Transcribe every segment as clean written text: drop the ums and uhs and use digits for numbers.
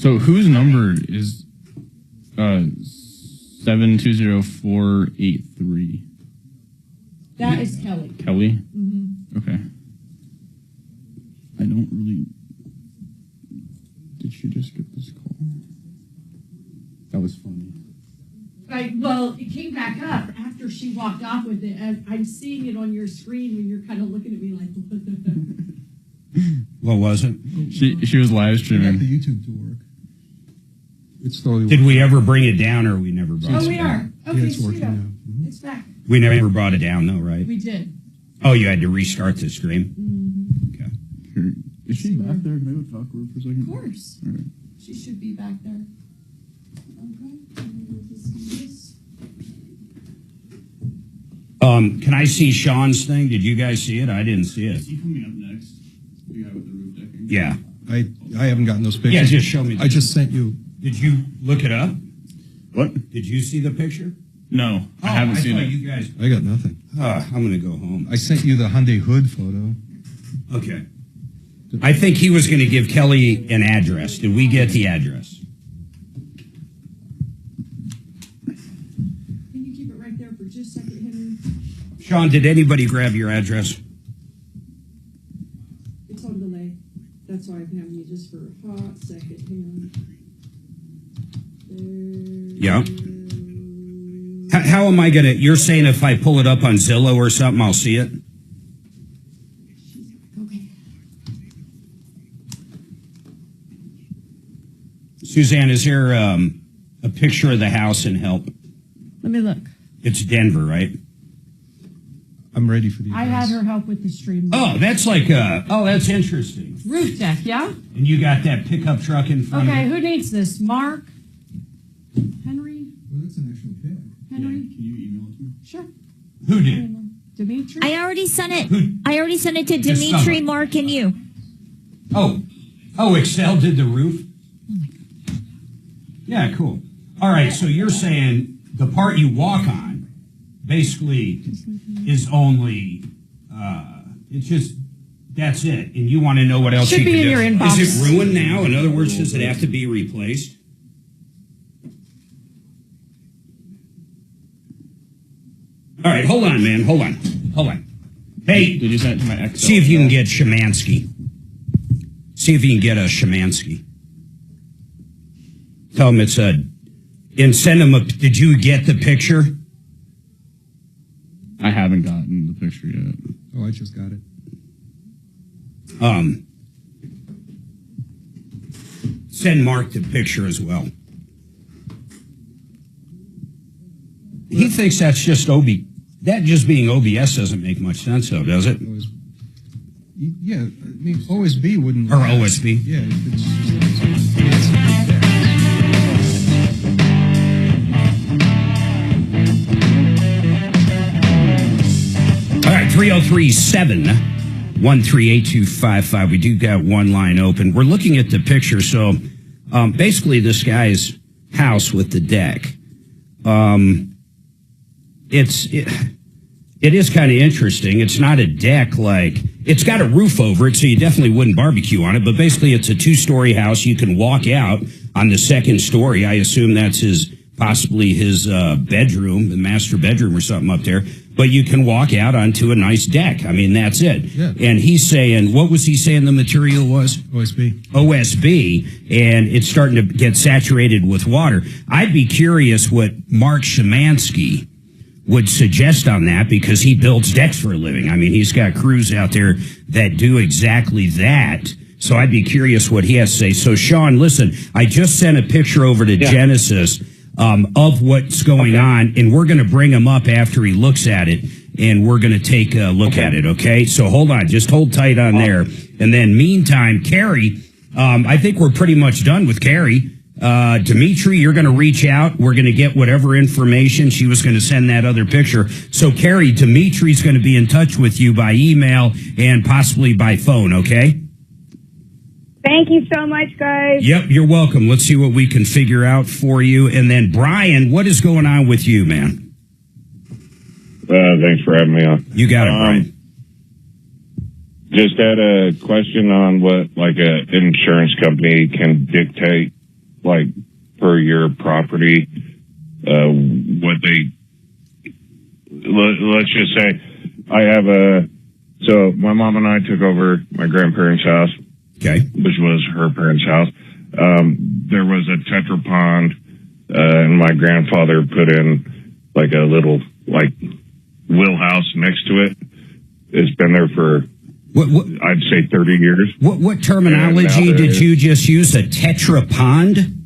So whose number is 720-483? That is Kelly. Kelly? Mm-hmm. Okay. I don't really... Did she just get this call? That was funny. Well, it came back up after she walked off with it, and I'm seeing it on your screen when you're kind of looking at me like, what the... What was it? She was live streaming. Got the YouTube to work. It's slowly. Did we ever bring it down, or we never brought it down? Oh, we are. Okay, Yeah, it's working sweet. now. Mm-hmm. It's back. We never brought it down, though, right? We did. Oh, you had to restart the stream? Mm-hmm. Okay. Here. Is she back there? Can I go talk to her for a second? Of course. All right. She should be back there. Can I see Sean's thing? Did you guys see it? I didn't see it. Is he coming up next? The guy with the roof decking? Yeah. I haven't gotten those pictures. Yeah, just show me. I just sent you. Did you look it up? What? Did you see the picture? No, I haven't seen it. You guys. I got nothing. I'm going to go home. I sent you the Hyundai Hood photo. Okay. I think he was going to give Kelly an address. Did we get the address? Can you keep it right there for just a second, Henry? Sean, did anybody grab your address? It's on delay. That's why I'm having you just for a hot second. Hang on. Yeah. How am I going to... You're saying if I pull it up on Zillow or something, I'll see it? Okay. Suzanne, is there a picture of the house in Help? Let me look. It's Denver, right? I'm ready for these. I had her help with the stream. Oh, that's like that's interesting. Roof deck, yeah? And you got that pickup truck in front Okay, of who needs this? Mark? Henry? Well, that's an actual pic. Henry? Can you email it to me? Sure. Who did? Dimitri? I already sent it. I already sent it to Just Dimitri, someone. Mark, and you. Oh, Excel did the roof? Yeah, cool. All right, so you're saying the part you walk on basically is only, it's just, that's it. And you want to know what else Should you be can in do. your inbox. Is it ruined now? In other words, does it have to be replaced? All right, hold on, man. Hold on. Hey, Did you send it to my Excel? see if you can get Shemansky. See if you can get a Shemansky. Tell him it's a... And send him a... Did you get the picture? I haven't gotten the picture yet. Oh, I just got it. Send Mark the picture as well. He thinks that's just that just being OBS doesn't make much sense, though, does it? Yeah, I mean, OSB wouldn't. Or OSB. Yeah, it's All right, 303-713-8255. We do got one line open. We're looking at the picture. So basically this guy's house with the deck. It is kind of interesting. It's not a deck like... It's got a roof over it, so you definitely wouldn't barbecue on it. But basically it's a two-story house. You can walk out on the second story. I assume that's possibly his bedroom, the master bedroom or something up there. But you can walk out onto a nice deck. I mean, that's it. Yeah. And he's saying, what was he saying the material was? OSB. OSB, and it's starting to get saturated with water. I'd be curious what Mark Shemansky would suggest on that, because he builds decks for a living. I mean, he's got crews out there that do exactly that. So I'd be curious what he has to say. So, Sean, listen, I just sent a picture over to Genesis of what's going on, and we're going to bring him up after he looks at it, and we're going to take a look at it, okay? So hold on. Just hold tight on there. And then, meantime, Carrie, I think we're pretty much done with Carrie. Dimitri, you're going to reach out. We're going to get whatever information. She was going to send that other picture. So, Carrie, Dimitri's going to be in touch with you by email and possibly by phone, okay? Thank you so much, guys. Yep, you're welcome. Let's see what we can figure out for you. And then, Brian, what is going on with you, man? Thanks for having me on. You got it, Brian. Just had a question on what, like, an insurance company can dictate like per your property, what they, let's just say I have so my mom and I took over my grandparents' house, Okay. which was her parents' house. There was a Tetra pond, and my grandfather put in like a little, like, wheelhouse next to it. It's been there for, What I'd say 30 years. what terminology did you just use? A Tetra pond?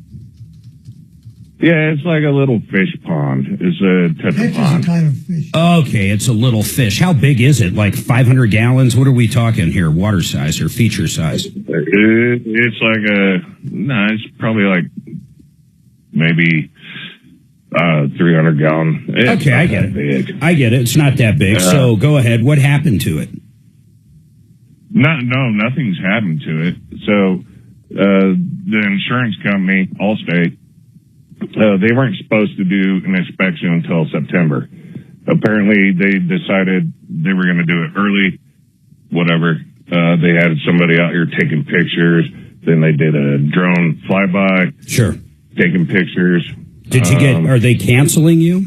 Yeah, it's like a little fish pond. It's a Tetra That's just pond. a kind of fish. Okay, it's a little fish. How big is it? Like 500 gallons? What are we talking here? Water size or feature size? It's like it's probably like maybe 300 gallon. It's Okay, I get it. big. I get it. It's not that big. So go ahead. What happened to it? No, nothing's happened to it. So the insurance company, Allstate, they weren't supposed to do an inspection until September. Apparently, they decided they were going to do it early. Whatever. They had somebody out here taking pictures. Then they did a drone flyby, Sure. taking pictures. Did you are they canceling you?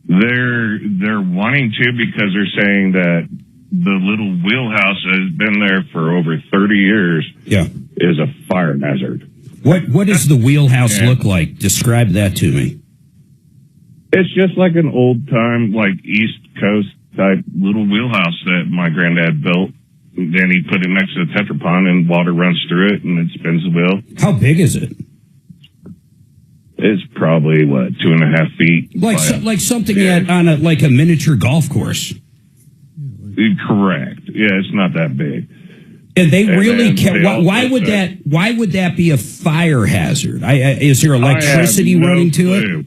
They're wanting to because they're saying that the little wheelhouse that has been there for over 30 years Yeah. is a fire hazard. What does the wheelhouse Yeah. look like? Describe that to me. It's just like an old time, like East Coast type little wheelhouse that my granddad built. Then he put it next to the Tetra pond and water runs through it and it spins the wheel. How big is it? It's probably 2.5 feet. Like something on a like a miniature golf course. Correct. Yeah, it's not that big. And they really then can't. they Why also would said- that? Why would that be a fire hazard? Is there electricity I have no running to it? clue.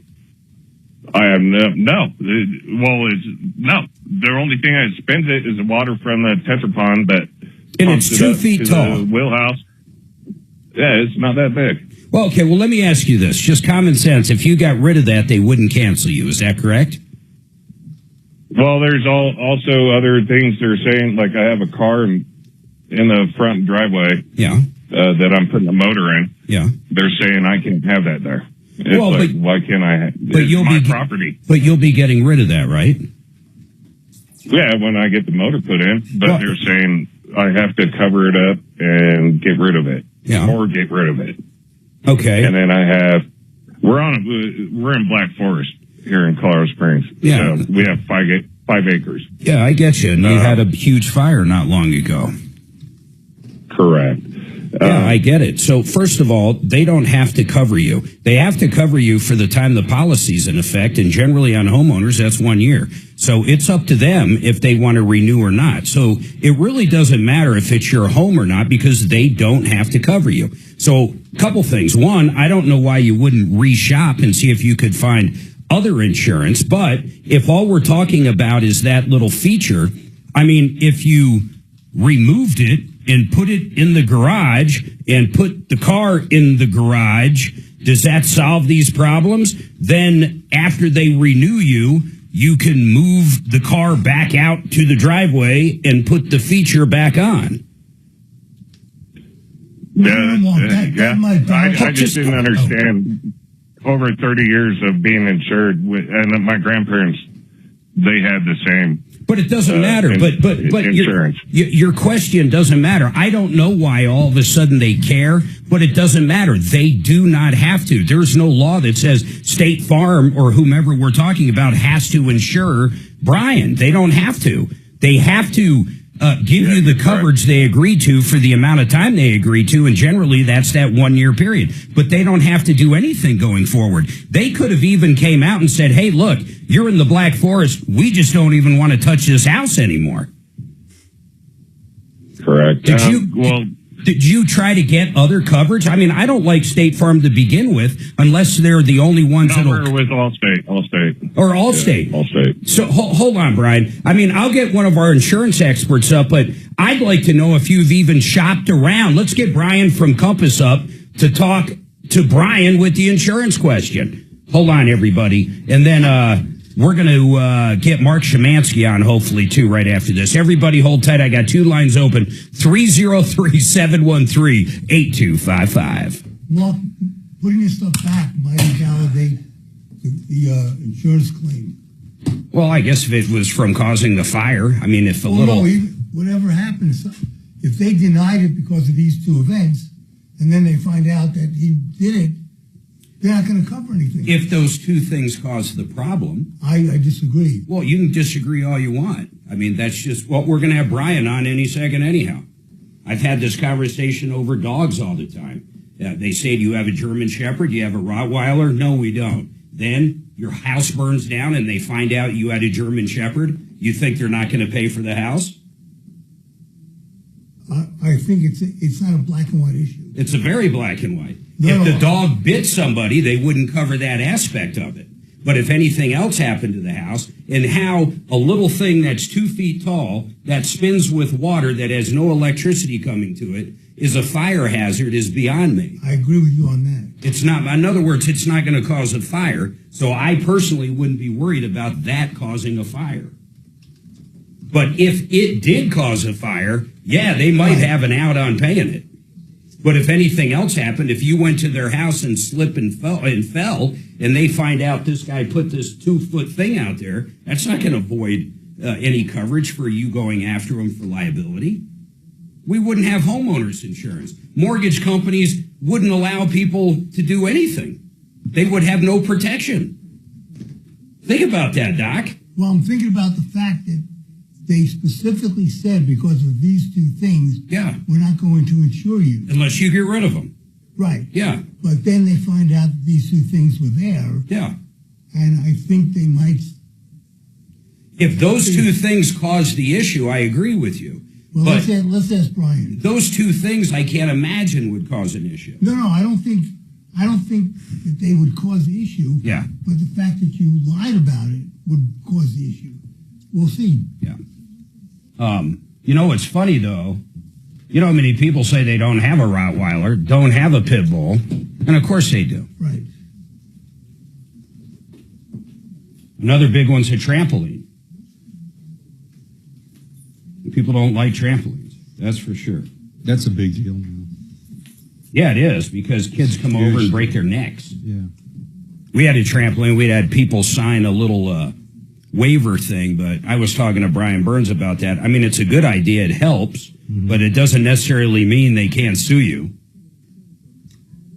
I have no. Well, it's no. The only thing that spins it is the water from the Tetra pond that. And pumps it's it 2 up feet to tall. The wheelhouse. Yeah, it's not that big. Well, okay. Well, let me ask you this: just common sense. If you got rid of that, they wouldn't cancel you. Is that correct? Well, there's also other things they're saying. Like I have a car in the front driveway Yeah. that I'm putting a motor in. Yeah. They're saying I can't have that there. It's Well, like, but- why can't I? but It's you'll my be- property. But you'll be getting rid of that, right? Yeah, when I get the motor put in, but Well- they're saying I have to cover it up and get rid of it, Yeah. or get rid of it. Okay. And then we're in Black Forest here in Colorado Springs. Yeah. So we have 5 acres. Yeah, I get you. And you had a huge fire not long ago. Correct. Yeah, I get it. So first of all, they don't have to cover you. They have to cover you for the time the policy's in effect, and generally on homeowners, that's 1 year. So it's up to them if they want to renew or not. So it really doesn't matter if it's your home or not because they don't have to cover you. So a couple things. One, I don't know why you wouldn't reshop and see if you could find other insurance. But if all we're talking about is that little feature, I mean, if you removed it and put it in the garage and put the car in the garage, does that solve these problems? Then after they renew you, you can move the car back out to the driveway and put the feature back on. I want that. Yeah. That might I just didn't understand. Over 30 years of being insured, and my grandparents, they had the same. But it doesn't matter. But insurance. your question doesn't matter. I don't know why all of a sudden they care, but it doesn't matter. They do not have to. There's no law that says State Farm or whomever we're talking about has to insure Brian. They don't have to. They have to give you the coverage they agreed to for the amount of time they agreed to, and generally that's that 1 year period. But they don't have to do anything going forward. They could have even came out and said, hey, look, you're in the Black Forest. We just don't even want to touch this house anymore. Correct. Did you try to get other coverage? I mean, I don't like State Farm to begin with, unless they're the only ones we're that'll... with Allstate. Or Allstate. Yeah, Allstate. So hold on, Brian. I mean, I'll get one of our insurance experts up, but I'd like to know if you've even shopped around. Let's get Brian from Compass up to talk to Brian with the insurance question. Hold on, everybody. And then we're going to get Marc Mager on, hopefully, too, right after this. Everybody hold tight. I got 2 lines open, 303-713-8255. Mark, putting this stuff back might invalidate the insurance claim. Well, I guess if it was from causing the fire, I mean, if a little... No, whatever happens, if they denied it because of these two events, and then they find out that he did it, they're not going to cover anything. If those two things cause the problem... I disagree. Well, you can disagree all you want. I mean, that's just what we're going to have Brian on any second anyhow. I've had this conversation over dogs all the time. They say, do you have a German Shepherd? Do you have a Rottweiler? No, we don't. Then your house burns down and they find out you had a German Shepherd. You think they're not going to pay for the house? I think it's not a black and white issue. It's a very black and white. No, if the dog bit somebody, they wouldn't cover that aspect of it. But if anything else happened to the house, and how a little thing that's 2 feet tall, that spins with water, that has no electricity coming to it, is a fire hazard is beyond me. I agree with you on that. It's not, in other words, it's not going to cause a fire. So I personally wouldn't be worried about that causing a fire. But if it did cause a fire, yeah, they might have an out on paying it. But if anything else happened, if you went to their house and slipped and fell, and they find out this guy put this 2-foot thing out there, that's not going to void any coverage for you going after him for liability. We wouldn't have homeowners insurance. Mortgage companies wouldn't allow people to do anything. They would have no protection. Think about that, Doc. Well, I'm thinking about the fact that they specifically said because of these two things, we're not going to insure you. Unless you get rid of them. Right. Yeah. But then they find out that these two things were there. Yeah. And I think they might... If those two things cause the issue, I agree with you. Well, let's ask Brian. Those two things I can't imagine would cause an issue. No, I don't think that they would cause the issue. Yeah. But the fact that you lied about it would cause the issue. We'll see. Yeah. You know what's funny, though? You know how many people say they don't have a Rottweiler, don't have a pit bull, and of course they do. Right. Another big one's a trampoline. People don't like trampolines, that's for sure. That's a big deal now. Yeah, it is, because kids come over and break their necks. Yeah. We had a trampoline, we had people sign a little waiver thing, but I was talking to Brian Burns about that. I mean, it's a good idea, it helps, but it doesn't necessarily mean they can't sue you.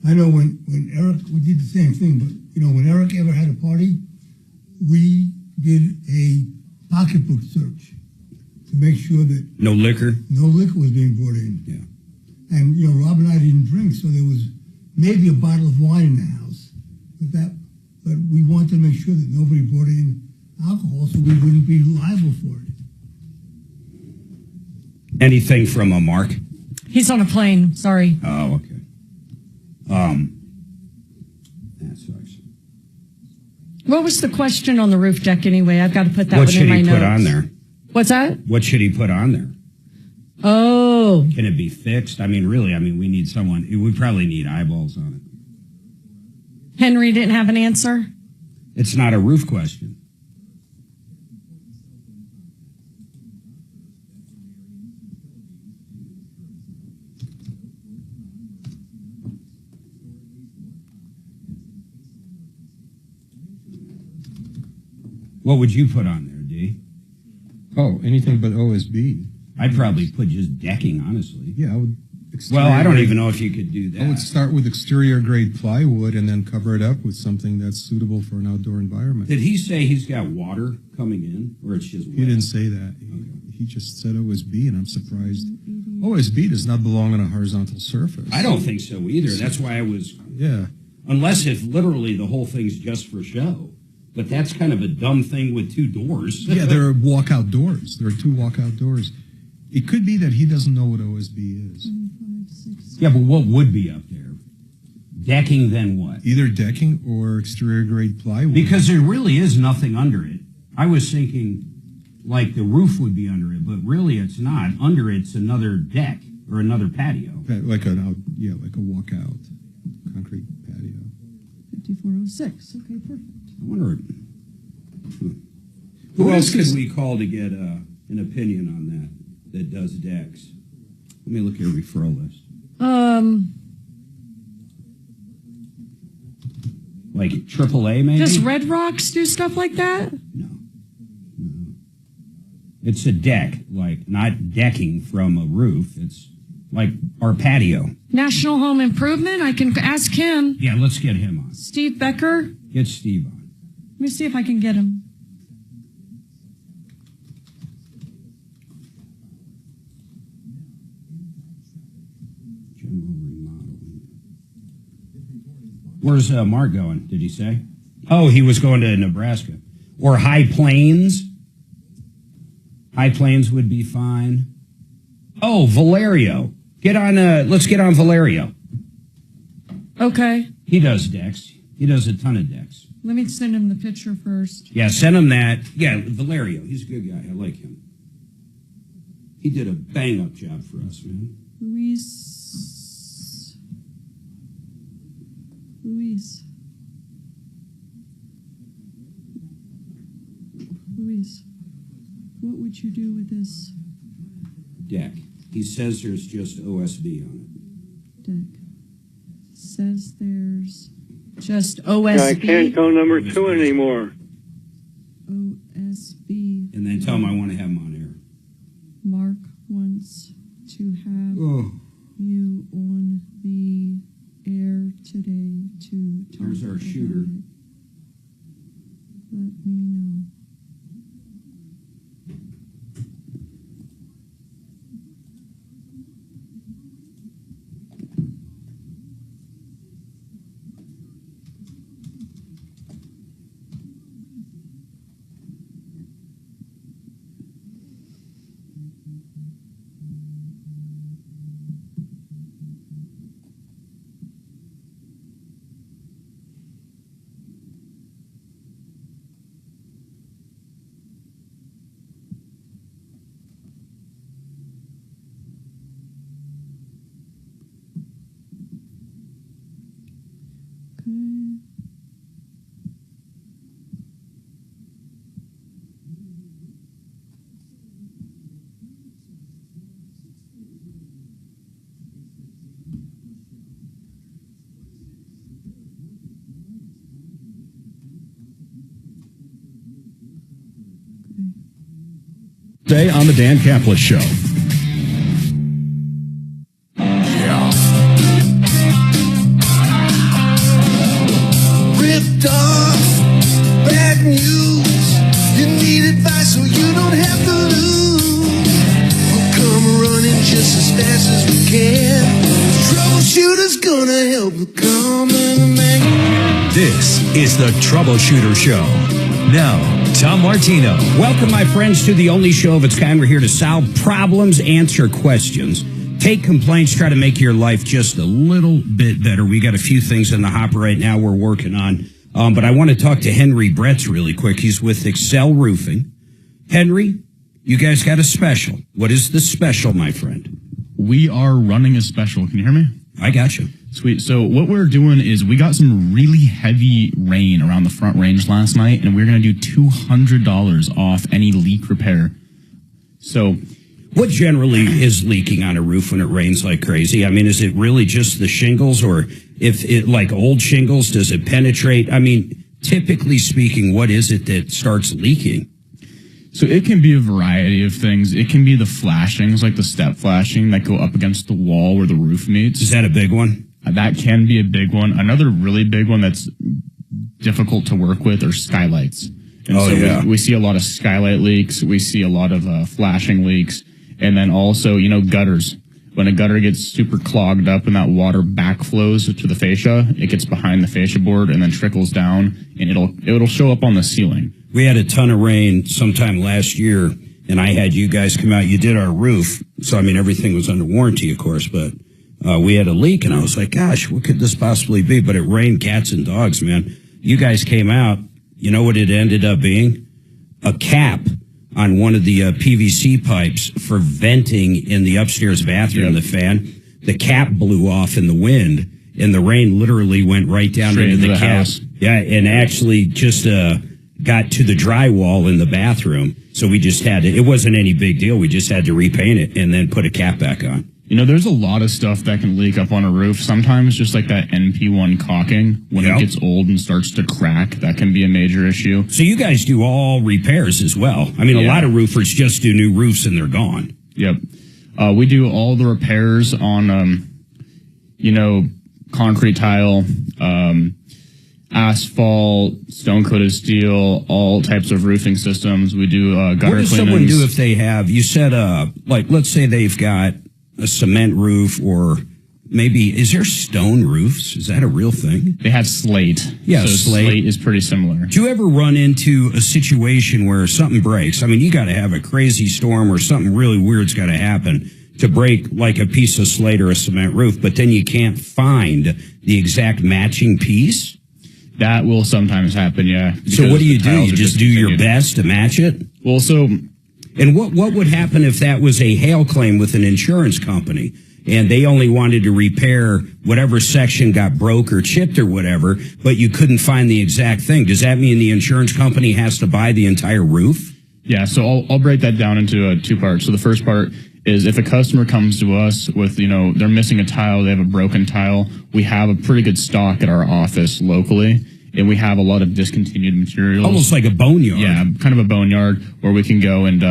I know when Eric, we did the same thing, but, you know, when Eric ever had a party, we did a pocketbook search to make sure that no liquor was being brought in. Yeah. And, you know, Rob and I didn't drink, so there was maybe a bottle of wine in the house. But we wanted to make sure that nobody brought in alcohol so we wouldn't be liable for it. Anything from a Mark? He's on a plane. Sorry. Oh, okay. That sucks. What was the question on the roof deck anyway? I've got to put that What one should in my he notes. put on there? What's that? What should he put on there? Oh. Can it be fixed? I mean, really, we need someone. We probably need eyeballs on it. Henry didn't have an answer? It's not a roof question. What would you put on there, D? Oh, anything but OSB. I'd probably put just decking, honestly. Yeah, I would. Well, I don't even know if you could do that. I would start with exterior grade plywood and then cover it up with something that's suitable for an outdoor environment. Did he say he's got water coming in, or it's just wet? He didn't say that. He just said OSB, and I'm surprised. OSB does not belong on a horizontal surface. I don't think so either. That's why I was... Yeah. Unless if literally the whole thing's just for show. But that's kind of a dumb thing with two doors. Yeah, there are walkout doors. There are two walkout doors. It could be that he doesn't know what OSB is. Yeah, but what would be up there? Decking, then what? Either decking or exterior grade plywood. Because there really is nothing under it. I was thinking like the roof would be under it, but really it's not. Under it's another deck or another patio. Like a walkout concrete patio. 5406. Okay, perfect. I wonder. Who else could we call to get an opinion on that does decks? Let me look at your referral list. Like AAA, maybe? Does Red Rocks do stuff like that? No. It's a deck, like not decking from a roof. It's like our patio. National Home Improvement? I can ask him. Yeah, let's get him on. Steve Becker? Get Steve on. Let me see if I can get him. General remodeling. Where's Mark going, did he say? Oh, he was going to Nebraska. Or High Plains. High Plains would be fine. Oh, Valerio. Let's get on Valerio. Okay. He does decks. He does a ton of decks. Let me send him the picture first. Yeah, send him that. Yeah, Valerio. He's a good guy. I like him. He did a bang-up job for us, man. Luis. What would you do with this Deck. He says there's just OSB on it. deck? Says there's just OSB. I can't go number 2 anymore. OSB. And then tell him I want to have him on air. Mark wants to have you on the air today to talk There's our about shooter. it. Let me know. Today on the Dan Caplis Show. Ripped off, bad news. You need advice so you don't have to lose. We'll come running just as fast as we can. Troubleshooter's gonna help the common man. This is the Troubleshooter Show. Now, Tom Martino. Welcome, my friends, to the only show of its kind. We're here to solve problems, answer questions, take complaints, try to make your life just a little bit better. We got a few things in the hopper right now we're working on. But I want to talk to Henry Bretz really quick. He's with Excel Roofing. Henry, you guys got a special. What is the special, my friend? We are running a special. Can you hear me? I got you. Sweet. So what we're doing is we got some really heavy rain around the Front Range last night, and we're going to do $200 off any leak repair. So what generally is leaking on a roof when it rains like crazy? I mean, is it really just the shingles, or if it like old shingles, does it penetrate? I mean, typically speaking, what is it that starts leaking? So it can be a variety of things. It can be the flashings, like the step flashing that go up against the wall where the roof meets. Is that a big one? That can be a big one. Another really big one that's difficult to work with are skylights. And we see a lot of skylight leaks. We see a lot of flashing leaks. And then also, gutters. When a gutter gets super clogged up and that water backflows to the fascia, it gets behind the fascia board and then trickles down, and it'll show up on the ceiling. We had a ton of rain sometime last year, and I had you guys come out. You did our roof, so I mean everything was under warranty, of course, but we had a leak, and I was like, gosh, what could this possibly be? But it rained cats and dogs, man. You guys came out. You know what it ended up being? A cap on one of the PVC pipes for venting in the upstairs bathroom, the fan. The cap blew off in the wind, and the rain literally went right down straight into the cap. House. Yeah, and actually just got to the drywall in the bathroom. So we just had to, it wasn't any big deal. We just had to repaint it and then put a cap back on. There's a lot of stuff that can leak up on a roof. Sometimes just like that NP1 caulking, when it gets old and starts to crack, that can be a major issue. So you guys do all repairs as well. I mean, a lot of roofers just do new roofs and they're gone. Yep. We do all the repairs on, concrete tile, asphalt, stone-coated steel, all types of roofing systems. We do gutter cleanings. What does someone do if they have, you said, let's say they've got a cement roof, or maybe, is there stone roofs? Is that a real thing? They have slate. Yeah, so slate is pretty similar. Do you ever run into a situation where something breaks? I mean, you got to have a crazy storm or something really weird's got to happen to break like a piece of slate or a cement roof, but then you can't find the exact matching piece? That will sometimes happen, yeah. So what do? You just do your best to match it? Well, and what would happen if that was a hail claim with an insurance company and they only wanted to repair whatever section got broke or chipped or whatever, but you couldn't find the exact thing? Does that mean the insurance company has to buy the entire roof? Yeah, so I'll break that down into two parts. So the first part is if a customer comes to us with, they're missing a tile, they have a broken tile, we have a pretty good stock at our office locally. And we have a lot of discontinued materials. Almost like a boneyard. Yeah, kind of a boneyard where we can go and,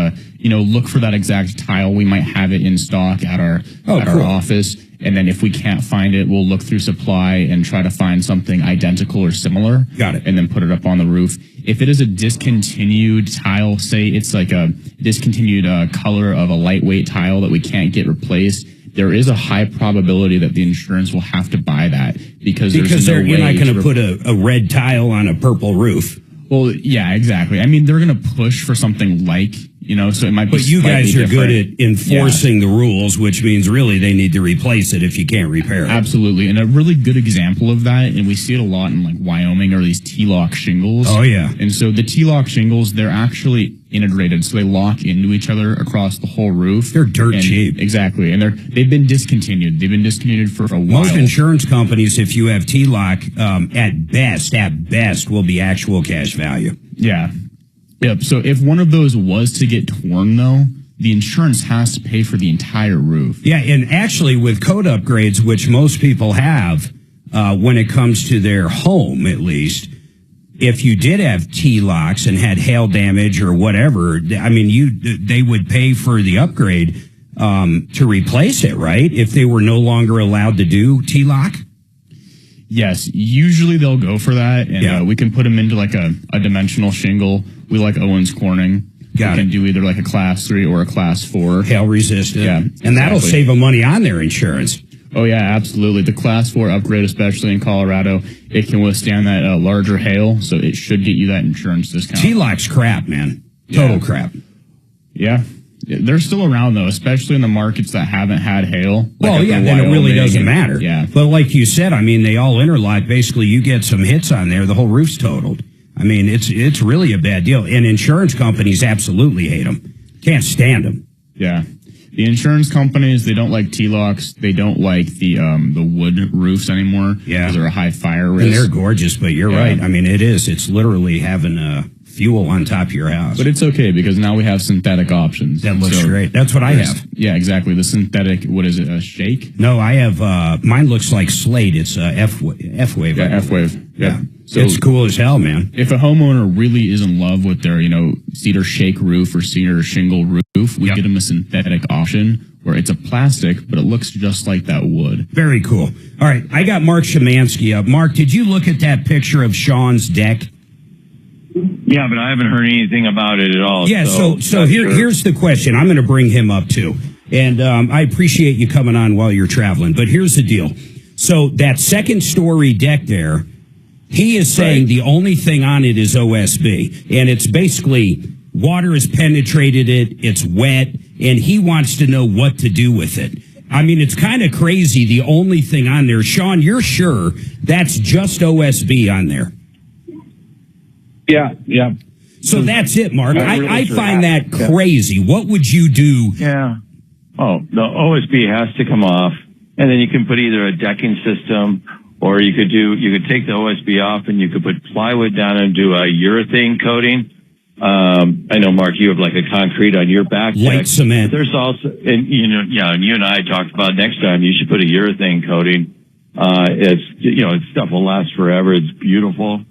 look for that exact tile. We might have it in stock at our office. And then if we can't find it, we'll look through supply and try to find something identical or similar. Got it. And then put it up on the roof. If it is a discontinued tile, say it's like a discontinued color of a lightweight tile that we can't get replaced, there is a high probability that the insurance will have to buy that because you're not going to put a red tile on a purple roof. Well, yeah, exactly. I mean, they're going to push for something like, so it might be. But you guys are good at enforcing the rules, which means really they need to replace it if you can't repair it. Absolutely. And a really good example of that, and we see it a lot in like Wyoming, are these T-lock shingles. Oh, yeah. And so the T-lock shingles, they're actually integrated, so they lock into each other across the whole roof. They're dirt cheap. Exactly. And they've been discontinued. They've been discontinued for a while. Most insurance companies, if you have T-lock, at best, will be actual cash value. Yeah. Yep. So if one of those was to get torn, though, the insurance has to pay for the entire roof. Yeah, and actually with code upgrades, which most people have when it comes to their home, at least, if you did have T-locks and had hail damage or whatever, I mean, they would pay for the upgrade to replace it, right? If they were no longer allowed to do T-lock? Yes, usually they'll go for that, and we can put them into like a dimensional shingle. We like Owens Corning. We can do either like a class 3 or a class 4. Hail resistant. Yeah. And that'll save them money on their insurance. Oh, yeah, absolutely. The class 4 upgrade, especially in Colorado, it can withstand that larger hail, so it should get you that insurance discount. T-lock's crap, man. Total crap. Yeah. They're still around, though, especially in the markets that haven't had hail. Well, yeah, then it really doesn't matter. Yeah. But like you said, I mean, they all interlock. Basically, you get some hits on there, the whole roof's totaled. I mean, it's really a bad deal. And insurance companies absolutely hate them. Can't stand them. Yeah. The insurance companies, they don't like T-locks. They don't like the wood roofs anymore. Yeah. Because they're a high fire risk. And they're gorgeous, but you're right. I mean, it is. It's literally having fuel on top of your house. But it's okay because now we have synthetic options. That looks great. That's what I have. Yeah, exactly. The synthetic, what is it, a shake? No, I have, mine looks like slate. It's F-wave. Yeah, F-wave. Yeah. So it's cool as hell, man. If a homeowner really is in love with their, cedar shake roof or cedar shingle roof, we get them a synthetic option where it's a plastic, but it looks just like that wood. Very cool. All right. I got Marc Szymanski up. Mark, did you look at that picture of Sean's deck? Yeah, but I haven't heard anything about it at all. Yeah, so here's the question. I'm going to bring him up too. And I appreciate you coming on while you're traveling. But here's the deal. So that second story deck there, he is saying the only thing on it is OSB. And it's basically water has penetrated it, it's wet, and he wants to know what to do with it. I mean, it's kind of crazy, the only thing on there. Sean, you're sure that's just OSB on there? Yeah. So that's it, Mark. I find that crazy. What would you do? Yeah. Oh, the OSB has to come off, and then you can put either a decking system, or you could take the OSB off and you could put plywood down and do a urethane coating, I know, Mark, you have like a concrete on your back deck. Light cement. There's also, and and you and I talked about next time you should put a urethane coating. It's stuff will last forever. It's beautiful.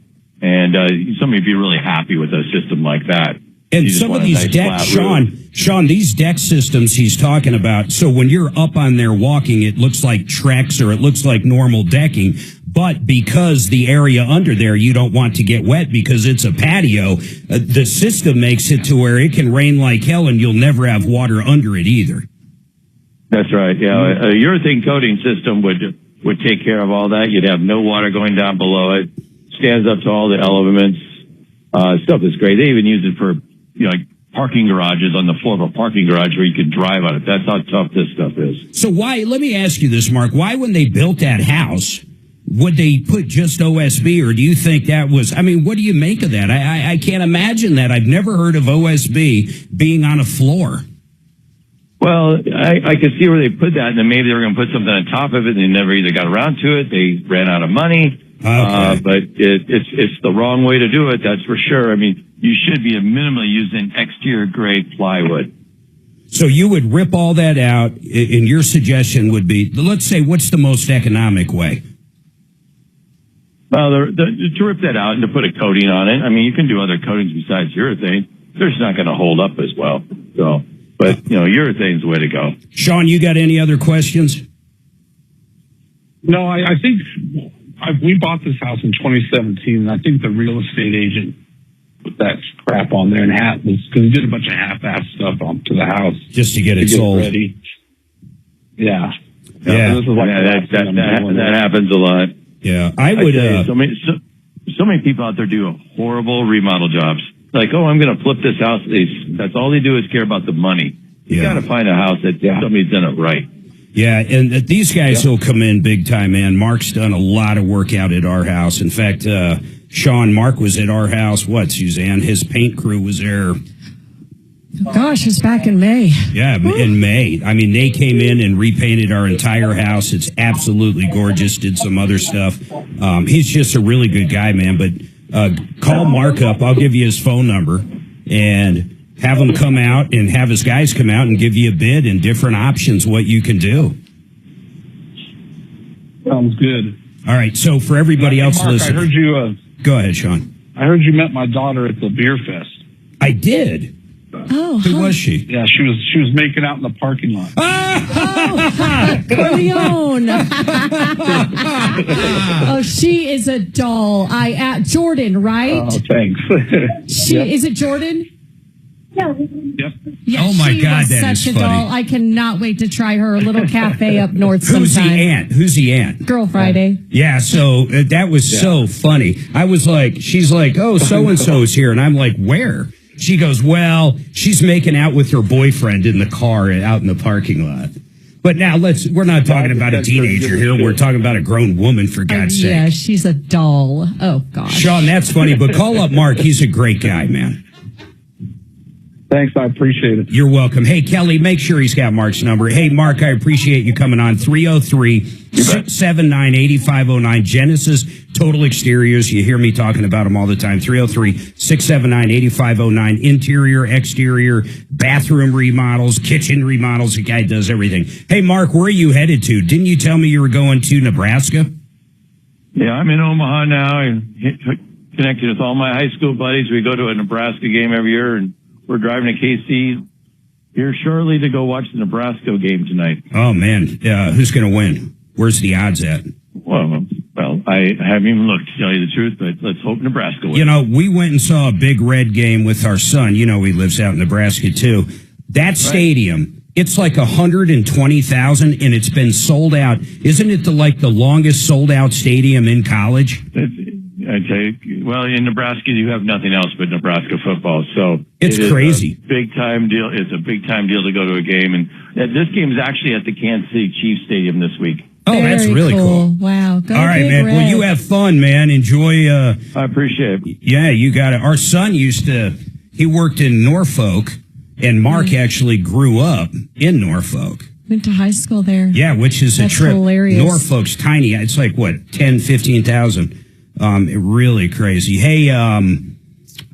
And somebody would be really happy with a system like that. And some of these decks, Sean, these deck systems he's talking about, so when you're up on there walking, it looks like Trex or it looks like normal decking. But because the area under there, you don't want to get wet because it's a patio, the system makes it to where it can rain like hell and you'll never have water under it either. That's right. Yeah. A urethane coating system would take care of all that. You'd have no water going down below it. Stands up to all the elements. Stuff is great. They even use it for, like parking garages on the floor of a parking garage where you could drive on it. That's how tough this stuff is. So let me ask you this, Mark, why when they built that house, would they put just OSB, or do you think that was, what do you make of that? I can't imagine that. I've never heard of OSB being on a floor. Well, I could see where they put that, and then maybe they were going to put something on top of it, and they never either got around to it. They ran out of money. Okay. But it's the wrong way to do it, that's for sure. You should be minimally using exterior grade plywood. So you would rip all that out, and your suggestion would be, let's say, what's the most economic way? Well, to rip that out and to put a coating on it. You can do other coatings besides urethane. They're just not going to hold up as well. So, but urethane's the way to go. Sean, you got any other questions? No, I think we bought this house in 2017, and I think the real estate agent put that crap on there and did a bunch of half-assed stuff onto the house just to get it sold. Ready. Yeah. Yeah. This is like that happens a lot. Yeah, I would. So many people out there do horrible remodel jobs. Like, I'm going to flip this house. That's all they do is care about the money. You got to find a house that somebody's done it right. Yeah, and these guys will come in big time, man. Mark's done a lot of work out at our house. In fact, Sean, Mark was at our house. Suzanne? His paint crew was there. Gosh, it's back in May. Yeah, in May. They came in and repainted our entire house. It's absolutely gorgeous. Did some other stuff. He's just a really good guy, man. But call Mark up. I'll give you his phone number and have him come out and have his guys come out and give you a bid and different options, what you can do. Sounds good. All right. So for everybody else Mark, listening. I heard you. Go ahead, Sean. I heard you met my daughter at the beer fest. I did. Oh, who was she? Yeah, she was making out in the parking lot. Corleone. Oh, she is a doll. Jordan, right? Oh, thanks. Is it Jordan? Yep. Yeah, oh my God, that is such a funny. Doll. I cannot wait to try her little cafe up north Who's sometime. Who's the aunt? Girl Friday. Yeah, so that was so funny. I was like, she's like, oh, so-and-so's here. And I'm like, where? She goes, well, she's making out with her boyfriend in the car out in the parking lot. But now we're not talking about a teenager here. We're talking about a grown woman, for God's sake. Yeah, she's a doll. Oh, gosh. Sean, that's funny. But call up Mark. He's a great guy, man. Thanks, I appreciate it. You're welcome. Hey, Kelly, make sure he's got Mark's number. Hey, Mark, I appreciate you coming on. 303-679-8509. Genesis Total Exteriors. You hear me talking about them all the time. 303-679-8509. Interior, exterior, bathroom remodels, kitchen remodels. The guy does everything. Hey, Mark, where are you headed to? Didn't you tell me you were going to Nebraska? Yeah, I'm in Omaha now. I'm connected with all my high school buddies. We go to a Nebraska game every year, and we're driving to KC here shortly to go watch the Nebraska game tonight. Oh, man. Who's going to win? Where's the odds at? Well, I haven't even looked, to tell you the truth, but let's hope Nebraska wins. We went and saw a Big Red game with our son. He lives out in Nebraska, too. That stadium, it's like 120,000, and it's been sold out. Isn't it the longest sold-out stadium in college? I tell you, well, in Nebraska, you have nothing else but Nebraska football. So it's crazy. Big time deal. It's a big time deal to go to a game. And this game is actually at the Kansas City Chiefs Stadium this week. Oh, that's really cool. Wow. All right, man. Red. Well, you have fun, man. Enjoy. I appreciate it. Yeah, you got it. Our son he worked in Norfolk, and Mark actually grew up in Norfolk. Went to high school there. Yeah, which is That's a trip. Hilarious. Norfolk's tiny. It's like, 10, 15,000. Really crazy. Hey,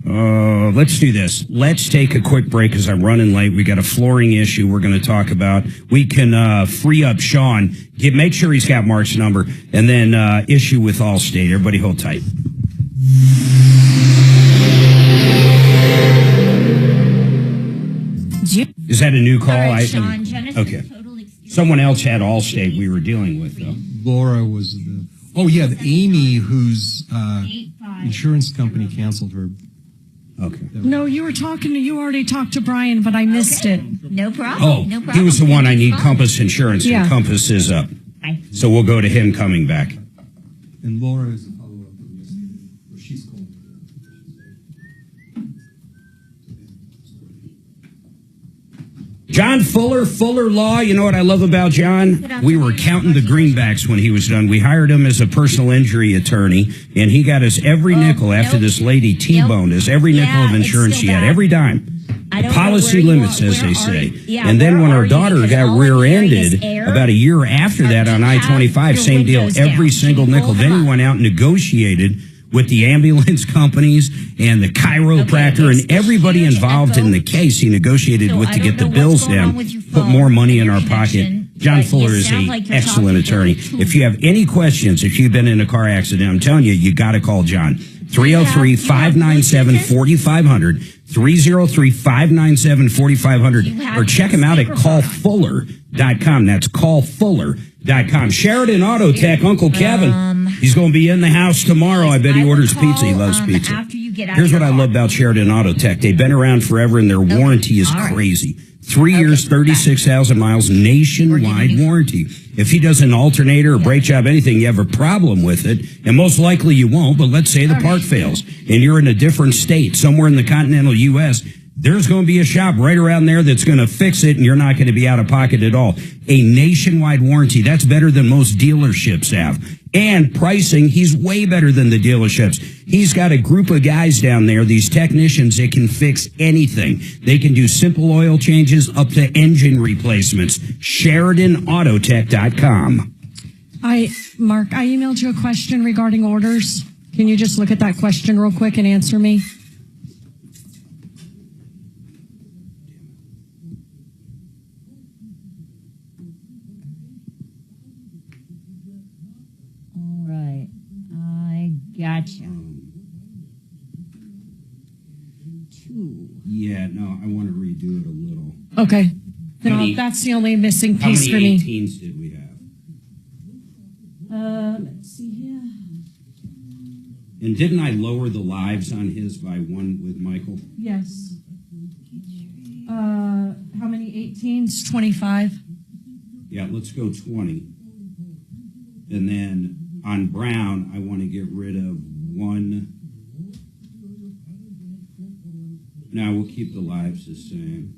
Let's do this. Let's take a quick break because I'm running late. We got a flooring issue we're going to talk about. We can free up Sean. Make sure he's got Mark's number. And then issue with Allstate. Everybody hold tight. Is that a new call? Right, Sean, okay. Someone else had Allstate we were dealing with, though. Laura was the... Oh, yeah, the Amy, whose insurance company canceled her. Okay. No, you already talked to Brian, but I missed it. No problem. Oh, no problem. he was the one I need Compass Insurance, Yeah. and Compass is up. So we'll go to him coming back. And Laura is a follow-up from yesterday. Or she's called. John Fuller Law, you know what I love about John? We were counting the greenbacks when he was done. We hired him as a personal injury attorney, and he got us every nickel after this lady T-boned us, every nickel of insurance she had, every dime. The policy limits, as they say. And then when our daughter got rear-ended about a year after that on I-25, same deal, every single nickel. Then he went out and negotiated with the ambulance companies and the chiropractor and everybody involved in the case he negotiated with to get the bills down, put more money in our pocket. John Fuller is an excellent attorney. If you have any questions, if you've been in a car accident, I'm telling you, you got to call John. 303-597-4500, 303-597-4500, or check him out at callfuller.com. That's callfuller.com. Sheridan Auto Tech, Uncle Kevin. He's going to be in the house tomorrow. I bet he orders pizza. He loves pizza. Here's what I love about Sheridan Auto Tech. They've been around forever, and their warranty is crazy. 3 years, 36,000 miles, nationwide warranty. If he does an alternator or brake job, anything, you have a problem with it, and most likely you won't, but let's say the part fails, and you're in a different state, somewhere in the continental U.S., there's going to be a shop right around there that's going to fix it, and you're not going to be out of pocket at all. A nationwide warranty, that's better than most dealerships have. And pricing, he's way better than the dealerships. He's got a group of guys down there, these technicians that can fix anything. They can do simple oil changes up to engine replacements. SheridanAutotech.com. Mark, I emailed you a question regarding orders. Can you just look at that question real quick and answer me? Gotcha. Yeah, no, I want to redo it a little. Okay. That's the only missing piece for me. How many 18s did we have? Let's see here. And didn't I lower the lives on his by one with Michael? Yes. How many 18s? 25. Yeah, let's go 20. And then on Brown, I want to get rid of one. Now we'll keep the lives the same.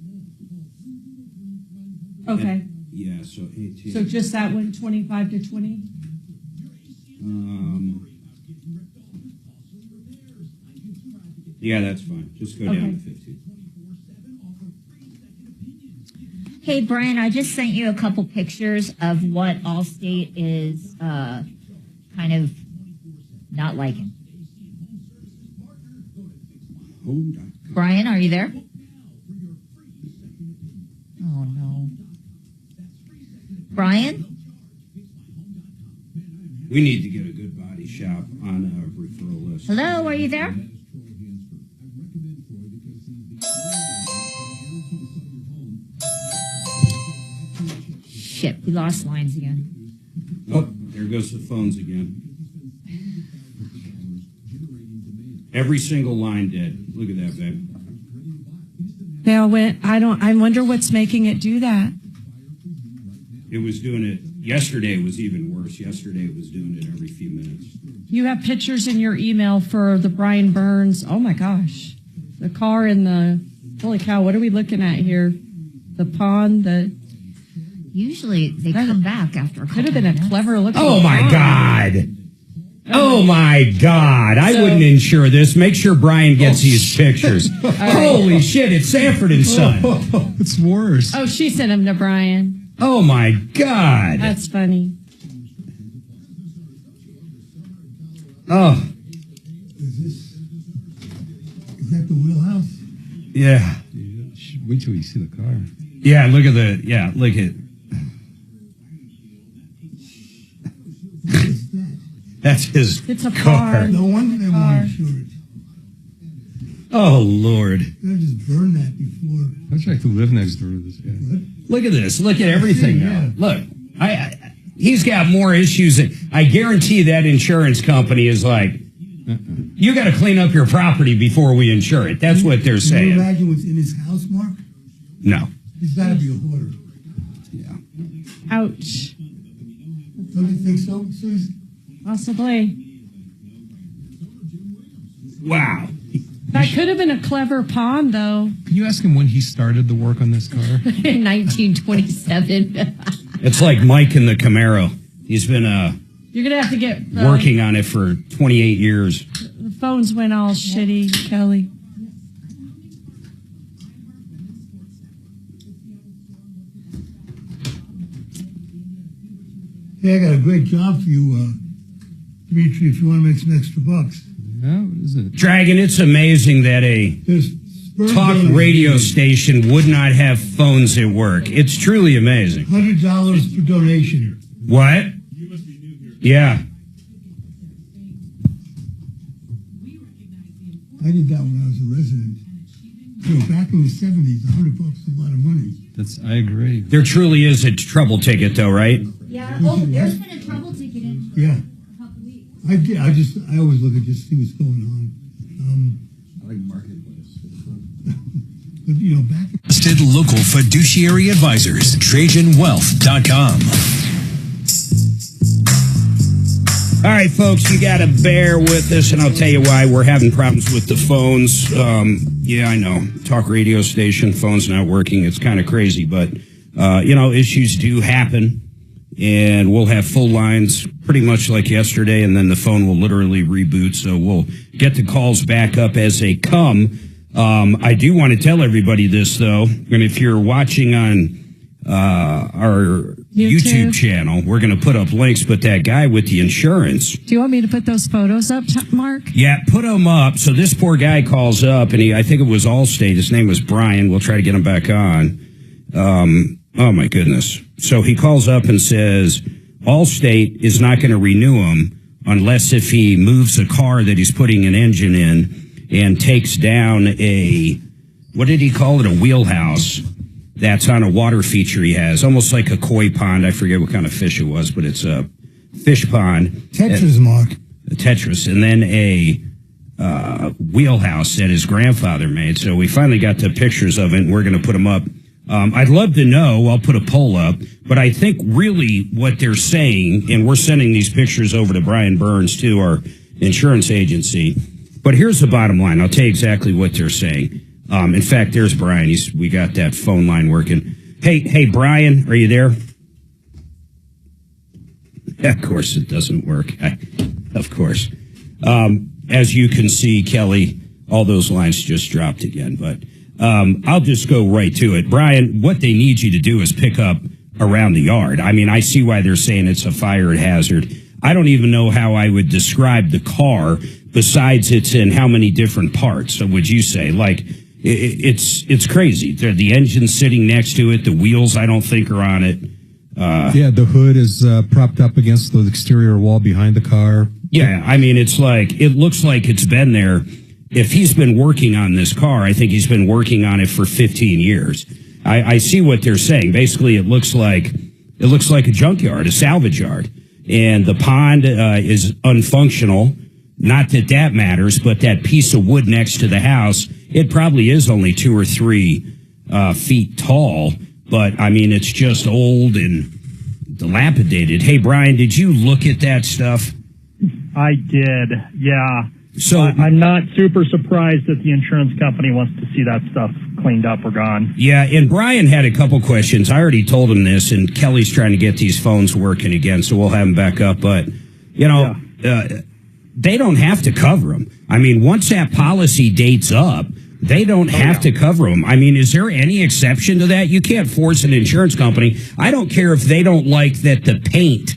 Okay. Yeah, so 18. So just that one, 25 to 20? Yeah, that's fine. Just go down to 15. Hey, Brian, I just sent you a couple pictures of what Allstate is kind of not liking. Brian, are you there? Oh, no. Brian? We need to get a good body shop on a referral list. Hello, are you there? Shit, we lost lines again. Oh, there goes the phones again. Every single line dead. Look at that, babe. They all went. I wonder what's making it do that. It was doing it yesterday. It was even worse. Yesterday it was doing it every few minutes. You have pictures in your email for the Brian Burns. Oh my gosh, the car and the holy cow. What are we looking at here? The pond. Usually they come back after a couple could have been a clever look. Oh my God. Oh my God. I wouldn't insure this. Make sure Brian gets these pictures. Holy shit. It's Sanford and Son. It's worse. Oh, she sent him to Brian. Oh my God. That's funny. Is that Yeah. Wait till you see the car. Yeah, look at look at. That's his It's a car. No wonder they want insurance. Oh, Lord. They just burn that before. I'd like to live next door to this guy. What? Look at this. Look at everything now. Look, he's got more issues. I guarantee that insurance company is like, you got to clean up your property before we insure it. That's what they're saying. Can you imagine what's in his house, Mark? No. He's got to be a hoarder. Yeah. Ouch. Don't you think so, Susan? Possibly. Wow. That could have been a clever pawn, though. Can you ask him when he started the work on this car? In 1927. It's like Mike in the Camaro. He's been You're going to have to get... working on it for 28 years. The phones went all shitty, Kelly. Hey, I got a great job for you, Dimitri, if you want to make some extra bucks. Yeah, what is it? Dragon, it's amazing that a talk radio station would not have phones at work. It's truly amazing. $100 per donation. What? Yeah. I did that when I was a resident. You know, back in the 70s, $100 was a lot of money. I agree. There truly is a trouble ticket, though, right? Yeah. Oh, there's been a trouble ticket in for Yeah. a couple weeks. I always look at just see what's going on. I like marketplace. But, you know, back... Trusted local fiduciary advisors. TrajanWealth.com. All right, folks, you got to bear with us, and I'll tell you why. We're having problems with the phones. Yeah, I know. Talk radio station, phone's not working. It's kind of crazy, but, issues do happen, and we'll have full lines pretty much like yesterday, and then the phone will literally reboot, so we'll get the calls back up as they come. I do want to tell everybody this, though, and if you're watching on our YouTube channel, we're going to put up links, but that guy with the insurance. Do you want me to put those photos up, Mark? Yeah, put them up. So this poor guy calls up, and I think it was Allstate. His name was Brian. We'll try to get him back on. Oh, my goodness. So he calls up and says Allstate is not going to renew him unless if he moves a car that he's putting an engine in and takes down what did he call it, a wheelhouse. That's on a water feature he has, almost like a koi pond. I forget what kind of fish it was, but it's a fish pond. Tetris, Mark. A Tetris. And then a wheelhouse that his grandfather made. So we finally got the pictures of it, and we're going to put them up. I'd love to know. I'll put a poll up. But I think really what they're saying, and we're sending these pictures over to Brian Burns, too, our insurance agency. But here's the bottom line. I'll tell you exactly what they're saying. In fact, there's Brian. We got that phone line working. Hey, Brian, are you there? Of course it doesn't work. Of course. As you can see, Kelly, all those lines just dropped again. But I'll just go right to it. Brian, what they need you to do is pick up around the yard. I mean, I see why they're saying it's a fire hazard. I don't even know how I would describe the car besides it's in how many different parts. So would you say, like... It's crazy. The engine's sitting next to it. The wheels, I don't think, are on it. Yeah, the hood is propped up against the exterior wall behind the car. Yeah, I mean, it looks like it's been there. If he's been working on this car, I think he's been working on it for 15 years. I see what they're saying. Basically, it looks like a junkyard, a salvage yard. And the pond is unfunctional. Not that matters, but that piece of wood next to the house, it probably is only 2 or 3 feet tall. But, I mean, it's just old and dilapidated. Hey, Brian, did you look at that stuff? I did, yeah. So I'm not super surprised that the insurance company wants to see that stuff cleaned up or gone. Yeah, and Brian had a couple questions. I already told him this, and Kelly's trying to get these phones working again, so we'll have them back up. But, they don't have to cover them. I mean, once that policy dates up, they don't have to cover them. I mean, is there any exception to that? You can't force an insurance company. I don't care if they don't like that the paint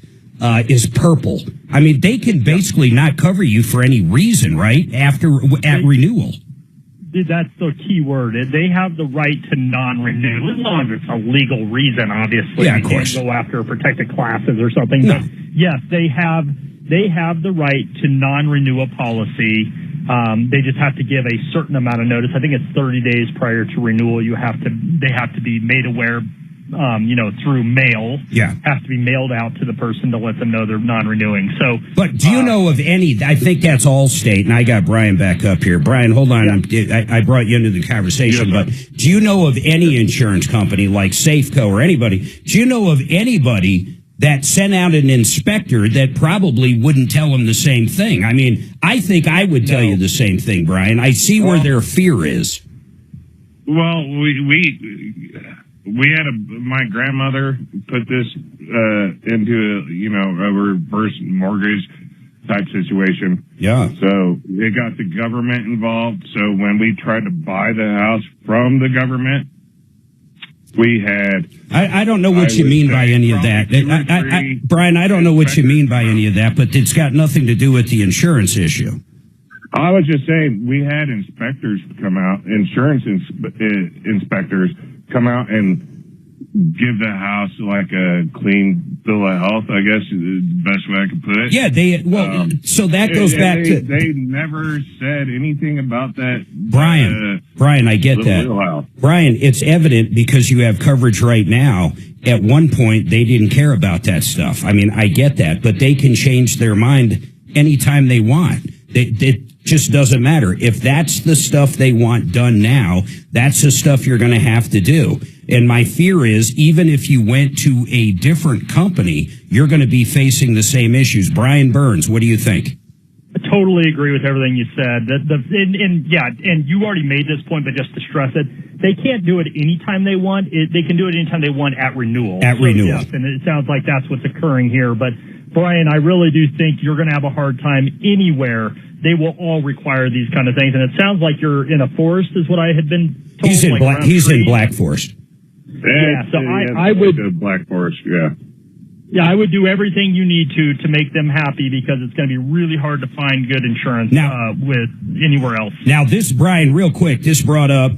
is purple. I mean, they can basically not cover you for any reason, right? At renewal. That's the key word. They have the right to non-renew, as long as it's a legal reason, obviously. Yeah, of you course. can't go after protected classes or something. No. But yes, they have the right to non-renew a policy. They just have to give a certain amount of notice. I think it's 30 days prior to renewal. They have to be made aware, through mail. Yeah. Has to be mailed out to the person to let them know they're non-renewing. So, but do you know of any? I think that's Allstate, and I got Brian back up here. Brian, hold on. Yeah. I brought you into the conversation, but do you know of any insurance company like Safeco or anybody? Do you know of anybody that sent out an inspector that probably wouldn't tell them the same thing? I mean, I think I would tell you the same thing, Brian. I see where their fear is. Well, we had my grandmother put this into a reverse mortgage type situation. Yeah. So it got the government involved. So when we tried to buy the house from the government, we had... I don't know what you mean by any of that. Brian, I don't know what you mean by any of that, but it's got nothing to do with the insurance issue. I was just saying, we had inspectors come out, insurance inspectors come out and give the house like a clean bill of health, I guess is the best way I could put it. Yeah, so that goes back to... They never said anything about that. Brian, I get that. Brian, it's evident because you have coverage right now. At one point, they didn't care about that stuff. I mean, I get that, but they can change their mind anytime they want. It just doesn't matter. If that's the stuff they want done now, that's the stuff you're going to have to do. And my fear is, even if you went to a different company, you're going to be facing the same issues. Brian Burns, what do you think? I totally agree with everything you said. And you already made this point, but just to stress it, they can't do it anytime they want. They can do it anytime they want at renewal. Renewal. Yes, and it sounds like that's what's occurring here. But, Brian, I really do think you're going to have a hard time anywhere. They will all require these kind of things. And it sounds like you're in a forest is what I had been told. He's in Black Forest. Yeah, so I would... Black Forest, yeah. Yeah, I would do everything you need to make them happy because it's going to be really hard to find good insurance with anywhere else. Now, Brian, real quick, this brought up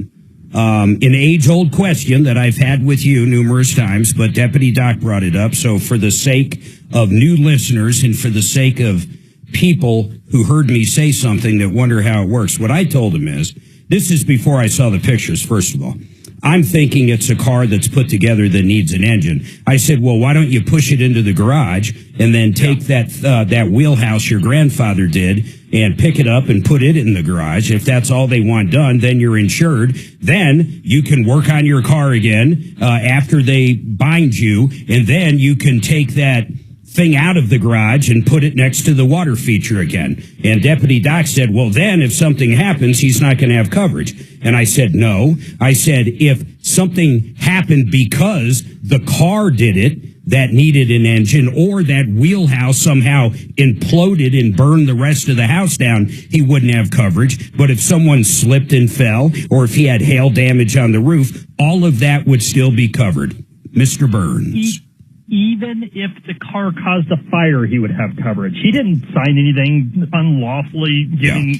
an age-old question that I've had with you numerous times, but Deputy Doc brought it up. So for the sake of new listeners and for the sake of people who heard me say something that wonder how it works, what I told him is, this is before I saw the pictures, first of all. I'm thinking it's a car that's put together that needs an engine. I said, well, why don't you push it into the garage and then take that wheelhouse your grandfather did and pick it up and put it in the garage. If that's all they want done, then you're insured. Then you can work on your car again after they bind you, and then you can take that thing out of the garage and put it next to the water feature again. And Deputy Doc said, well, then if something happens, he's not going to have coverage. And I said, no. I said, if something happened because the car did it that needed an engine, or that wheelhouse somehow imploded and burned the rest of the house down, he wouldn't have coverage. But if someone slipped and fell, or if he had hail damage on the roof, all of that would still be covered. Mr. Burns. Even if the car caused a fire, he would have coverage. He didn't sign anything unlawfully giving,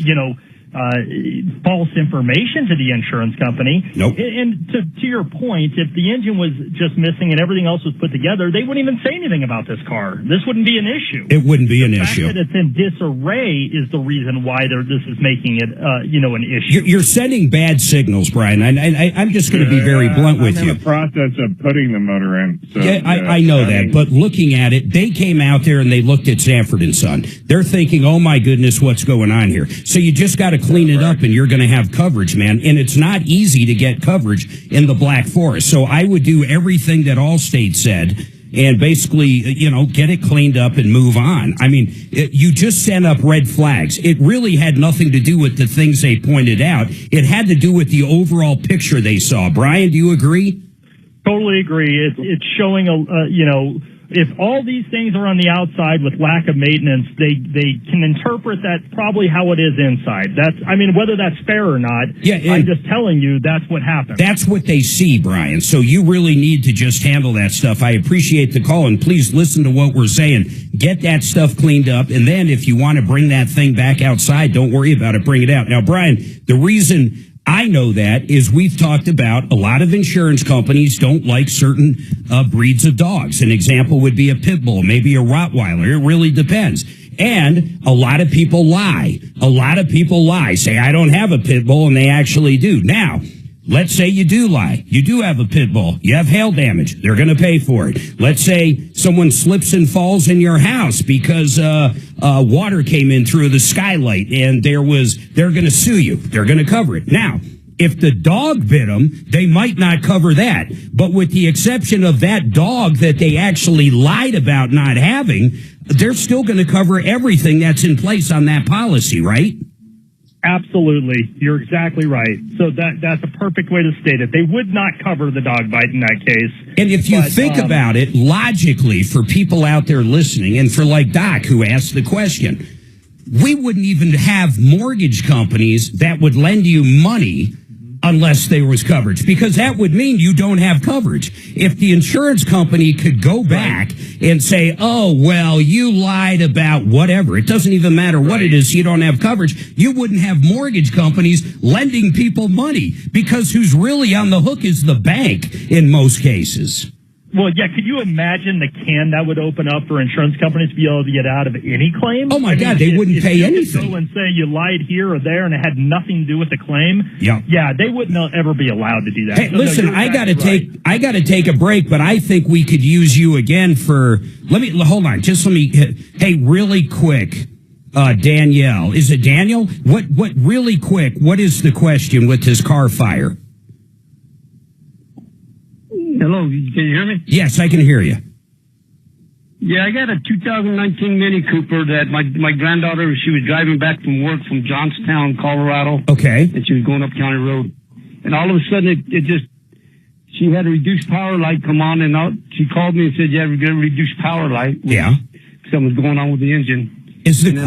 false information to the insurance company. Nope. And to your point, if the engine was just missing and everything else was put together, they wouldn't even say anything about this car. This wouldn't be an issue. It wouldn't be an issue. The fact that it's in disarray is the reason why this is making it, an issue. You're sending bad signals, Brian. I'm just going to be very blunt with you. I'm in the process of putting the motor in. So, I know that, but looking at it, they came out there and they looked at Sanford & Son. They're thinking, oh my goodness, what's going on here? So you just got to clean it up and you're going to have coverage, man. And it's not easy to get coverage in the Black Forest. So I would do everything that Allstate said and basically, get it cleaned up and move on. I mean, you just sent up red flags. It really had nothing to do with the things they pointed out. It had to do with the overall picture they saw. Brian, do you agree? Totally agree. It's showing if all these things are on the outside with lack of maintenance, they can interpret that probably how it is inside. Whether that's fair or not, I'm just telling you that's what happened. That's what they see, Brian. So you really need to just handle that stuff. I appreciate the call, and please listen to what we're saying. Get that stuff cleaned up, and then if you want to bring that thing back outside, don't worry about it. Bring it out. Now, Brian, the reason I know that is we've talked about a lot of insurance companies don't like certain breeds of dogs. An example would be a pit bull, maybe a Rottweiler. It really depends. And a lot of people lie. Say, I don't have a pit bull, and they actually do. Now, let's say you do lie. You do have a pit bull. You have hail damage. They're going to pay for it. Let's say someone slips and falls in your house because water came in through the skylight, and they're going to sue you. They're going to cover it. Now, if the dog bit them, they might not cover that. But with the exception of that dog that they actually lied about not having, they're still going to cover everything that's in place on that policy, right? Absolutely. You're exactly right. So that's a perfect way to state it. They would not cover the dog bite in that case. And if you think about it logically for people out there listening, and for like Doc who asked the question, we wouldn't even have mortgage companies that would lend you money unless there was coverage, because that would mean you don't have coverage. If the insurance company could go back and say, oh, well, you lied about whatever, it doesn't even matter what it is, you don't have coverage, you wouldn't have mortgage companies lending people money, because who's really on the hook is the bank in most cases. Well, yeah, could you imagine the can that would open up for insurance companies to be able to get out of any claim? Oh, my God, they wouldn't pay anything. If you go and say you lied here or there and it had nothing to do with the claim, yeah, they wouldn't ever be allowed to do that. Hey, so listen, I got to take a break, but I think we could use you again for, hey, really quick, Danielle, is it Daniel? What really quick, what is the question with his car fire? Hello, can you hear me? Yes, I can hear you. Yeah, I got a 2019 Mini Cooper that my granddaughter, she was driving back from work from Johnstown, Colorado. Okay. And she was going up County Road. And all of a sudden, she had a reduced power light come on, and she called me and said, yeah, we're going to reduce power light. Yeah. Something's going on with the engine. Is the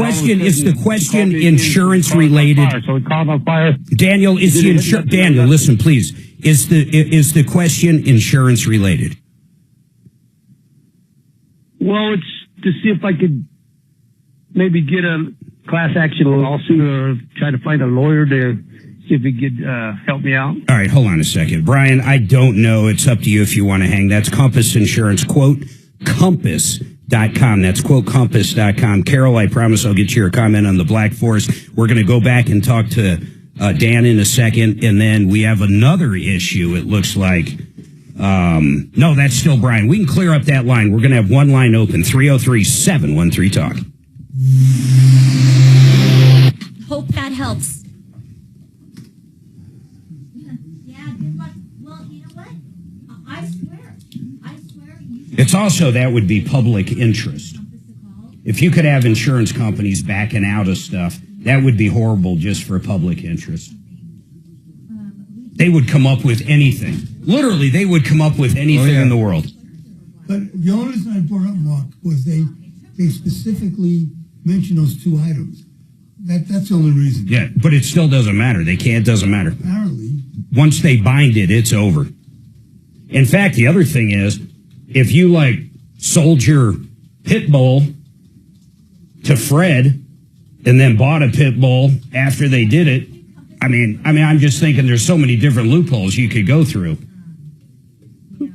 question insurance related? So we called on fire. Daniel, Daniel, listen, please. Is the question insurance related? Well, it's to see if I could maybe get a class action lawsuit or try to find a lawyer to see if he could help me out. All right, hold on a second. Brian, I don't know. It's up to you if you want to hang. That's Compass Insurance. Quote, Compass.com. That's quote, Compass.com. Carol, I promise I'll get you your comment on the Black Forest. We're going to go back and talk to Dan in a second, and then we have another issue, it looks like. No, that's still Brian. We can clear up that line. We're going to have one line open, 303-713-TALK. Hope that helps. Yeah, good luck. Well, you know what? I swear. It's also, that would be public interest. If you could have insurance companies backing out of stuff, that would be horrible just for public interest. They would come up with anything. Literally, they would come up with anything in the world. But the only reason I brought up, Mark, was they specifically mentioned those two items. That's the only reason. Yeah, but it still doesn't matter. It doesn't matter. Apparently. Once they bind it, it's over. In fact, the other thing is, if you, sold your pit bull to Fred and then bought a pit bull after they did it, I mean, I'm just thinking there's so many different loopholes you could go through. There's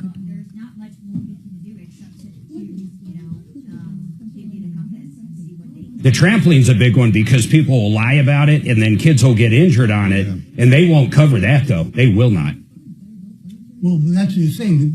not much more we can do except to give you the compass and see what they. The trampoline's a big one because people will lie about it and then kids will get injured on it, and they won't cover that, though. They will not. Well, that's what you're saying.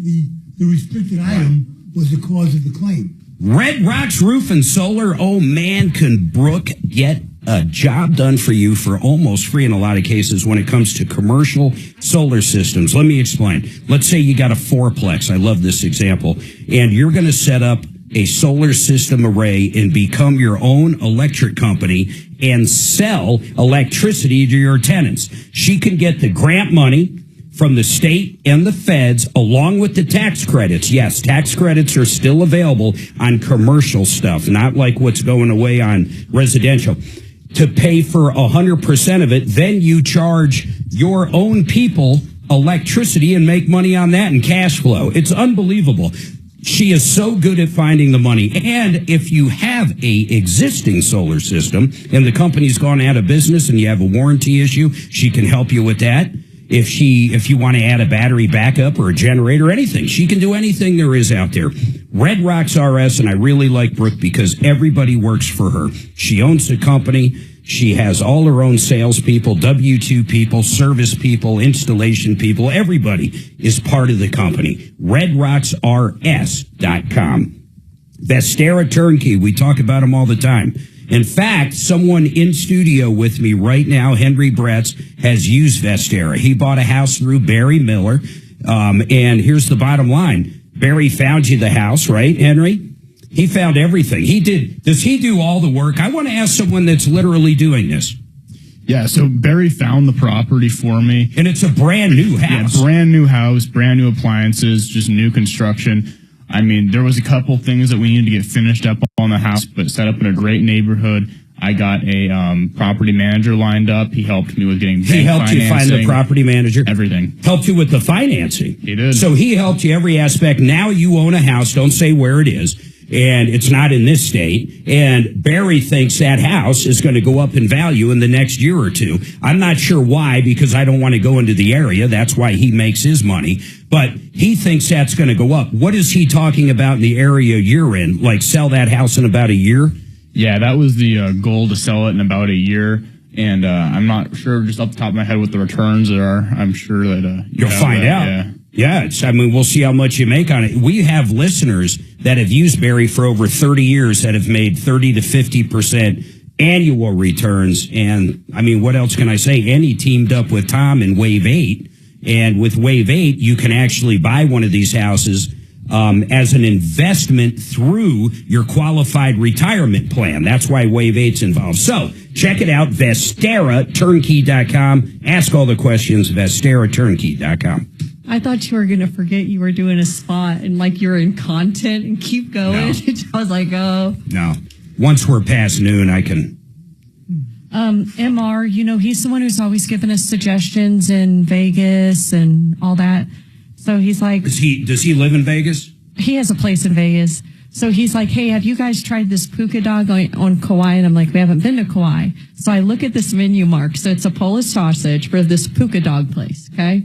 The restricted item was the cause of the claim. Red Rocks Roof and Solar. Oh, man, can Brooke get a job done for you for almost free in a lot of cases when it comes to commercial solar systems. Let me explain. Let's say you got a fourplex. I love this example. And you're going to set up a solar system array and become your own electric company and sell electricity to your tenants. She can get the grant money from the state and the feds, along with the tax credits. Yes, tax credits are still available on commercial stuff, not like what's going away on residential. To pay for 100% of it, then you charge your own people electricity and make money on that and cash flow. It's unbelievable. She is so good at finding the money. And if you have a existing solar system and the company's gone out of business and you have a warranty issue, she can help you with that. If you want to add a battery backup or a generator, anything, she can do anything there is out there. Red Rocks RS, and I really like Brooke because everybody works for her. She owns the company. She has all her own salespeople, W-2 people, service people, installation people. Everybody is part of the company. RedRocksRS.com. Vestera Turnkey. We talk about them all the time. In fact, someone in studio with me right now, Henry Bretz, has used Vestera. He bought a house through Barry Miller. And here's the bottom line. Barry found you the house, right, Henry? He found everything. He did. Does he do all the work? I want to ask someone that's literally doing this. Yeah, so Barry found the property for me. And it's a brand new house. Yeah, brand new house, brand new appliances, just new construction. I mean, there was a couple things that we needed to get finished up on the house, but set up in a great neighborhood. I got a property manager lined up. He helped me with getting bank He helped financing, you find the property manager? Everything. Helped you with the financing? He did. So he helped you every aspect. Now you own a house. Don't say where it is. And it's not in this state. And Barry thinks that house is going to go up in value in the next year or two. I'm not sure why, because I don't want to go into the area. That's why he makes his money. But he thinks that's going to go up. What is he talking about in the area you're in? Like sell that house in about a year? Yeah, that was the goal, to sell it in about a year. And I'm not sure just off the top of my head what the returns are. I'm sure that you'll find out. Yeah. Yeah, we'll see how much you make on it. We have listeners that have used Barry for over 30 years that have made 30 to 50% annual returns. And, what else can I say? And he teamed up with Tom in Wave 8. And with Wave 8, you can actually buy one of these houses as an investment through your qualified retirement plan. That's why Wave 8's involved. So check it out, VesteraTurnkey.com. Ask all the questions, VesteraTurnkey.com. I thought you were going to forget you were doing a spot and like you're in content and keep going. No. I was like, oh. No. Once we're past noon, I can. MR, he's the one who's always given us suggestions in Vegas and all that. So he's like. Does he live in Vegas? He has a place in Vegas. So he's like, hey, have you guys tried this puka dog on Kauai? And I'm like, we haven't been to Kauai. So I look at this menu, Mark. So it's a Polish sausage for this puka dog place, okay?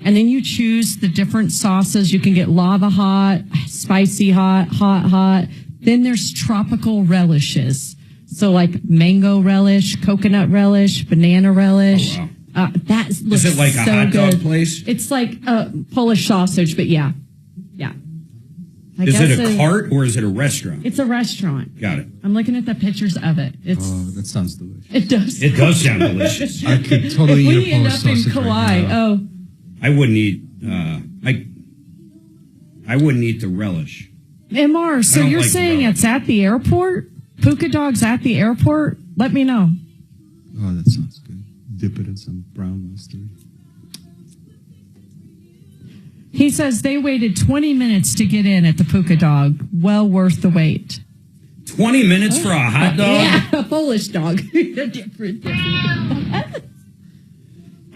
And then you choose the different sauces. You can get lava hot, spicy hot, hot. Then there's tropical relishes. So like mango relish, coconut relish, banana relish. Oh, wow. That looks Is it like a so hot dog good. place? It's like a Polish sausage, but yeah. Yeah. Is it a cart or is it a restaurant? It's a restaurant. Got it. I'm looking at the pictures of it. That sounds delicious. It does. It does sound delicious. I could totally if eat we a end Polish up in sausage Kauai, right now. I wouldn't eat. I wouldn't eat the relish. MR, so you're saying it's at the airport? Puka dog's at the airport? Let me know. Oh, that sounds good. Dip it in some brown mustard. He says they waited 20 minutes to get in at the Puka dog. Well worth the wait. 20 minutes for a hot dog? Yeah, a Polish dog. different.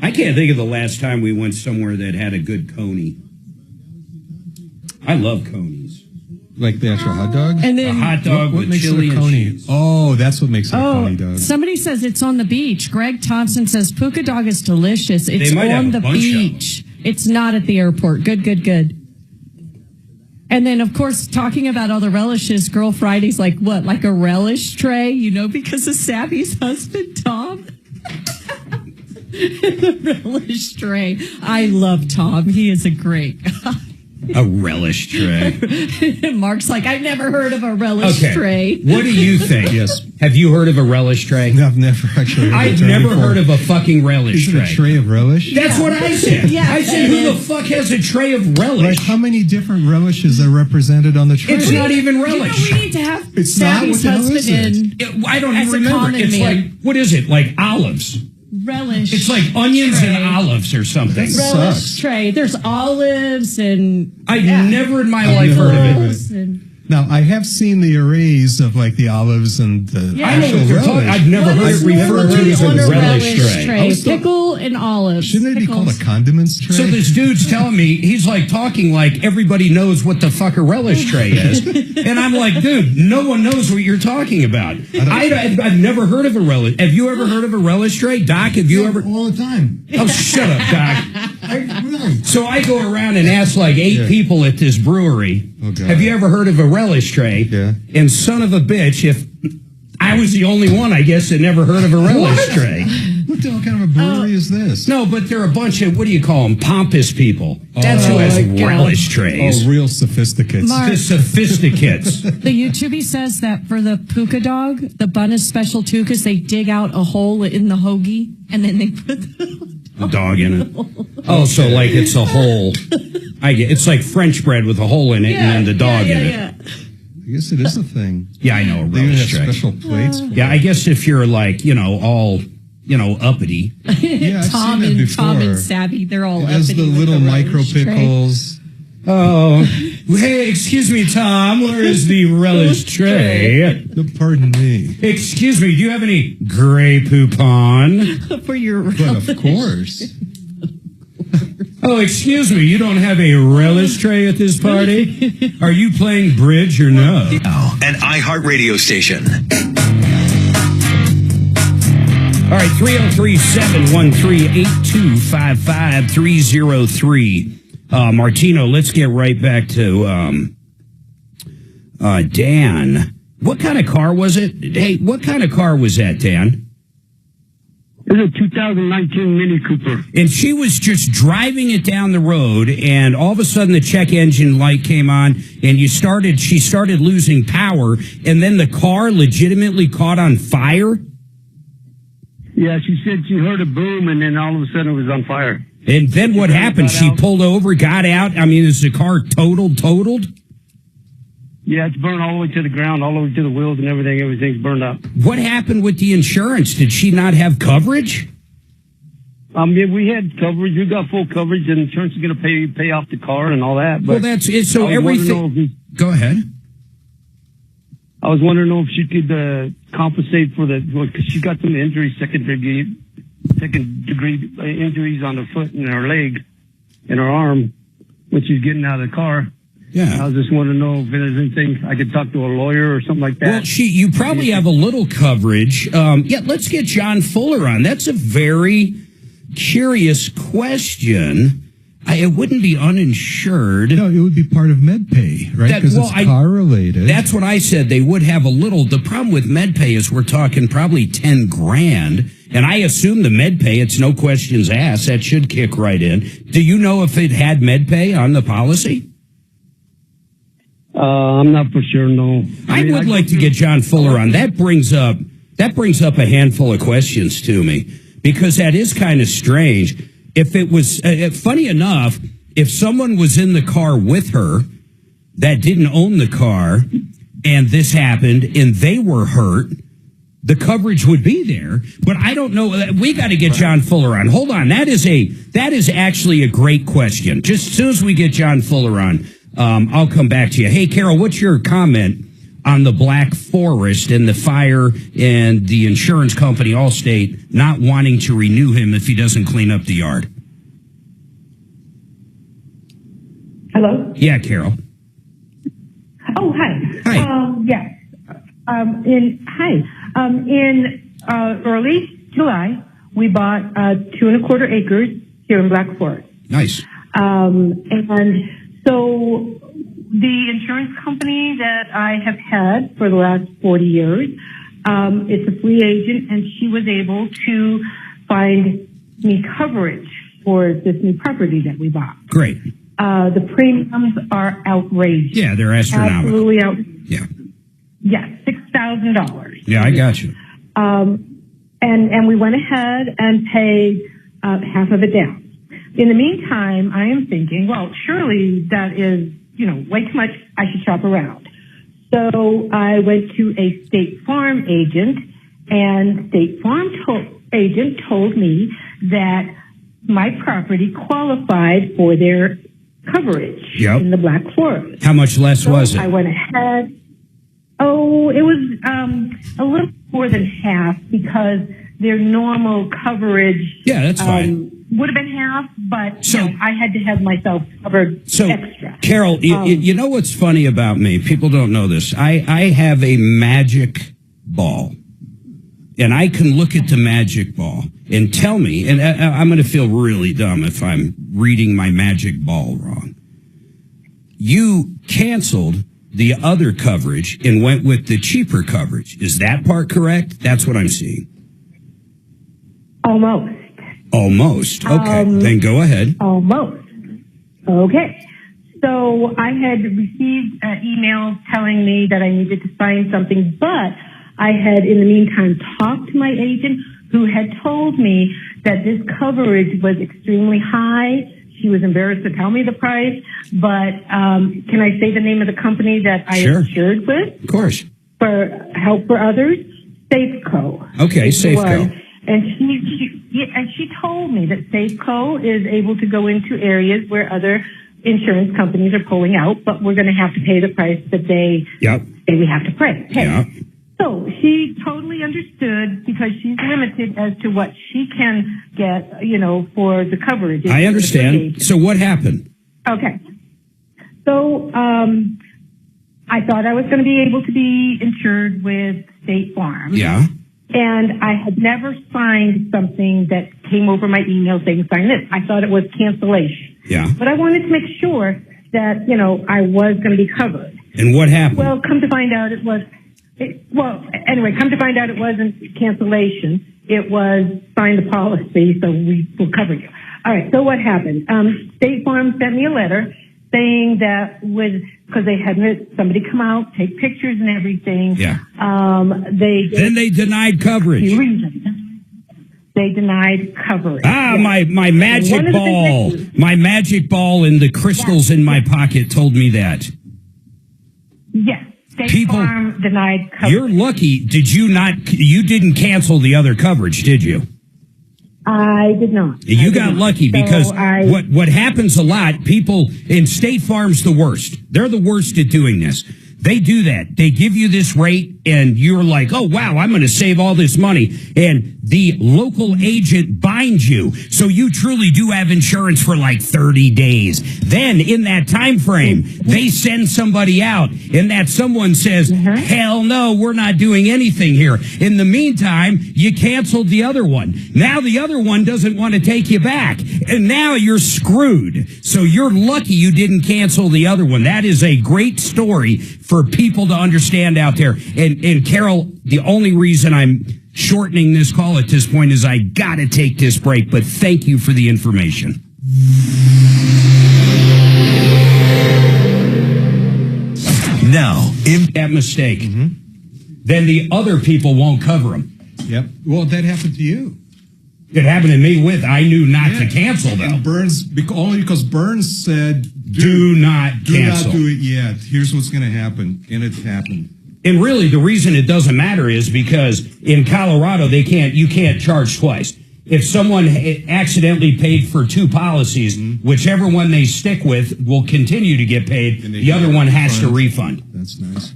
I can't think of the last time we went somewhere that had a good coney. I love conies. Like the actual hot dog? And then a hot dog what with makes chili it a and coney? cheese. Oh, that's what makes it a coney dog. Somebody says it's on the beach. Greg Thompson says Puka dog is delicious. It's on the beach. It's not at the airport. Good. And then, of course, talking about all the relishes, Girl Friday's like, what, like a relish tray? Because of Savvy's husband, Tom? The relish tray. I love Tom. He is a great guy. A relish tray. Mark's like, I've never heard of a relish tray. What do you think? Yes. Have you heard of a relish tray? No, I've never actually heard of I've never heard of a fucking relish Is tray. it a tray of relish? That's what I said. Yeah. I said, who the fuck has a tray of relish? Like, how many different relishes are represented on the tray? It's not even relish. We need to have It's not. Savvy's What the hell husband is it? in. I don't as even a remember. common It's man. like, what is it? Like olives. Relish. It's like onions tray. and olives or something. Relish sucks. tray. There's olives and. I've never in my life heard of it. Now, I have seen the arrays of like the olives and the actual relish. I've never heard it referred to as a relish tray. Pickle and olives. Shouldn't it be called a condiments tray? So this dude's telling me, he's like talking like everybody knows what the fuck a relish tray is. And I'm like, dude, no one knows what you're talking about. I've never heard of a relish. Have you ever heard of a relish tray? Doc, have you ever? All the time. Oh, shut up, Doc. Really? So I go around and ask like 8 people at this brewery, have you ever heard of a relish tray? Yeah. And son of a bitch, if I was the only one, I guess, that never heard of a relish tray. What the hell kind of a brewery is this? No, but they're a bunch of, what do you call them, pompous people. That's who has relish trays. Oh, real sophisticates. The sophisticates. The YouTubie says that for the puka dog, the bun is special too because they dig out a hole in the hoagie and then they put the dog in it. Oh, so like it's a hole. It's like French bread with a hole in it and then the dog in it. I guess it is a thing. Yeah, I know. A They even relish have tray. special plates. For Yeah, I guess if you're like, all, uppity. Yeah, I've Tom seen it and before. Tom and Savvy, they're all It has uppity the with little relish micro tray. pickles. Oh, hey, excuse me, Tom. Where is the relish tray? Pardon me. Excuse me, do you have any Grey Poupon? For your But of course. Oh, excuse me, you don't have a relish tray at this party? Are you playing bridge or no? An iHeartRadio station. All right, 303-713-8255-303. Martino, let's get right back to Dan. What kind of car was it? Hey, what kind of car was that, Dan? It was a 2019 Mini Cooper. And she was just driving it down the road, and all of a sudden the check engine light came on, and she started losing power, and then the car legitimately caught on fire? Yeah, she said she heard a boom, and then all of a sudden it was on fire. And then what happened? She pulled over, got out. I mean, is the car totaled? Yeah, it's burned all the way to the ground, all the way to the wheels and everything. Everything's burned up. What happened with the insurance? Did she not have coverage? Yeah, we had coverage. We got full coverage, and insurance is going to pay off the car and all that. But Well, that's it. So everything. Go ahead. I was wondering if she could compensate for because she got some injuries, second degree injuries on her foot and her leg and her arm when she's getting out of the car. Yeah. I was just wanting to know if there's anything I could talk to a lawyer or something like that. Well, you probably have a little coverage. Let's get John Fuller on. That's a very curious question. It wouldn't be uninsured. No, it would be part of MedPay, right? Because it's car related. That's what I said. They would have a little. The problem with MedPay is we're talking probably $10,000, and I assume the MedPay, it's no questions asked. That should kick right in. Do you know if it had MedPay on the policy? I'm not for sure. No. I would like to get John Fuller on. That brings up a handful of questions to me because that is kind of strange. If it was funny enough, if someone was in the car with her that didn't own the car and this happened and they were hurt, the coverage would be there. But I don't know. We got to get John Fuller on. Hold on. That is actually a great question. Just as soon as we get John Fuller on, I'll come back to you. Hey, Carol, what's your comment on the Black Forest and the fire and the insurance company Allstate not wanting to renew him if he doesn't clean up the yard? Hello? Yeah, Carol. Oh, hi. Hi. Yes. In early July, we bought 2¼ acres here in Black Forest. Nice. And so the insurance company that I have had for the last 40 years, it's a free agent, and she was able to find me coverage for this new property that we bought. Great. The premiums are outrageous. Yeah, they're astronomical. Absolutely outrageous. Yeah. Yes, $6,000. Yeah, I got you. And we went ahead and paid half of it down. In the meantime, I am thinking, well, surely that is, way too much. I should shop around. So I went to a State Farm agent, and State Farm agent told me that my property qualified for their coverage Yep. in the Black Forest. How much less was it? I went ahead. Oh, it was a little more than half because their normal coverage. Yeah, that's fine. Would have been half, but So- I had to have myself covered extra. Carol, you know what's funny about me? People don't know this. I have a magic ball. And I can look at the magic ball and tell me, and I'm going to feel really dumb if I'm reading my magic ball wrong. You canceled the other coverage and went with the cheaper coverage. Is that part correct? That's what I'm seeing. Almost. Almost. Okay. Then go ahead. Almost. Okay. So I had received an email telling me that I needed to sign something, but I had, in the meantime, talked to my agent who had told me that this coverage was extremely high. She was embarrassed to tell me the price, but can I say the name of the company that I insured with? Of course. For help for others? Safeco. Okay, Safeco. And she told me that Safeco is able to go into areas where other insurance companies are pulling out, but we're going to have to pay the price that they say we have to pay. Yep. So she totally understood because she's limited as to what she can get, for the coverage. I understand. So what happened? Okay. So I thought I was going to be able to be insured with State Farm. Yeah. And I had never signed something that came over my email saying sign this. I thought it was cancellation. Yeah. But I wanted to make sure that, I was going to be covered. And what happened? Well, come to find out it wasn't cancellation. It was sign the policy, so we will cover you. All right, so what happened? State Farm sent me a letter saying that because they had somebody come out, take pictures and everything. Yeah. Then they denied coverage. They denied coverage. My magic ball. My magic ball and the crystals in my pocket told me that. Yes. State Farm denied coverage. You're lucky. You didn't cancel the other coverage, did you? I did not. You got lucky because what happens a lot, people in State Farm's the worst. They're the worst at doing this. They do that. They give you this rate and you're like, oh, wow, I'm going to save all this money. And the local agent binds you. So you truly do have insurance for like 30 days. Then in that time frame, they send somebody out and that someone says, hell no, we're not doing anything here. In the meantime, you canceled the other one. Now the other one doesn't want to take you back. And now you're screwed. So you're lucky you didn't cancel the other one. That is a great story for people to understand out there. And Carol, the only reason I'm shortening this call at this point is I got to take this break, but thank you for the information. Now, in that mistake, then the other people won't cover them. Yep. Well, that happened to you. It happened to me I knew not to cancel, though. And Burns, only because Burns said, do not cancel. Do not do it yet. Here's what's going to happen. And it happened. And really, the reason it doesn't matter is because in Colorado, you can't charge twice. If someone accidentally paid for two policies, whichever one they stick with will continue to get paid. The other one has to refund. That's nice.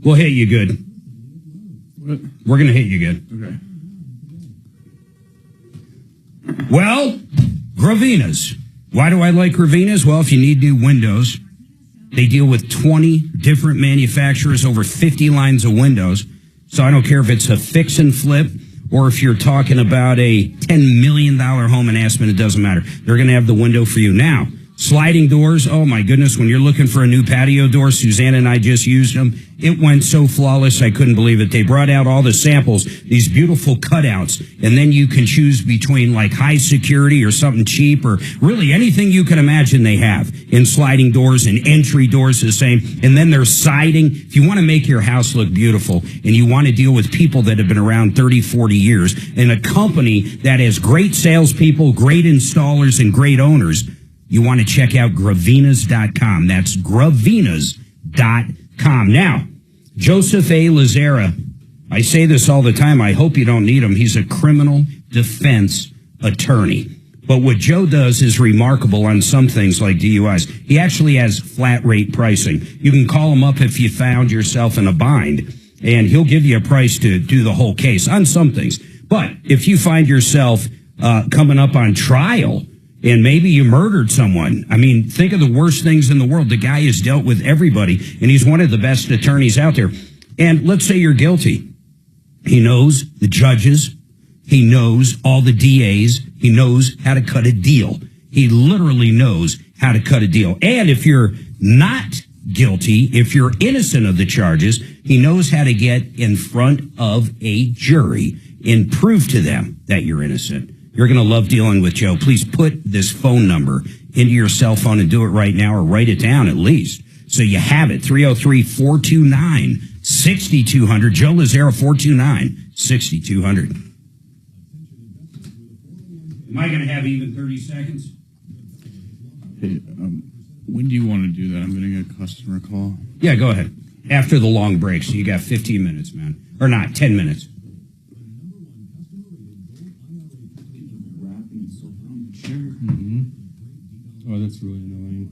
We'll hit you good. What? We're going to hit you good. Okay. Well, Gravina's. Why do I like Gravina's? Well, if you need new windows, they deal with 20 different manufacturers, over 50 lines of windows. So I don't care if it's a fix and flip or if you're talking about a $10 million home enhancement, it doesn't matter. They're going to have the window for you. Now, sliding doors, oh my goodness, when you're looking for a new patio door, Suzanne and I just used them. It went so flawless, I couldn't believe it. They brought out all the samples, these beautiful cutouts, and then you can choose between like high security or something cheap or really anything you can imagine they have in sliding doors and entry doors the same. And then there's siding. If you want to make your house look beautiful and you want to deal with people that have been around 30, 40 years and a company that has great salespeople, great installers, and great owners, you want to check out Gravinas.com. That's Gravinas.com. Now, Joseph A. Lazara I say this all the time. I hope you don't need him. He's a criminal defense attorney. But what Joe does is remarkable on some things like DUIs. He actually has flat rate pricing. You can call him up if you found yourself in a bind, and he'll give you a price to do the whole case on some things. But if you find yourself coming up on trial and maybe you murdered someone, I mean, think of the worst things in the world. The guy has dealt with everybody, and he's one of the best attorneys out there. And let's say you're guilty. He knows the judges. He knows all the DAs. He knows how to cut a deal. He literally knows how to cut a deal. And if you're not guilty, if you're innocent of the charges, he knows how to get in front of a jury and prove to them that you're innocent. You're going to love dealing with Joe. Please put this phone number into your cell phone and do it right now, or write it down at least so you have it. 303-429-6200. Joe Lazaro, 429-6200. Am I going to have even 30 seconds? Hey, when do you want to do that? I'm getting a customer call. Yeah, go ahead. After the long break, so you got 15 minutes, man. Or not, 10 minutes. Oh, that's really annoying.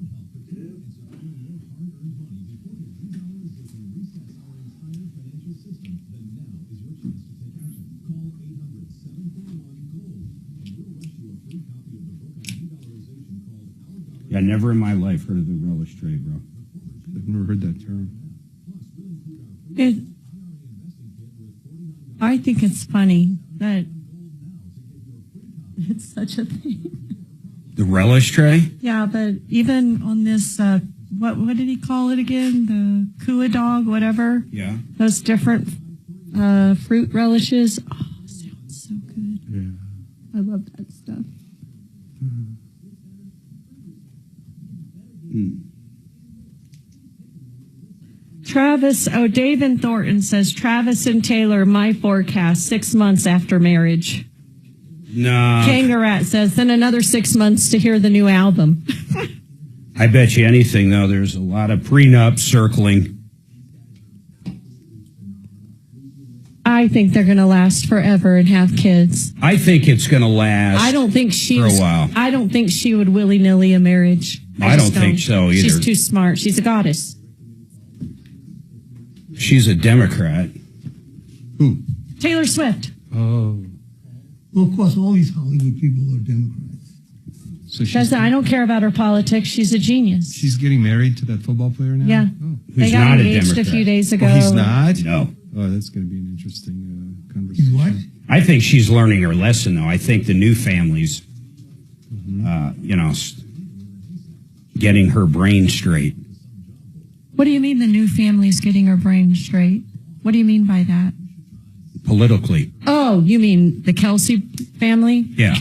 Yeah, never in my life heard of the relish tray, bro. I've never heard that term. I think it's funny that it's such a thing. The relish tray? Yeah, but even on this, what did he call it again? The Kua dog, whatever. Yeah. Those different fruit relishes. Oh, sounds so good. Yeah. I love that stuff. Travis, Dave and Thornton says, Travis and Taylor, my forecast, 6 months after marriage. No. Kangarat says, then another 6 months to hear the new album. I bet you anything, though, there's a lot of prenups circling. I think they're going to last forever and have kids. I think it's going to last I don't think for a while. I don't think she would willy-nilly a marriage. I don't think so either. She's too smart. She's a goddess. She's a Democrat. Who? Taylor Swift. Oh. Well, of course, all these Hollywood people are Democrats. So I don't care about her politics. She's a genius. She's getting married to that football player now? Yeah. Oh. They got engaged a few days ago. Oh, he's not? No. Oh, that's going to be an interesting conversation. What? I think she's learning her lesson, though. I think the new family's, getting her brain straight. What do you mean the new family's getting her brain straight? What do you mean by that? Politically. Oh, you mean the Kelsey family? Yeah.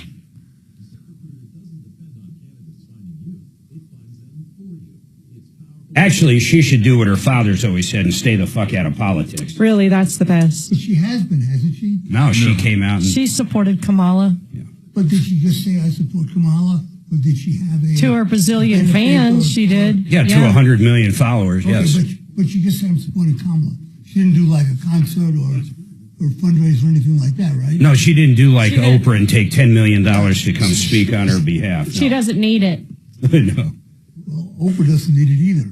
Actually, she should do what her father's always said and stay the fuck out of politics. Really, that's the best. But she has been, hasn't she? No, she came out and... She supported Kamala. Yeah. But did she just say, I support Kamala? Or did she have a... To her Brazilian fans, she did. Yeah, to 100 million followers, okay, yes. But she just said, I'm supporting Kamala. She didn't do like a concert or fundraiser or anything like that, right? No, she didn't do like Oprah and take $10 million to come speak on her behalf. No. She doesn't need it. No. Well, Oprah doesn't need it either.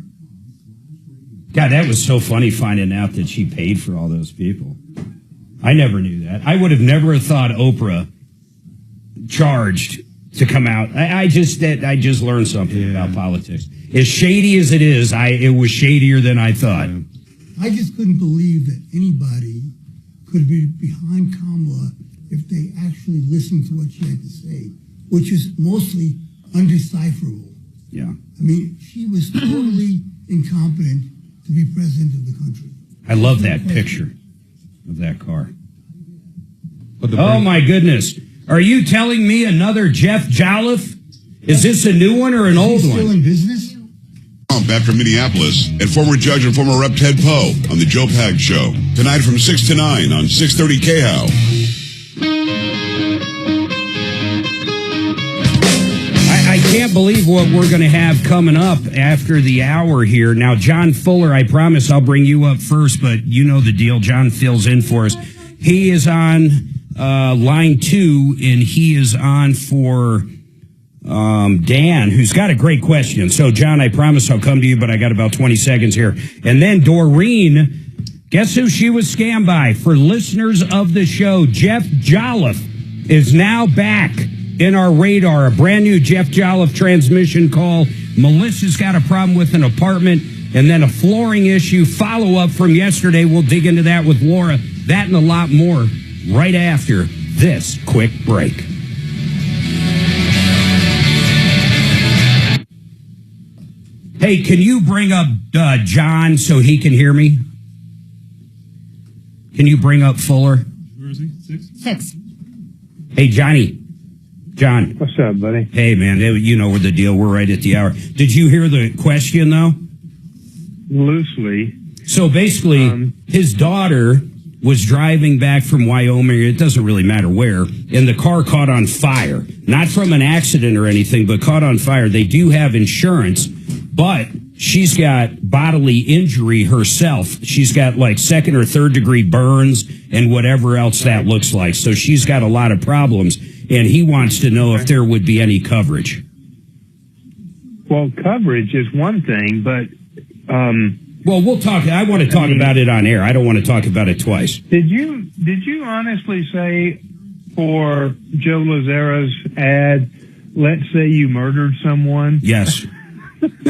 God, that was so funny finding out that she paid for all those people. I never knew that. I would have never thought Oprah charged to come out. I just learned something about politics. As shady as it is, it was shadier than I thought. I just couldn't believe that anybody could be behind Kamala if they actually listened to what she had to say, which is mostly undecipherable. Yeah. I mean, she was totally incompetent to be president of the country. I love that picture of that car. Oh, my goodness. Are you telling me another Jeff Jolliffe? Is this a new one or an old one? Still in business? After Minneapolis and former judge and former Rep Ted Poe on the Joe Pag Show. Tonight from 6 to 9 on 630 KHOW. I can't believe what we're going to have coming up after the hour here. Now, John Fuller, I promise I'll bring you up first, but you know the deal. John fills in for us. He is on line 2, and he is on for Dan, who's got a great question. So, John, I promise I'll come to you, but I got about 20 seconds here. And then Doreen, guess who she was scammed by? For listeners of the show, Jeff Jolliffe is now back in our radar. A brand new Jeff Jolliffe transmission call. Melissa's got a problem with an apartment, and then a flooring issue. Follow-up from yesterday. We'll dig into that with Laura. That and a lot more right after this quick break. Hey, can you bring up John so he can hear me? Can you bring up Fuller? Where is he? 6. Hey, Johnny. John. What's up, buddy? Hey, man, you know the deal. We're right at the hour. Did you hear the question, though? Loosely. So basically, his daughter was driving back from Wyoming. It doesn't really matter where. And the car caught on fire. Not from an accident or anything, but caught on fire. They do have insurance, but she's got bodily injury herself. She's got like 2nd or 3rd degree burns and whatever else that looks like. So she's got a lot of problems. And he wants to know if there would be any coverage. Well, coverage is one thing, but well, we'll talk. I want to talk about it on air. I don't want to talk about it twice. Did you honestly say for Joe Lazzara's ad, let's say you murdered someone? Yes.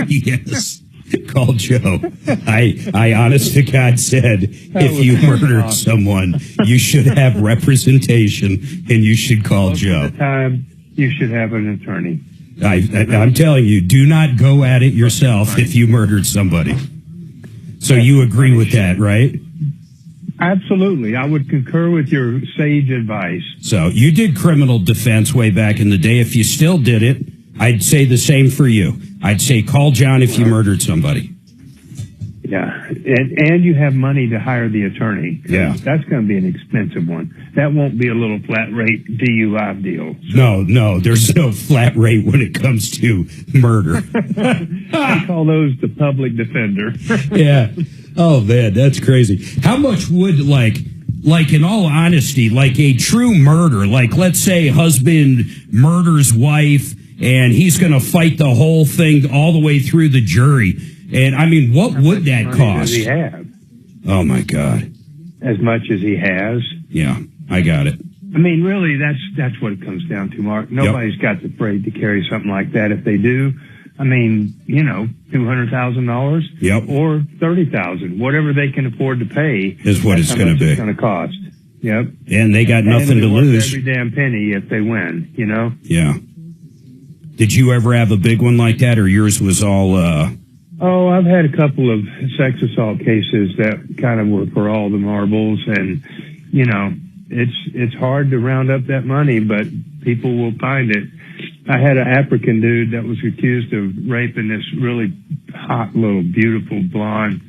Yes. Call Joe. I honest to God said, if you murdered someone, you should have representation and you should call Joe. Most of the time, you should have an attorney. I'm telling you, do not go at it yourself if you murdered somebody. So you agree with that, right? Absolutely. I would concur with your sage advice. So you did criminal defense way back in the day. If you still did it, I'd say the same for you. I'd say call John if you murdered somebody. Yeah, and you have money to hire the attorney. Yeah. That's going to be an expensive one. That won't be a little flat rate DUI deal. No, there's no flat rate when it comes to murder. I call those the public defender. Yeah. Oh, man, that's crazy. How much would, like in all honesty, like a true murder, like let's say husband murders wife, and he's going to fight the whole thing all the way through the jury. And, I mean, what would that cost? Does he have? Oh, my God. As much as he has? Yeah, I got it. I mean, really, that's what it comes down to, Mark. Nobody's got the afraid to carry something like that. If they do, I mean, you know, $200,000 yep. or $30,000, whatever they can afford to pay is what it's going to be. It's going to cost. Yep. And they got nothing to lose. Every damn penny if they win, you know? Yeah. Did you ever have a big one like that, or yours was all... Oh, I've had a couple of sex assault cases that kind of were for all the marbles, and, you know, it's hard to round up that money, but people will find it. I had an African dude that was accused of raping this really hot little beautiful blonde,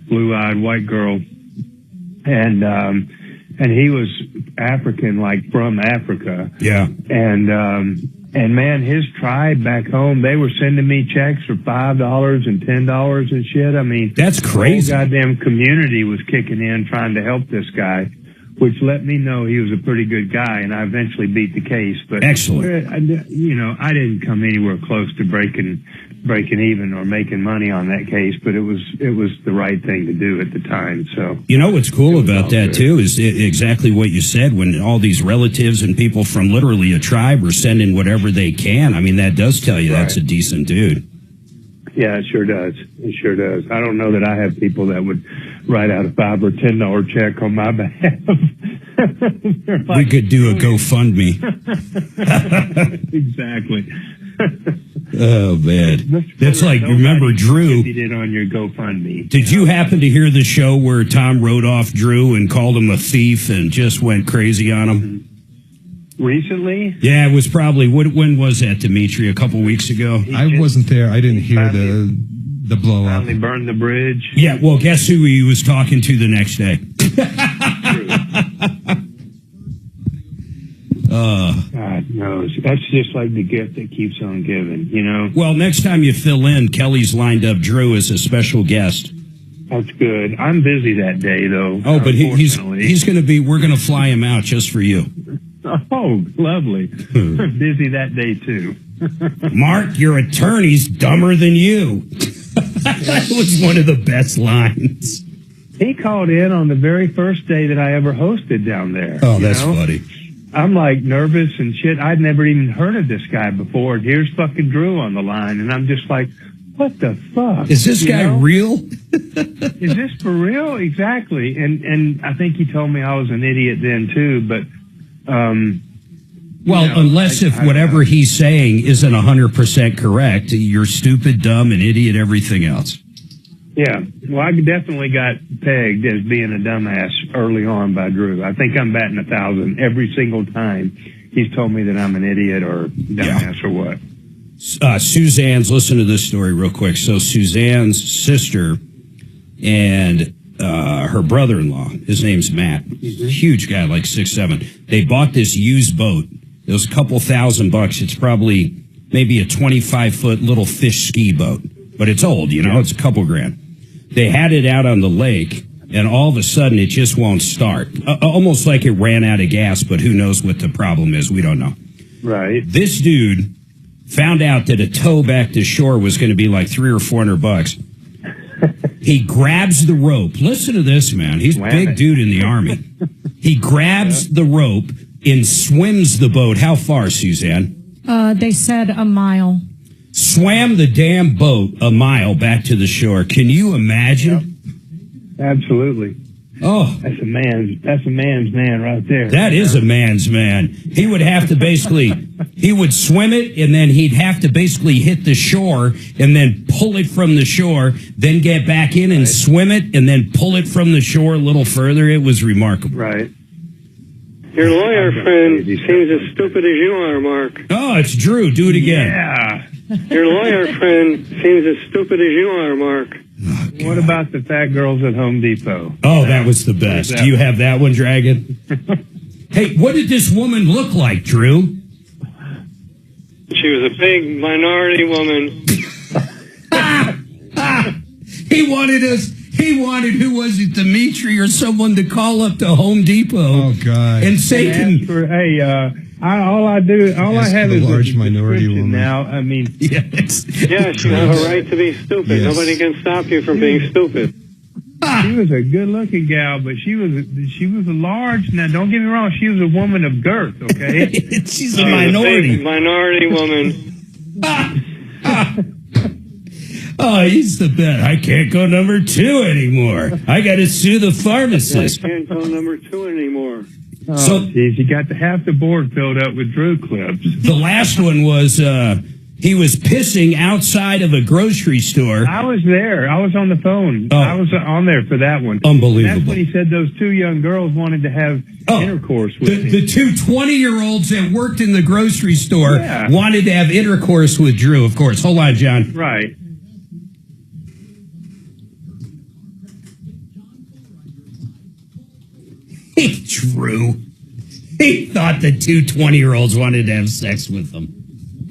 blue-eyed white girl, and he was African, like from Africa. Yeah. And man, his tribe back home, they were sending me checks for $5 and $10 and shit. I mean, that's crazy. The whole goddamn community was kicking in trying to help this guy, which let me know he was a pretty good guy, and I eventually beat the case. But excellent. You know, I didn't come anywhere close to breaking even or making money on that case, but it was the right thing to do at the time. So, you know what's cool about that too is exactly what you said, when all these relatives and people from literally a tribe are sending whatever they can. I mean, that does tell you that's a decent dude. Yeah, it sure does. It sure does. I don't know that I have people that would write out a $5 or $10 check on my behalf. We could do a GoFundMe. Exactly. Oh, man. That's like, remember Drew. Did on your GoFundMe. Did you happen to hear the show where Tom wrote off Drew and called him a thief and just went crazy on him? Recently? Yeah, it was probably, when was that, Dimitri? A couple weeks ago? I wasn't there. I didn't hear the blow up. Finally burned the bridge. Yeah, well, guess who he was talking to the next day? God No, that's just like the gift that keeps on giving, you know? Well, next time you fill in, Kelly's lined up Drew as a special guest. That's good. I'm busy that day, though. Oh, but he's going to be, we're going to fly him out just for you. Oh, lovely. I'm busy that day, too. Mark, your attorney's dumber than you. That was one of the best lines. He called in on the very first day that I ever hosted down there. Oh, that's funny. I'm like nervous and shit. I'd never even heard of this guy before. And here's fucking Drew on the line. And I'm just like, what the fuck? Is this guy real? Is this for real? Exactly. And I think he told me I was an idiot then too, but, well, unless if whatever he's saying isn't 100% correct, you're stupid, dumb, and idiot, everything else. Yeah. Well, I definitely got pegged as being a dumbass early on by Drew. I think I'm batting 1,000 every single time he's told me that I'm an idiot or dumbass or what. Suzanne's, listen to this story real quick. So Suzanne's sister and her brother-in-law, his name's Matt, he's a huge guy, like 6'7". They bought this used boat. It was a couple $1,000. It's probably maybe a 25-foot little fish ski boat, but it's old, you know, it's a couple grand. They had it out on the lake, and all of a sudden it just won't start. Almost like it ran out of gas, but who knows what the problem is. We don't know. Right. This dude found out that a tow back to shore was going to be like $300 or $400. He grabs the rope. Listen to this, man. He's a big dude in the Army. He grabs the rope and swims the boat. How far, Suzanne? They said a mile. Swam the damn boat a mile back to the shore. Can you imagine? Yep. Absolutely. Oh, that's a man's man right there. That is a man's man. He would have to he would swim it, and then he'd have to basically hit the shore and then pull it from the shore, then get back in and swim it, and then pull it from the shore a little further. It was remarkable. Right. Your lawyer friend seems as stupid as you are, Mark. Oh, it's Drew. Do it again. Yeah. Your lawyer friend seems as stupid as you are, Mark. Oh, what about the fat girls at Home Depot? Oh, that was the best. Do you have that one, Dragon? Hey, what did this woman look like, Drew? She was a big minority woman. He wanted, who was it, Dimitri or someone to call up to Home Depot. Oh, God. And say, all I have is large minority woman. Now, I mean, yes. Yes, you have a right to be stupid. Yes. Nobody can stop you from being stupid. She was a good-looking gal, but she was a large. Now, don't get me wrong. She was a woman of girth. Okay, she's a minority. A big minority woman. Oh, he's the best. I can't go number 2 anymore. I got to sue the pharmacist. I can't go number 2 anymore. Oh, so, geez, you got half the board filled up with Drew clips. The last one was he was pissing outside of a grocery store. I was there. I was on the phone. Oh. I was on there for that one. Unbelievable. And that's when he said those 2 young girls wanted to have intercourse with him. The 2 20-year-olds that worked in the grocery store wanted to have intercourse with Drew, of course. Hold on, John. Right. Drew. He thought the 2 20-year-olds wanted to have sex with him.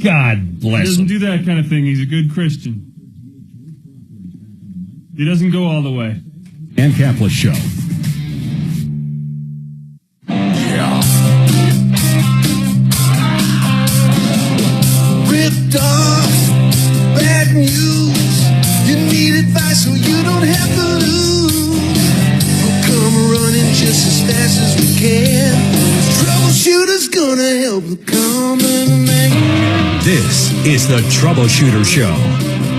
God bless him. He doesn't do that kind of thing. He's a good Christian. He doesn't go all the way. Dan Kaplan Show. Yeah. Ripped off, bad news. You need advice so you don't have to lose. We'll come running just as fast as we can. Troubleshooter's gonna help the common man. This is the Troubleshooter Show.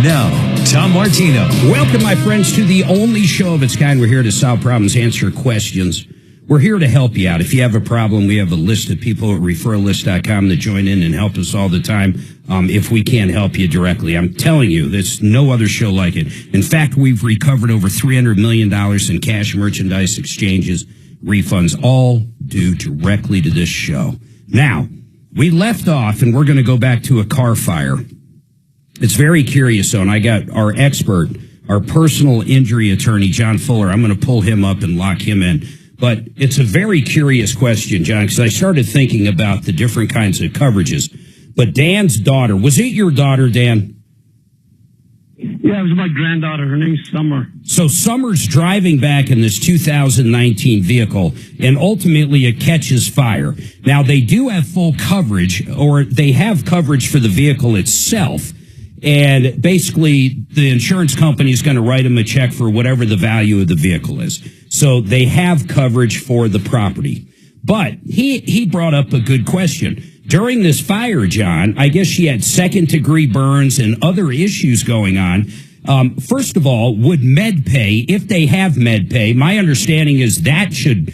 Now, Tom Martino. Welcome, my friends, to the only show of its kind. We're here to solve problems, answer questions. We're here to help you out. If you have a problem, we have a list of people at referralist.com that join in and help us all the time. If we can't help you directly, I'm telling you, there's no other show like it. In fact, we've recovered over $300 million in cash, merchandise, exchanges, refunds, all due directly to this show. Now, we left off, and we're going to go back to a car fire. It's very curious, though, and I got our expert, our personal injury attorney, John Fuller. I'm going to pull him up and lock him in. But it's a very curious question, John, because I started thinking about the different kinds of coverages. But Dan's daughter, was it your daughter, Dan? Yeah, it was my granddaughter. Her name's Summer. So Summer's driving back in this 2019 vehicle, and ultimately it catches fire. Now, they do have full coverage, or they have coverage for the vehicle itself. And basically, the insurance company is going to write them a check for whatever the value of the vehicle is. So they have coverage for the property. But he brought up a good question. During this fire, John, I guess she had second-degree burns and other issues going on. First of all, would MedPay, if they have MedPay, my understanding is that should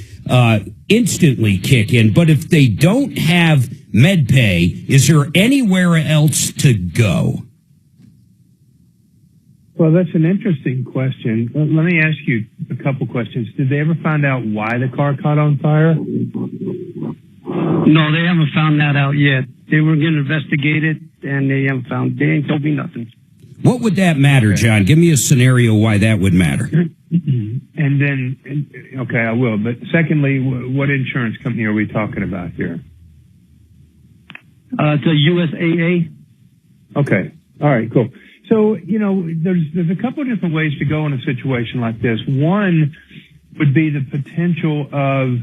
instantly kick in. But if they don't have MedPay, is there anywhere else to go? Well, that's an interesting question. Let me ask you a couple questions. Did they ever find out why the car caught on fire? No, they haven't found that out yet. They were going to investigate it, and they haven't found. They ain't told me nothing. What would that matter, John? Give me a scenario why that would matter. And then, okay, I will. But secondly, what insurance company are we talking about here? It's a USAA. Okay. All right, cool. So, there's a couple of different ways to go in a situation like this. One would be the potential of,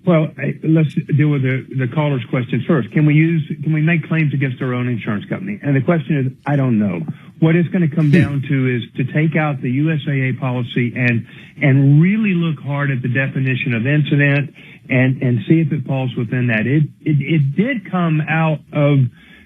let's deal with the caller's questions first. Can we make claims against our own insurance company? And the question is, I don't know. What it's going to come down to is to take out the USAA policy and really look hard at the definition of incident and see if it falls within that. It did come out of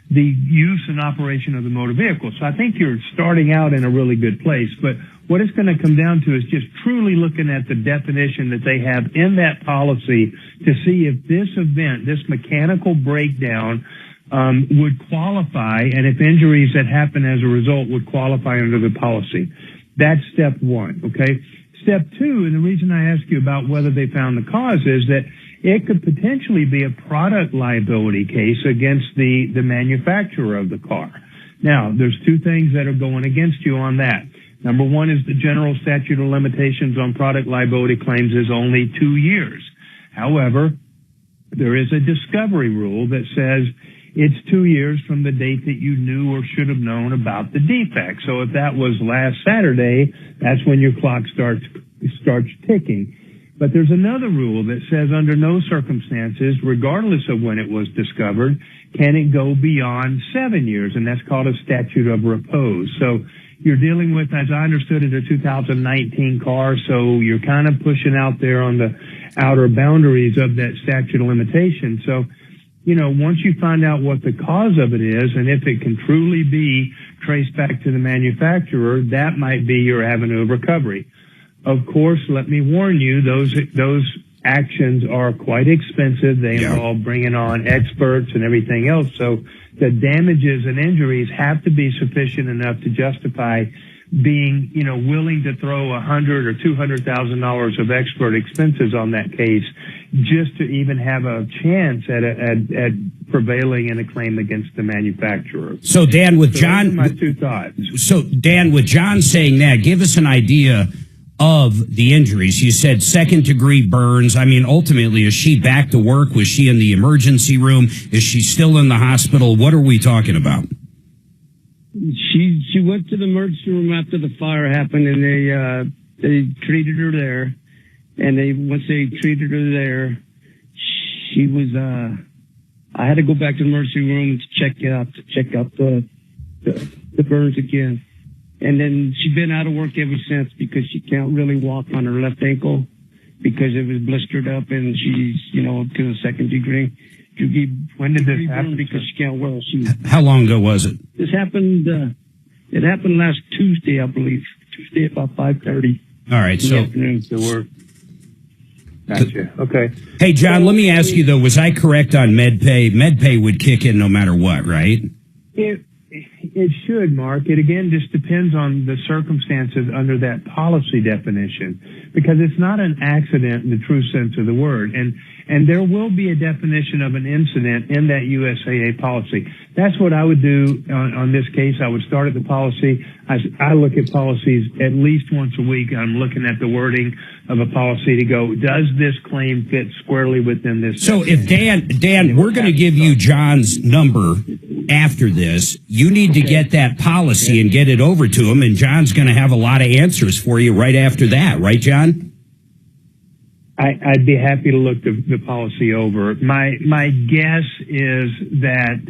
the use and operation of the motor vehicle. So I think you're starting out in a really good place. But what it's going to come down to is just truly looking at the definition that they have in that policy to see if this event, this mechanical breakdown, would qualify, and if injuries that happen as a result would qualify under the policy. That's step one, okay? Step two, and the reason I ask you about whether they found the cause is that it could potentially be a product liability case against the manufacturer of the car. Now, there's two things that are going against you on that. Number one is the general statute of limitations on product liability claims is only 2 years. However, there is a discovery rule that says it's 2 years from the date that you knew or should have known about the defect. So if that was last Saturday, that's when your clock starts ticking. But there's another rule that says under no circumstances, regardless of when it was discovered, can it go beyond 7 years, and that's called a statute of repose. So you're dealing with, as I understood it, a 2019 car, so you're kind of pushing out there on the outer boundaries of that statute of limitation. So, once you find out what the cause of it is, and if it can truly be traced back to the manufacturer, that might be your avenue of recovery. Of course, let me warn you, those actions are quite expensive. They involve bringing on experts and everything else. So the damages and injuries have to be sufficient enough to justify being, willing to throw $100,000 or $200,000 of expert expenses on that case just to even have a chance at prevailing in a claim against the manufacturer. So Dan, with John, those are my two thoughts. So Dan, with John saying that, give us an idea of the injuries. You said second-degree burns. I mean, ultimately, is she back to work? Was she in the emergency room? Is she still in the hospital? What are we talking about? She went to the emergency room after the fire happened, and they treated her there. And once they treated her there, she was. I had to go back to the emergency room to check out the burns again. And then she's been out of work ever since because she can't really walk on her left ankle because it was blistered up, and she's, to the second degree. When did this happen? Because she can't wear shoes. How long ago was it? This happened, it happened last Tuesday, I believe. Tuesday about 5:30. All right, so. Afternoon to work. Gotcha. Okay. Hey, John, let me ask you, though, was I correct on MedPay? MedPay would kick in no matter what, right? It should, Mark. It again just depends on the circumstances under that policy definition, because it's not an accident in the true sense of the word. And there will be a definition of an incident in that USAA policy. That's what I would do on this case. I would start at the policy. I look at policies at least once a week. I'm looking at the wording of a policy to go, does this claim fit squarely within this? So if Dan, we're going to give you John's number after this. You need to get that policy and get it over to him, and John's going to have a lot of answers for you right after that. Right, John? I'd be happy to look the policy over. My guess is that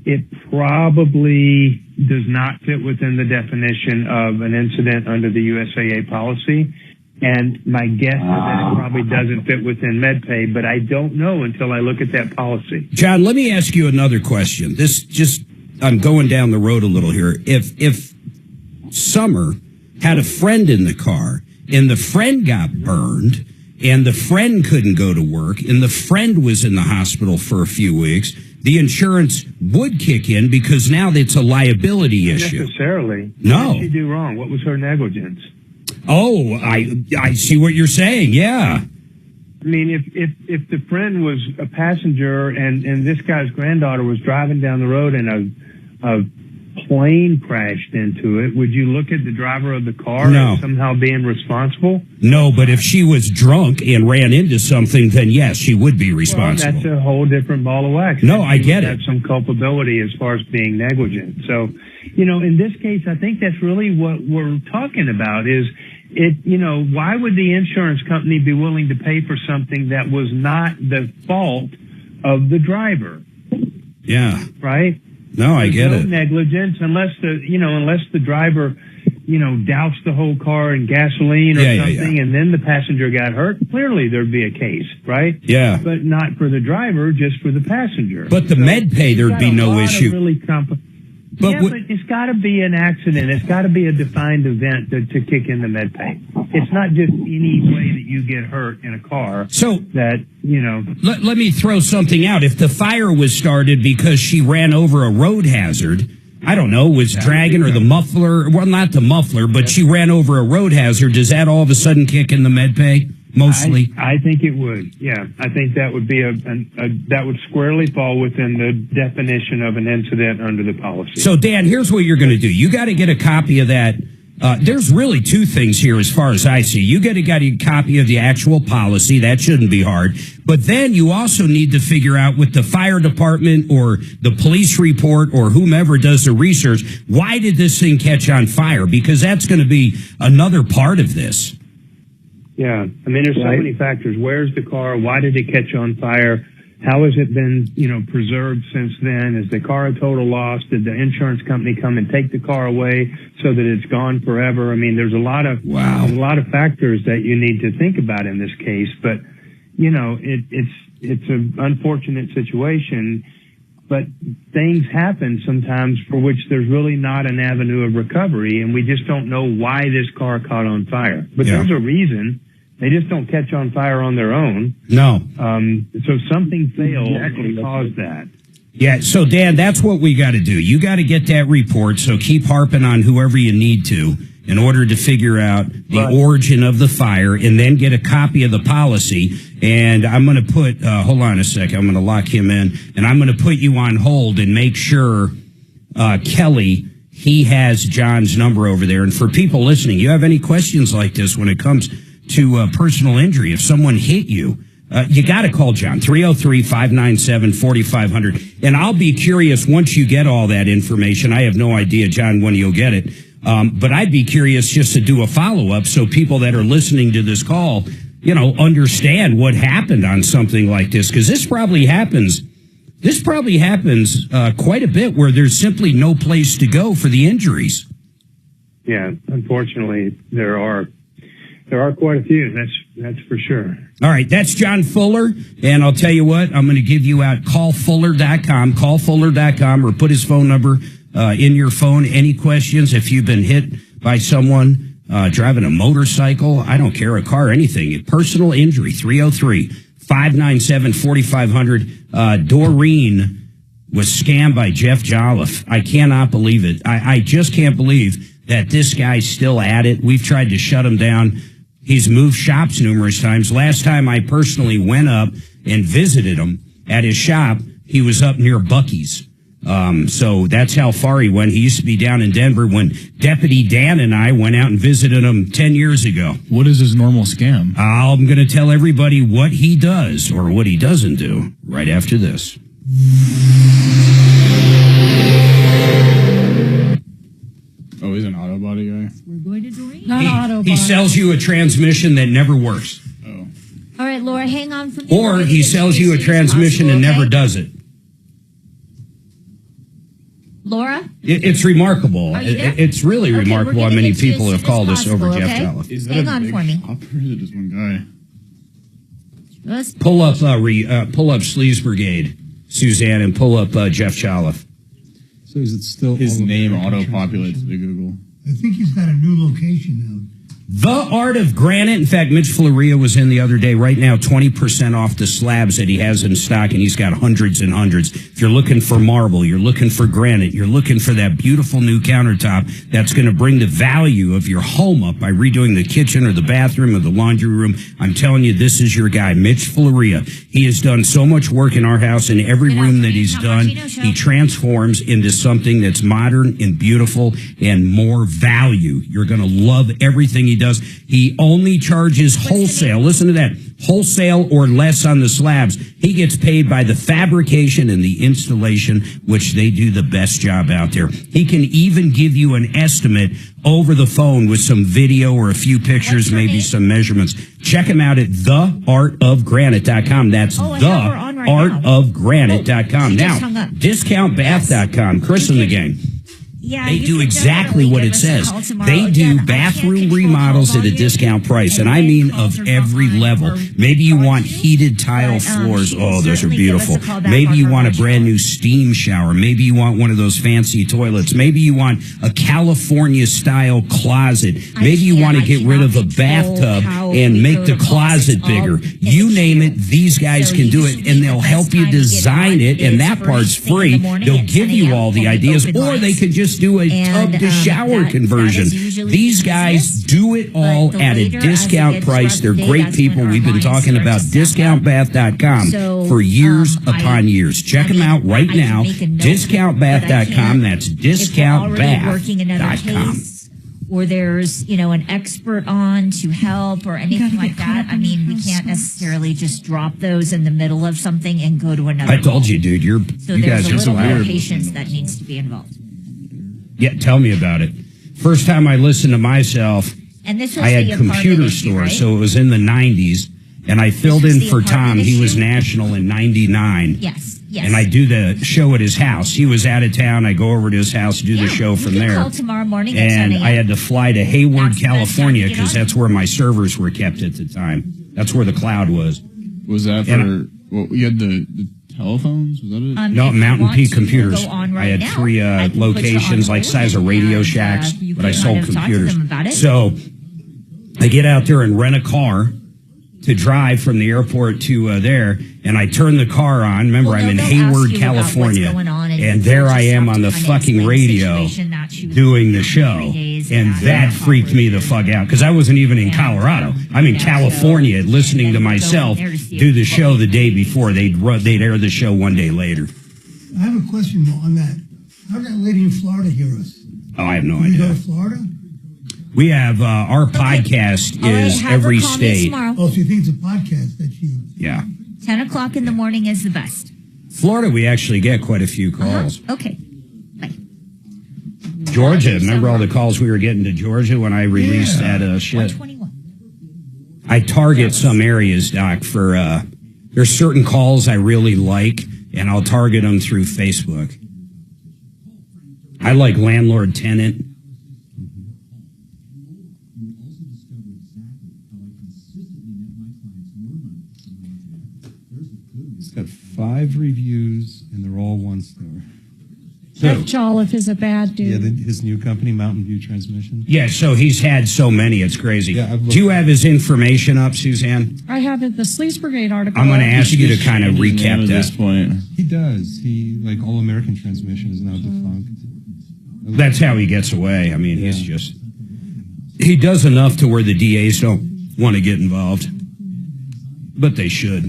it probably does not fit within the definition of an incident under the USAA policy. And my guess is that it probably doesn't fit within MedPay, but I don't know until I look at that policy. John, let me ask you another question. I'm going down the road a little here. If Summer had a friend in the car and the friend got burned and the friend couldn't go to work and the friend was in the hospital for a few weeks, the insurance would kick in because now it's a liability issue. Necessarily. No. What did she do wrong? What was her negligence? Oh, I see what you're saying. Yeah. I mean, if the friend was a passenger and this guy's granddaughter was driving down the road and a plane crashed into it, would you look at the driver of the car as somehow being responsible? No, but if she was drunk and ran into something, then yes, she would be responsible. Well, that's a whole different ball of wax. No, I get it. Have some culpability as far as being negligent. So, in this case, I think that's really what we're talking about is why would the insurance company be willing to pay for something that was not the fault of the driver? Yeah. Right? No, I get it. Negligence, unless the driver, doused the whole car in gasoline or something, and then the passenger got hurt. Clearly, there'd be a case, right? Yeah. But not for the driver, just for the passenger. But the med pay, there'd be no issue. But it's got to be an accident. It's got to be a defined event to kick in the med pay. It's not just any way that you get hurt in a car. So that Let me throw something out. If the fire was started because she ran over a road hazard, I don't know, was dragging or the muffler. Well, not the muffler, but she ran over a road hazard. Does that all of a sudden kick in the med pay? Mostly, I think it would. Yeah, I think that would be that would squarely fall within the definition of an incident under the policy. So, Dan, here's what you're going to do. You got to get a copy of that. There's really two things here, as far as I see. You got to get a copy of the actual policy. That shouldn't be hard. But then you also need to figure out with the fire department or the police report or whomever does the research, why did this thing catch on fire? Because that's going to be another part of this. Yeah, I mean, there's so many factors. Where's the car? Why did it catch on fire? How has it been, preserved since then? Is the car a total loss? Did the insurance company come and take the car away so that it's gone forever? I mean, there's a lot of factors that you need to think about in this case. But it's an unfortunate situation. But things happen sometimes for which there's really not an avenue of recovery, and we just don't know why this car caught on fire. But there's a reason. They just don't catch on fire on their own. No. So something failed to cause that. Yeah, so, Dan, that's what we got to do. You got to get that report, so keep harping on whoever you need to in order to figure out the origin of the fire and then get a copy of the policy. And I'm going to put, hold on a second, I'm going to lock him in, and I'm going to put you on hold and make sure Kelly, he has John's number over there. And for people listening, you have any questions like this when it comes to personal injury, if someone hit you, you got to call John, 303-597-4500. And I'll be curious once you get all that information. I have no idea, John, when you'll get it. But I'd be curious just to do a follow-up so people that are listening to this call, understand what happened on something like this. Because this probably happens quite a bit where there's simply no place to go for the injuries. Yeah, unfortunately, there are quite a few. That's for sure. All right, that's John Fuller, and I'll tell you what, I'm going to give you out callfuller.com, or put his phone number in your phone. Any questions? If you've been hit by someone driving a motorcycle, I don't care, a car, anything, personal injury, 303-597-4500. Doreen was scammed by Jeff Jolliffe. I cannot believe it. I just can't believe that this guy's still at it. We've tried to shut him down. He's moved shops numerous times. Last time I personally went up and visited him at his shop, he was up near Buc-ee's. So that's how far he went. He used to be down in Denver when Deputy Dan and I went out and visited him 10 years ago. What is his normal scam? I'm going to tell everybody what he does or what he doesn't do right after this. Oh, he's an auto body guy? We're going to dream. Not auto He sells you a transmission that never works. Oh. All right, Laura, hang on for me. Or he sells you a transmission and never does it. Laura? It's remarkable. Are you there? It's really Okay, remarkable we're how gonna many get you people as have soon as called us over possible, Jeff okay? Jolliffe. Is that Hang a on big for me. shop, or is it just one guy? Pull up Sleaze Brigade, Suzanne, and pull up Jeff Jolliffe. So is it still His all name American auto-populates to Google. I think he's got a new location now. The Art of Granite. In fact, Mitch Floria was in the other day. Right now, 20% off the slabs that he has in stock, and he's got hundreds and hundreds. If you're looking for marble, you're looking for granite, you're looking for that beautiful new countertop that's going to bring the value of your home up by redoing the kitchen or the bathroom or the laundry room, I'm telling you, this is your guy, Mitch Floria. He has done so much work in our house. In every room that he's done, he transforms into something that's modern and beautiful and more value. You're going to love everything he does. He only charges wholesale. Listen to that. Wholesale or less on the slabs. He gets paid by the fabrication and the installation, which they do the best job out there. He can even give you an estimate over the phone with some video or a few pictures, maybe some measurements. Check him out at theartofgranite.com. That's theartofgranite.com. Now, discountbath.com. Chris and the gang. Yeah, they do exactly what it says. They do bathroom remodels at a discount price, and I mean of every level. Maybe you want heated tile floors. Oh, those are beautiful. Maybe you want a brand new steam shower. Maybe you want one of those fancy toilets. Maybe you want a California-style closet. Maybe you want to get rid of a bathtub and make the closet bigger. You name it, these guys can do it, and they'll help you design it, and that part's free. They'll give you all the ideas, or they could just do a tub to shower conversion. These guys do it all at a discount price. They're great people. We've been talking about discountbath.com for years upon years. Check them out right now. Discountbath.com. That's discountbath.com. Or there's, an expert on to help or anything like that. I mean, we can't necessarily just drop those in the middle of something and go to another. I told you, dude. You there's guys a little are more weird. patience that needs to be involved. Yeah, tell me about it. First time I listened to myself, And this was I had the apartment computer issue, stores, right? so it was in the 90s, and I filled in for Tom. He was national in 99. Yes. And I do the show at his house. He was out of town. I go over to his house, do the show from You can there. call tomorrow morning at 10 And a.m. I had to fly to Hayward, California, because that's where my servers were kept at the time. That's where the cloud was. Was that for, you had the telephones? Was that it? No, if you Mountain want Peak to Computers. go on I right had now, three I can put you on locations, like hold size of Radio and, Shacks, you but I can sold kind of talk to computers. them about it. So I get out there and rent a car to drive from the airport to there, and I turn the car on. Remember, I'm in they'll Hayward, ask you about what's California, going on, and there I am on the fucking radio doing the show, and that freaked me the fuck out, because I wasn't even in Colorado. I'm in California listening to myself do the show the day before. They'd air the show one day later. I have a question on that. How did that lady in Florida hear us? Oh, I have no Did you go idea. to Florida? We have our podcast is every state. Oh, so you think it's a podcast that she... Yeah. 10 o'clock in the morning is the best. Florida, we actually get quite a few calls. Okay. Georgia, remember all the calls we were getting to Georgia when I released that shit? 121. I target some areas, Doc, for there's certain calls I really like, and I'll target them through Facebook. I like landlord-tenant. It's got 5 reviews, and they're all 1 star. Jeff Jolliffe is a bad dude. Yeah, his new company, Mountain View Transmission. Yeah, so he's had so many, it's crazy. Yeah, do you have his information up, Suzanne? I have the Sleaze Brigade article. I'm going to ask you to kind of recap at this point. He does. Like, All American Transmission is now defunct. That's how he gets away. I mean, he's just... He does enough to where the DAs don't want to get involved. But they should. I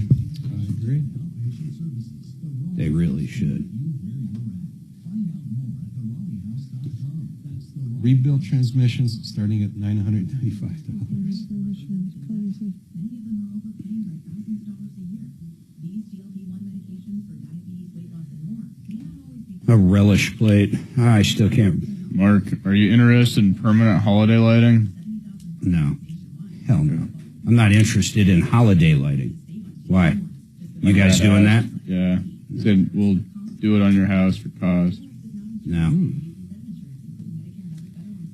agree. They really should. Rebuilt transmissions starting at $995. A relish plate. I still can't. Mark, are you interested in permanent holiday lighting? No. Hell no. I'm not interested in holiday lighting. Why? You guys doing that? Yeah. Said we'll do it on your house for cost. No.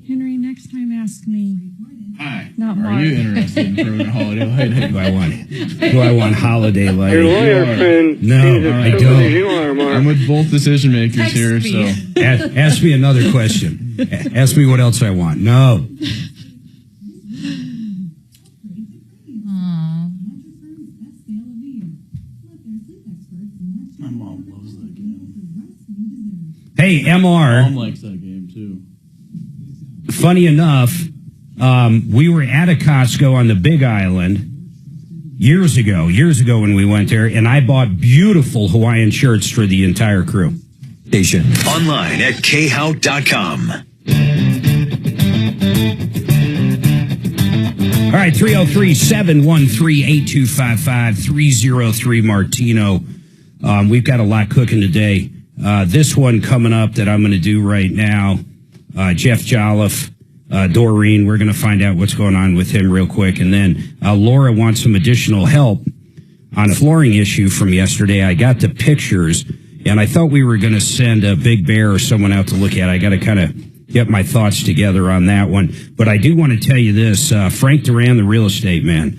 Henry, next time ask me. Hi. Not Are Mark. you interested in permanent holiday lighting? Do I want holiday lighting? Your lawyer friend No, seems as I stupid don't. as you are, Mark. I'm with both decision makers Text here, me. so Ask me another question. Ask me what else I want. No. my mom loves that game. Hey, Mom MR, likes that game too. funny enough, we were at a Costco on the Big Island years ago when we went there, and I bought beautiful Hawaiian shirts for the entire crew. Station. Online at khout.com. All right, 303-713-8255, 303 Martino. We've got a lot cooking today. This one coming up that I'm going to do right now, Jeff Jolliffe, Doreen, we're going to find out what's going on with him real quick. And then Laura wants some additional help on a flooring issue from yesterday. I got the pictures, and I thought we were going to send a Big Bear or someone out to look at it. I got to kind of get my thoughts together on that one. But I do want to tell you this, Frank Duran, the real estate man,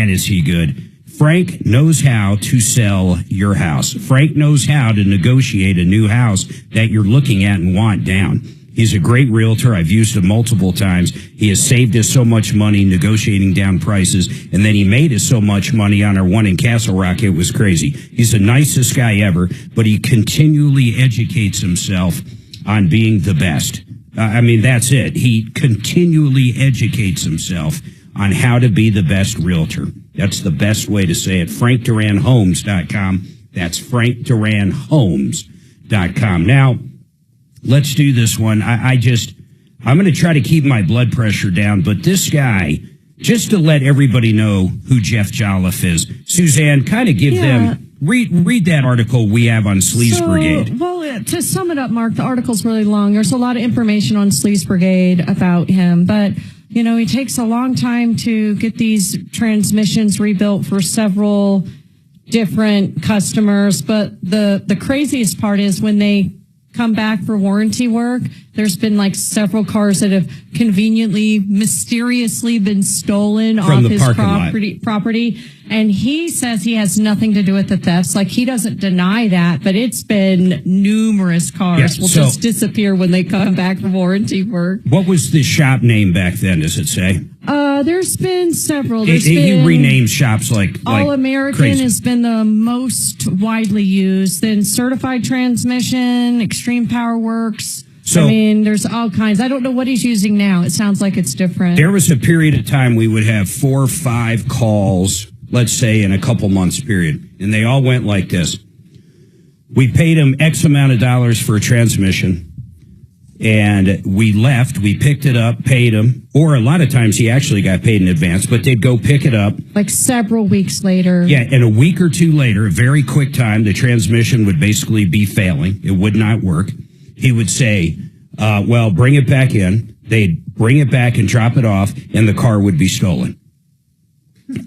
is he good. Frank knows how to sell your house. Frank knows how to negotiate a new house that you're looking at and want down. He's a great realtor. I've used him multiple times. He has saved us so much money negotiating down prices, and then he made us so much money on our one in Castle Rock. It was crazy. He's the nicest guy ever, but he continually educates himself on being the best. That's it. He continually educates himself on how to be the best realtor. That's the best way to say it. FrankDuranHomes.com. That's FrankDuranHomes.com. Now, let's do this one. I'm going to try to keep my blood pressure down, but this guy, just to let everybody know who Jeff Jolliffe is, Suzanne, kind of give them, read that article we have on Sleaze Brigade. Well, to sum it up, Mark, the article's really long. There's a lot of information on Sleaze Brigade about him, but he takes a long time to get these transmissions rebuilt for several different customers. But the craziest part is when they come back for warranty work, there's been like several cars that have conveniently, mysteriously been stolen off his property. And he says he has nothing to do with the thefts. Like, he doesn't deny that, but it's been numerous cars will just disappear when they come back for warranty work. What was the shop name back then, does it say? There's been several. He renamed shops like All American crazy. has been the most widely used. Then Certified Transmission, Extreme Power Works. So, there's all kinds. I don't know what he's using now. It sounds like it's different. There was a period of time we would have 4 or 5 calls, let's say, in a couple months period. And they all went like this. We paid him X amount of dollars for a transmission. And we left, we picked it up, paid him, or a lot of times he actually got paid in advance, but they'd go pick it up. Like several weeks later. Yeah, and a week or two later, a very quick time, the transmission would basically be failing. It would not work. He would say, bring it back in. They'd bring it back and drop it off, and the car would be stolen.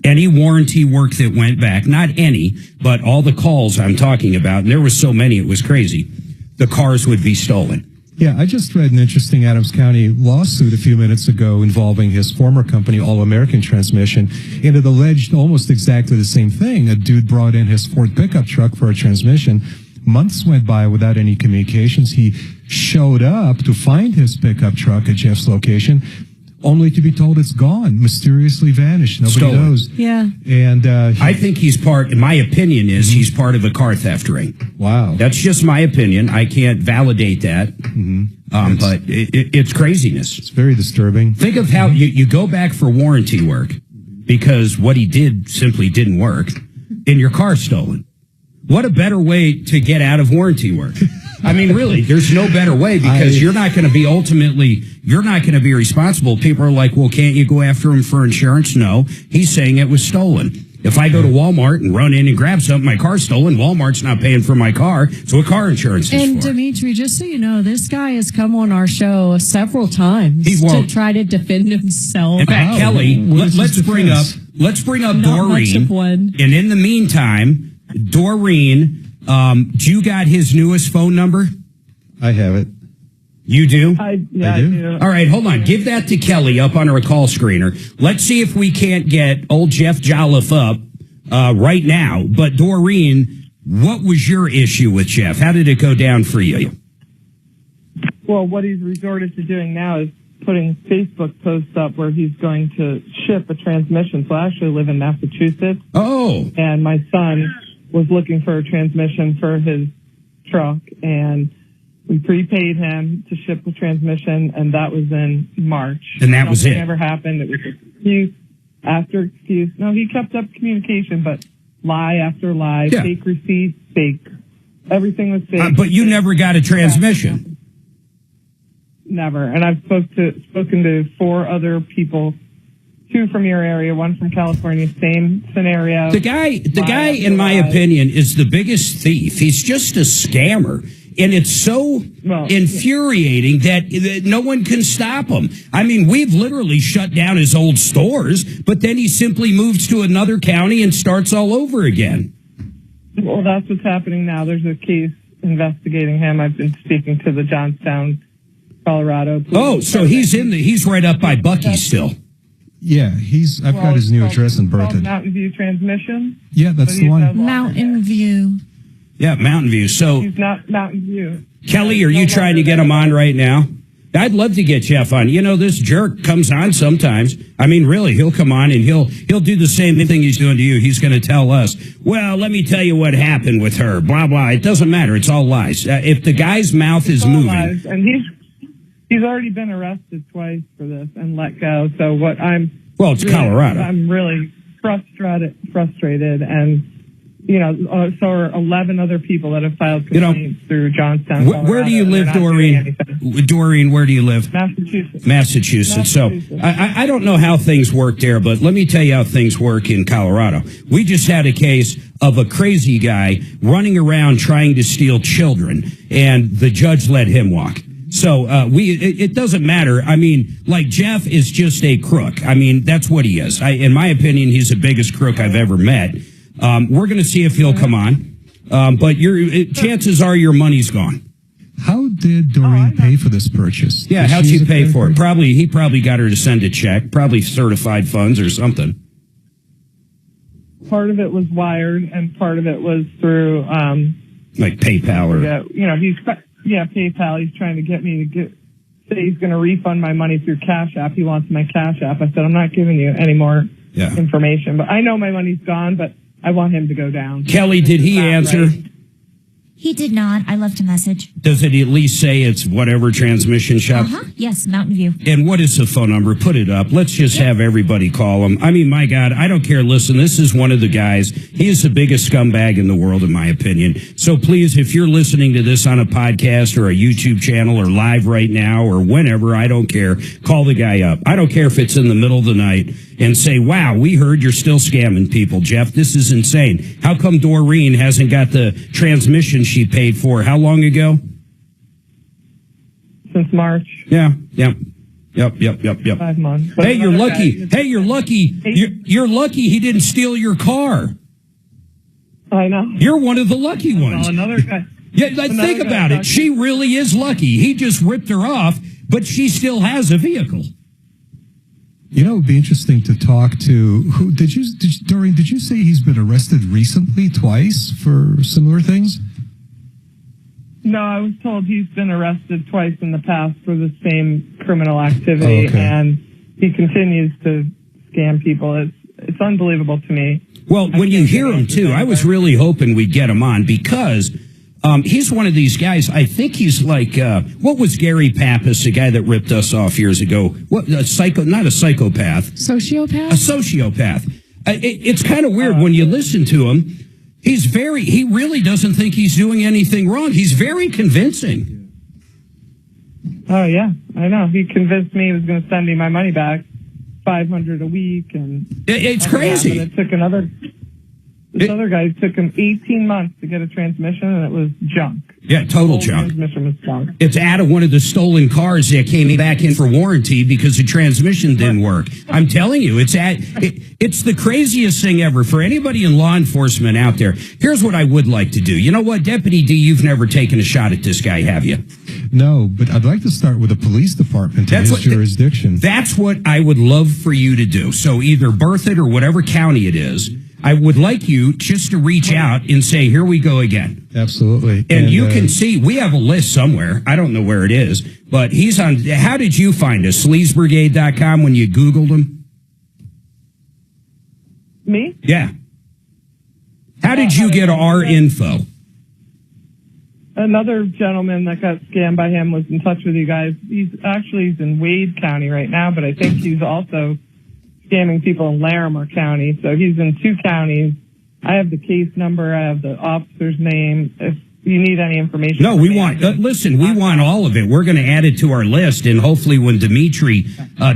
Any warranty work that went back, not any, but all the calls I'm talking about, and there were so many, it was crazy, the cars would be stolen. Yeah, I just read an interesting Adams County lawsuit a few minutes ago involving his former company, All American Transmission, and it alleged almost exactly the same thing. A dude brought in his Ford pickup truck for a transmission, Months went by without any communications. He showed up to find his pickup truck at Jeff's location, only to be told it's gone, mysteriously vanished. Nobody knows. Yeah. And I think he's part, my opinion is he's part of a car theft ring. Wow. That's just my opinion. I can't validate that. But it's craziness. It's very disturbing. Think of how you go back for warranty work because what he did simply didn't work and your car's stolen. What a better way to get out of warranty work. I mean, really, there's no better way because you're not going to be responsible. People are like, well, can't you go after him for insurance? No, he's saying it was stolen. If I go to Walmart and run in and grab something, my car's stolen, Walmart's not paying for my car, so what car insurance is And for? Dimitri, just so you know, this guy has come on our show several times to try to defend himself. In fact, Kelly, let's bring up Doreen. And in the meantime, Doreen, do you got his newest phone number? I have it. You do? I do. All right, hold on. Give that to Kelly up on her call screener. Let's see if we can't get old Jeff Jolliffe up right now. But Doreen, what was your issue with Jeff? How did it go down for you? Well, what he's resorted to doing now is putting Facebook posts up where he's going to ship a transmission. So I actually live in Massachusetts. Oh. And my son was looking for a transmission for his truck, and we prepaid him to ship the transmission, and that was in March. And that was it? Nothing ever happened. It was excuse after excuse. No, he kept up communication, but lie after lie, fake receipts, fake. Everything was fake. But you never got a transmission. Never. And I've spoken to 4 other people, 2 from your area, 1 from California, same scenario. The guy, in my opinion, is the biggest thief. He's just a scammer. And it's so infuriating that no one can stop him. I mean, we've literally shut down his old stores, but then he simply moves to another county and starts all over again. Well, that's what's happening now. There's a case investigating him. I've been speaking to the Johnstown, Colorado police. Oh, so he's right up by Bucky still. Yeah, I've got his new address in Berthoud. Mountain View Transmission. Yeah, that's the one. Mountain View. Yeah, Mountain View. So he's not Mountain View. Kelly, are you trying to get him on right now? I'd love to get Jeff on. You know, this jerk comes on sometimes. I mean, really, he'll come on and he'll do the same thing he's doing to you. He's going to tell us, well, let me tell you what happened with her, blah, blah. It doesn't matter. It's all lies. If the guy's mouth is moving. Lies. And he's already been arrested twice for this and let go. So it's Colorado. I'm really frustrated and, so are 11 other people that have filed complaints through Johnstown, Colorado. Where do you live, Doreen? Doreen, where do you live? Massachusetts. So I don't know how things work there, but let me tell you how things work in Colorado. We just had a case of a crazy guy running around trying to steal children, and the judge let him walk. So it doesn't matter. I mean, like, Jeff is just a crook. I mean, that's what he is. In my opinion, he's the biggest crook I've ever met. We're going to see if he'll come on, but chances are your money's gone. How did Doreen pay for this purchase? Yeah, how'd she pay for it? He probably got her to send a check, probably certified funds or something. Part of it was wired, and part of it was through like PayPal or PayPal. He's trying to get me to say he's going to refund my money through Cash App. He wants my Cash App. I said, I'm not giving you any more information, but I know my money's gone, but I want him to go down. Kelly, did he answer? Right. He did not. I left a message. Does it at least say it's whatever transmission shop? Yes, Mountain View. And what is the phone number? Put it up. Let's just have everybody call him. I mean, my God, I don't care. Listen, this is one of the guys. He is the biggest scumbag in the world, in my opinion. So please, if you're listening to this on a podcast or a YouTube channel or live right now or whenever, I don't care. Call the guy up. I don't care if it's in the middle of the night and say, wow, we heard you're still scamming people, Jeff. This is insane. How come Doreen hasn't got the transmission she paid for? How long ago? Since March. Yep. 5 months. Hey, you're lucky. You're lucky he didn't steal your car. I know. You're one of the lucky ones. Another guy. Yeah, think about it. She really is lucky. He just ripped her off, but she still has a vehicle. You know, it'd be interesting to talk to Doreen, did you say he's been arrested recently twice for similar things? No, I was told he's been arrested twice in the past for the same criminal activity, and he continues to scam people. It's unbelievable to me. Well, when you hear him, too, I was really hoping we'd get him on because he's one of these guys. I think he's like, what was Gary Pappas, the guy that ripped us off years ago? What, not a psychopath. Sociopath? A sociopath. It's kind of weird when you listen to him. He really doesn't think he's doing anything wrong. He's very convincing. Oh, yeah, I know. He convinced me he was going to send me my money back, $500 a week. And it's crazy. It took this other guy took him 18 months to get a transmission, and it was junk. Yeah, total junk. Transmission was junk. It's out of one of the stolen cars that came back in for warranty because the transmission didn't work. I'm telling you, it's the craziest thing ever. For anybody in law enforcement out there, here's what I would like to do. You know what, Deputy D, you've never taken a shot at this guy, have you? No, but I'd like to start with the police department in his jurisdiction. That's what I would love for you to do. So either Berthoud or whatever county it is, I would like you just to reach out and say, here we go again. Absolutely. And you can see, we have a list somewhere. I don't know where it is, but he's on. How did you find us? sleazbrigade.com when you Googled him? Me? Yeah. How did you get our info? Another gentleman that got scammed by him was in touch with you guys. He's in Wade County right now, but I think he's also scamming people in Larimer County. So he's in 2 counties. I have the case number. I have the officer's name. If you need any information. No, we want, listen, we want all of it. We're going to add it to our list. And hopefully when Dimitri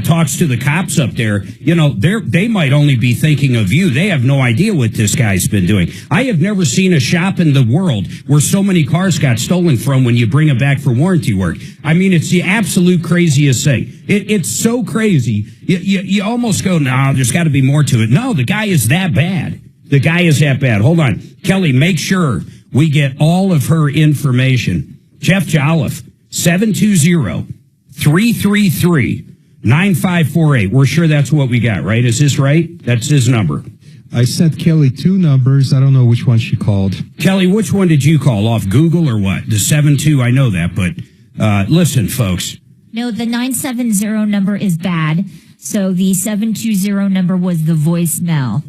talks to the cops up there, you know, they might only be thinking of you. They have no idea what this guy's been doing. I have never seen a shop in the world where so many cars got stolen from when you bring them back for warranty work. I mean, it's the absolute craziest thing. It's so crazy. You almost go, no, there's got to be more to it. No, the guy is that bad. The guy is that bad. Hold on. Kelly, make sure we get all of her information. Jeff Jolliffe, 720-333-9548. We're sure that's what we got, right? Is this right? That's his number. I sent Kelly 2 numbers. I don't know which one she called. Kelly, which one did you call? Off Google or what? The 72, I know that, but listen, folks. No, the 970 number is bad. So the 720 number was the voicemail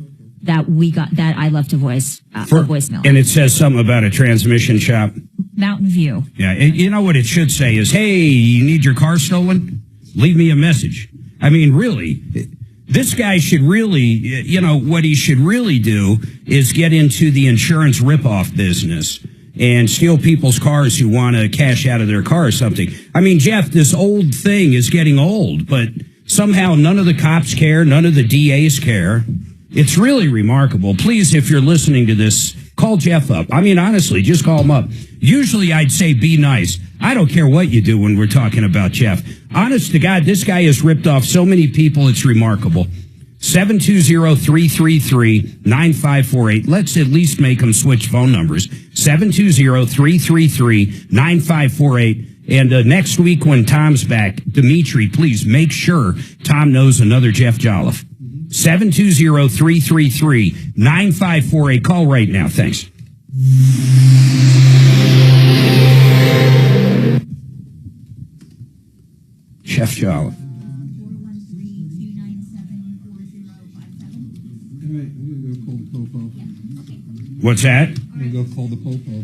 that we got, that I left a voicemail. And it says something about a transmission shop. Mountain View. Yeah, you know what it should say is, hey, you need your car stolen? Leave me a message. I mean, really, this guy should really, you know, what he should really do is get into the insurance ripoff business and steal people's cars who want to cash out of their car or something. I mean, Jeff, this old thing is getting old, but somehow none of the cops care, none of the DAs care. It's really remarkable. Please, if you're listening to this, call Jeff up. I mean, honestly, just call him up. Usually I'd say be nice. I don't care what you do when we're talking about Jeff. Honest to God, this guy has ripped off so many people, it's remarkable. 720-333-9548. Let's at least make him switch phone numbers. 720-333-9548. And next week when Tom's back, Dimitri, please make sure Tom knows another Jeff Jolliffe. 720-333-9548. Call right now. Thanks. Jeff Jolliffe. What's that? I'm going to go call the Popo.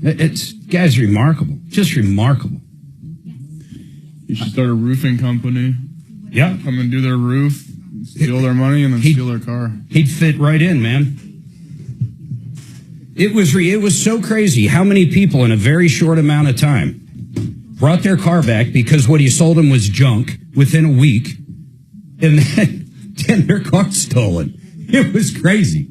It's, guy's remarkable. Just remarkable. You should start a roofing company. Yeah. Come and do their roof, steal their money, and then steal their car. He'd fit right in, man. It was so crazy how many people in a very short amount of time brought their car back because what he sold them was junk within a week, and then their car's stolen. It was crazy.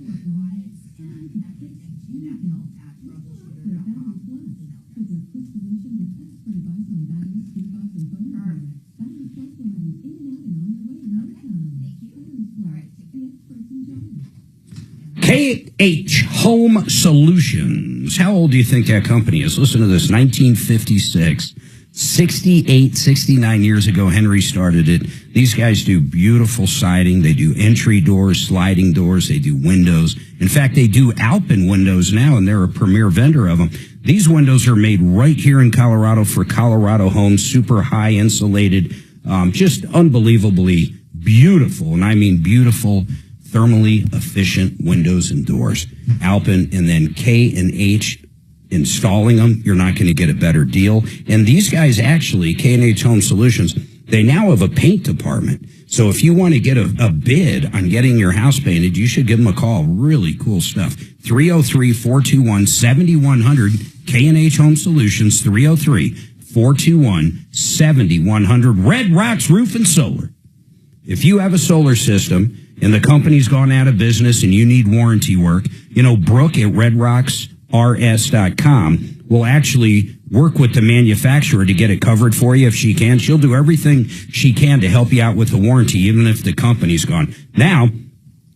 KH Home Solutions. How old do you think that company is? Listen to this, 1956. 68, 69 years ago, Henry started it. These guys do beautiful siding. They do entry doors, sliding doors. They do windows. In fact, they do Alpen windows now, and they're a premier vendor of them. These windows are made right here in Colorado for Colorado homes, super high insulated, just unbelievably beautiful, and I mean beautiful, thermally efficient windows and doors. Alpen, and then K&H installing them. You're not going to get a better deal. And these guys actually, K&H Home Solutions, they now have a paint department. So if you want to get a bid on getting your house painted, you should give them a call. Really cool stuff. 303-421-7100, K&H Home Solutions, 303-421-7100. Red Rocks Roof and Solar. If you have a solar system and the company's gone out of business and you need warranty work, Brooke at redrocksrs.com will actually work with the manufacturer to get it covered for you if she can. She'll do everything she can to help you out with the warranty, even if the company's gone. Now,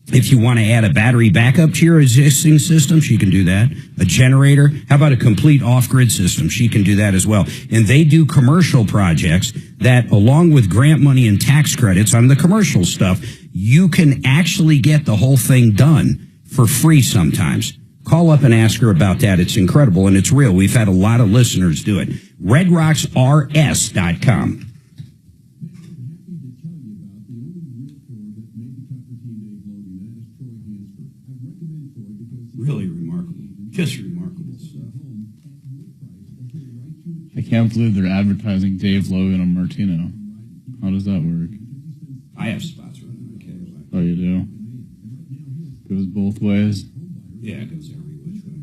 if you want to add a battery backup to your existing system, she can do that. A generator. How about a complete off-grid system? She can do that as well. And they do commercial projects that, along with grant money and tax credits on the commercial stuff, you can actually get the whole thing done for free sometimes. Call up and ask her about that. It's incredible, and it's real. We've had a lot of listeners do it. RedRocksRS.com. Really remarkable. Just remarkable stuff. I can't believe they're advertising Dave Logan and Martino. How does that work? I have spots running on cable. Oh, you do? Goes both ways? Yeah, it goes every which way.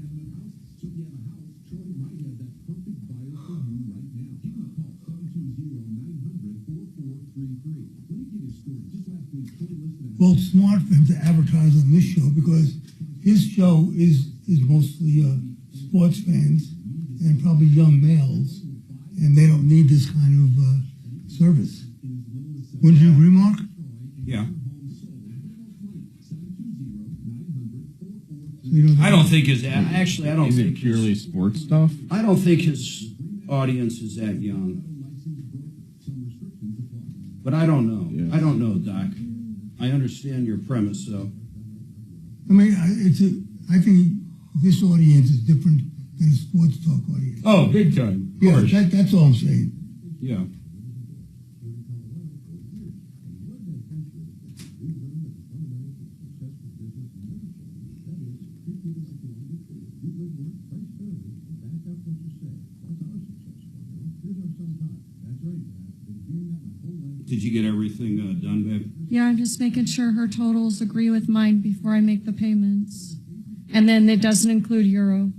Well, it's smart for him to advertise on this show because his show is mostly sports fans and probably young males, and they don't need this kind of service. Wouldn't you agree, Mark? Yeah. I don't think his actually. I don't Is think it purely sports stuff. I don't think his audience is that young. But I don't know. Yeah. I don't know, Doc. I understand your premise, though. I mean, I think this audience is different than a sports talk audience. Oh, big time. Yeah, that's all I'm saying. Yeah. Did you get everything done, babe? Yeah, I'm just making sure her totals agree with mine before I make the payments. And then it doesn't include euro.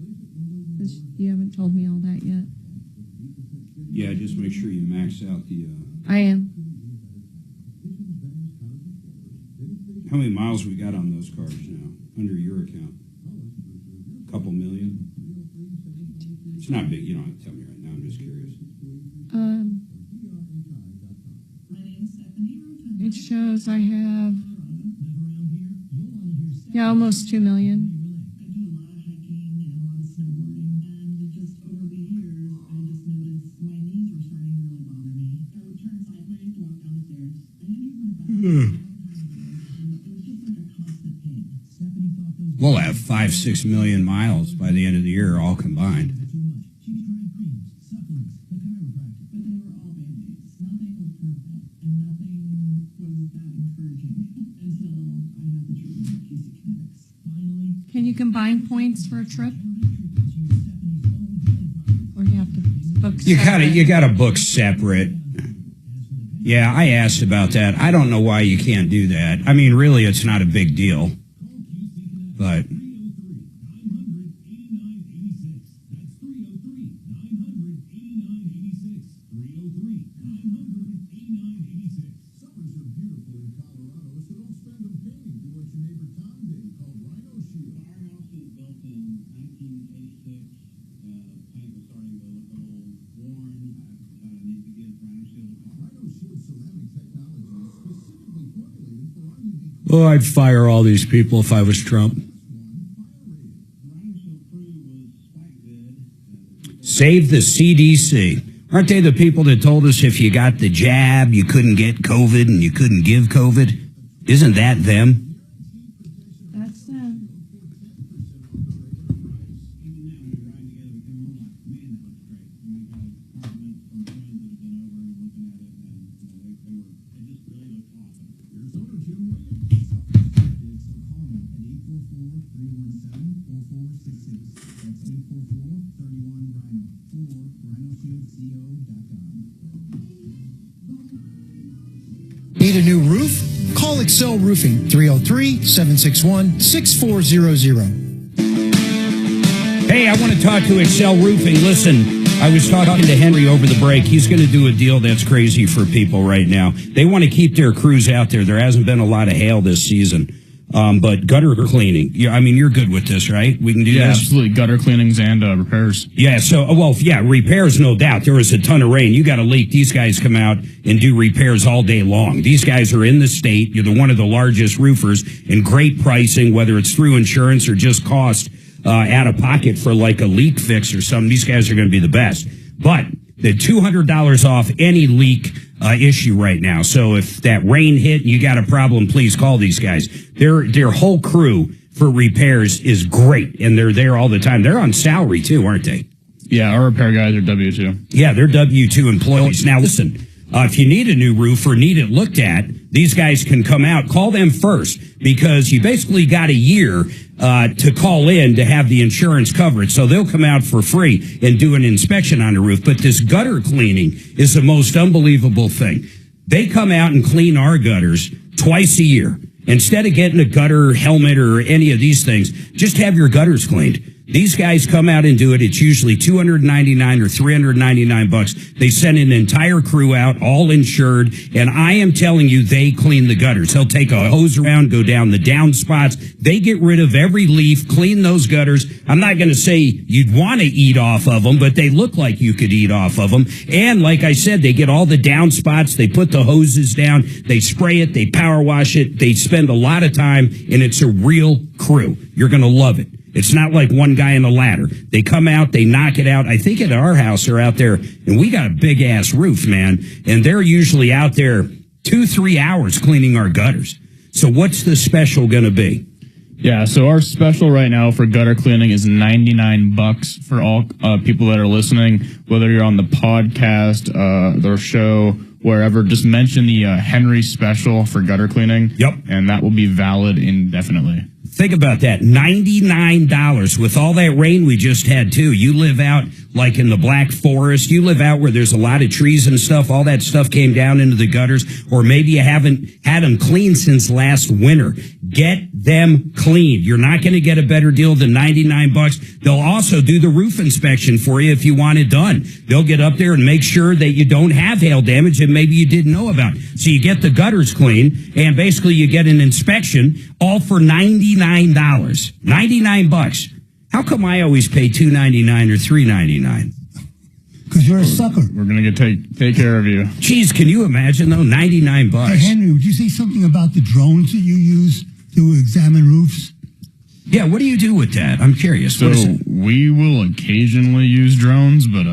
'Cause you haven't told me all that yet. Yeah, just make sure you max out the... I am. How many miles we got on those cars now, under your account? A couple million? It's not big. You don't have to tell me right now. I'm just curious. It shows I have, almost 2 million. We'll have 5-6 million miles by the end of the year, all combined. Can you combine points for a trip? Or you have to book separate? You gotta book separate. Yeah, I asked about that. I don't know why you can't do that. I mean, really, it's not a big deal. But oh, I'd fire all these people if I was Trump. Save the CDC. Aren't they the people that told us if you got the jab, you couldn't get COVID and you couldn't give COVID? Isn't that them? That's them. Need a new roof? Call Excel Roofing, 303-761-6400. Hey, I want to talk to Excel Roofing. Listen, I was talking to Henry over the break. He's going to do a deal that's crazy for people right now. They want to keep their crews out there. There hasn't been a lot of hail this season. But gutter cleaning, you're good with this, right? We can do this? Absolutely. Gutter cleanings and repairs. Yeah, repairs, no doubt. There was a ton of rain. You got a leak. These guys come out and do repairs all day long. These guys are in the state. You're one of the largest roofers and great pricing, whether it's through insurance or just cost out of pocket for like a leak fix or something. These guys are going to be the best. But the $200 off any leak issue right now. So if that rain hit and you got a problem, please call these guys. Their whole crew for repairs is great, and they're there all the time. They're on salary too, aren't they? Yeah, our repair guys are W-2. Yeah, they're W-2 employees. Now listen, if you need a new roof or need it looked at, these guys can come out. Call them first, because you basically got a year to call in to have the insurance coverage. So they'll come out for free and do an inspection on the roof. But this gutter cleaning is the most unbelievable thing. They come out and clean our gutters twice a year. Instead of getting a gutter helmet or any of these things, just have your gutters cleaned. These guys come out and do it. It's usually $299 or $399. They send an entire crew out, all insured, and I am telling you, they clean the gutters. They'll take a hose around, go down the downspots. They get rid of every leaf, clean those gutters. I'm not going to say you'd want to eat off of them, but they look like you could eat off of them. And like I said, they get all the downspots. They put the hoses down. They spray it. They power wash it. They spend a lot of time, and it's a real crew. You're going to love it. It's not like one guy in a ladder. They come out, they knock it out. I think at our house they're out there, and we got a big-ass roof, man, and they're usually out there 2-3 hours cleaning our gutters. So what's the special going to be? Yeah, so our special right now for gutter cleaning is $99 for all people that are listening, whether you're on the podcast, their show, wherever. Just mention the Henry special for gutter cleaning. Yep. And that will be valid indefinitely. Think about that. $99 with all that rain we just had, too. You live out like in the Black Forest. You live out where there's a lot of trees and stuff. All that stuff came down into the gutters. Or maybe you haven't had them cleaned since last winter. Get them cleaned. You're not going to get a better deal than $99. They'll also do the roof inspection for you if you want it done. They'll get up there and make sure that you don't have hail damage and maybe you didn't know about. So you get the gutters clean, and basically you get an inspection, all for $99. $99. How come I always pay $2.99 or $3.99? Because you're a sucker. We're going to take care of you. Geez, can you imagine, though? $99. Hey, Henry, would you say something about the drones that you use to examine roofs? Yeah, what do you do with that? I'm curious. So we will occasionally use drones, but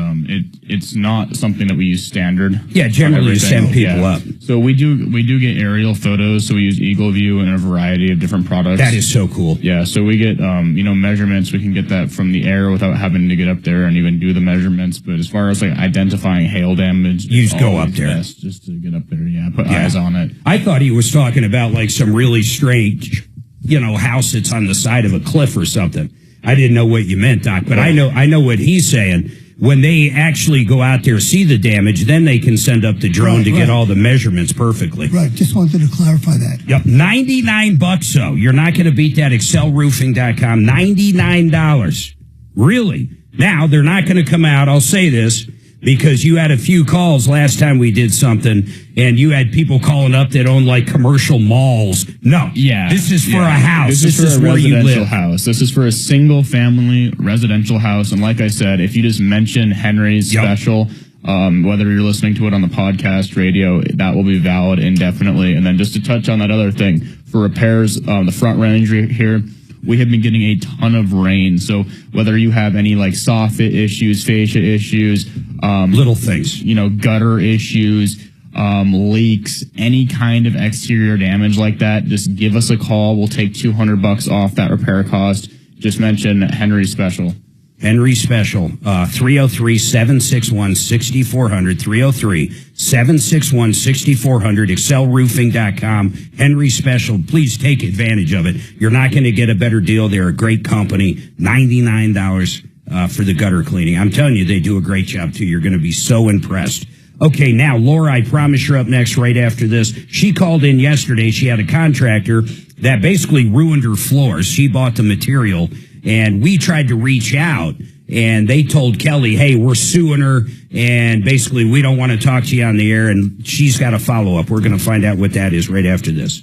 it's not something that we use standard. Yeah, generally send people up. So we do get aerial photos. So we use Eagle View and a variety of different products. That is so cool. Yeah, so we get measurements. We can get that from the air without having to get up there and even do the measurements. But as far as like identifying hail damage, you just go up there. Best just to get up there. Yeah, put eyes on it. I thought he was talking about like some really strange, house that's on the side of a cliff or something. I didn't know what you meant, Doc, but I know what he's saying. When they actually go out there, see the damage, then they can send up the drone to get all the measurements perfectly. Right, just wanted to clarify that. Yep, $99 though. You're not going to beat that. ExcelRoofing.com, $99. Really? Now, they're not going to come out, I'll say this, because you had a few calls last time we did something, and you had people calling up that own like commercial malls. No. Yeah. This is for a house. This is for a residential house. This is for a single family residential house. And like I said, if you just mention Henry's special, whether you're listening to it on the podcast, radio, that will be valid indefinitely. And then just to touch on that other thing, for repairs, the Front Range here, we have been getting a ton of rain. So whether you have any like soffit issues, fascia issues, little things, gutter issues, leaks, any kind of exterior damage like that, just give us a call. We'll take $200 off that repair cost. Just mention Henry's Special. Henry Special, 303-761-6400, 303-761-6400, excelroofing.com, Henry Special. Please take advantage of it. You're not going to get a better deal. They're a great company, $99 for the gutter cleaning. I'm telling you, they do a great job, too. You're going to be so impressed. Okay, now, Laura, I promise you're up next right after this. She called in yesterday. She had a contractor that basically ruined her floors. She bought the material, and we tried to reach out, and they told Kelly, hey, we're suing her, and basically we don't want to talk to you on the air, and she's got a follow-up. We're going to find out what that is right after this.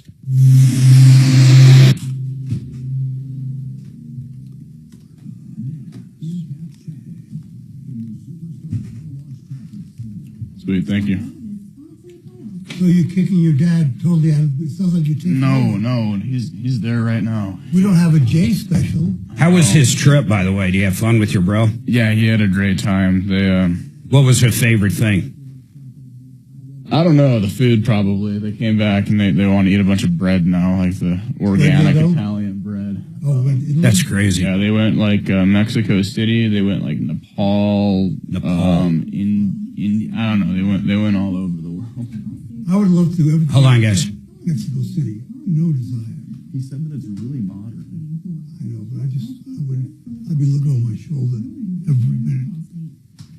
Sweet, thank you. So you're kicking your dad totally out of it? Sounds like you're taking him. No, he's there right now. We don't have a J special. How was his trip, by the way? Do you have fun with your bro? Yeah, he had a great time. What was her favorite thing? I don't know, the food probably. They came back and they want to eat a bunch of bread now, like the organic Italian bread. Oh, that's crazy. Yeah, they went like Mexico City. They went like Nepal. I don't know. They went all over the world. I would love to. Hold on, guys. Mexico City. No desire. He said that it's really modern. I know, but I'd be looking over my shoulder every minute.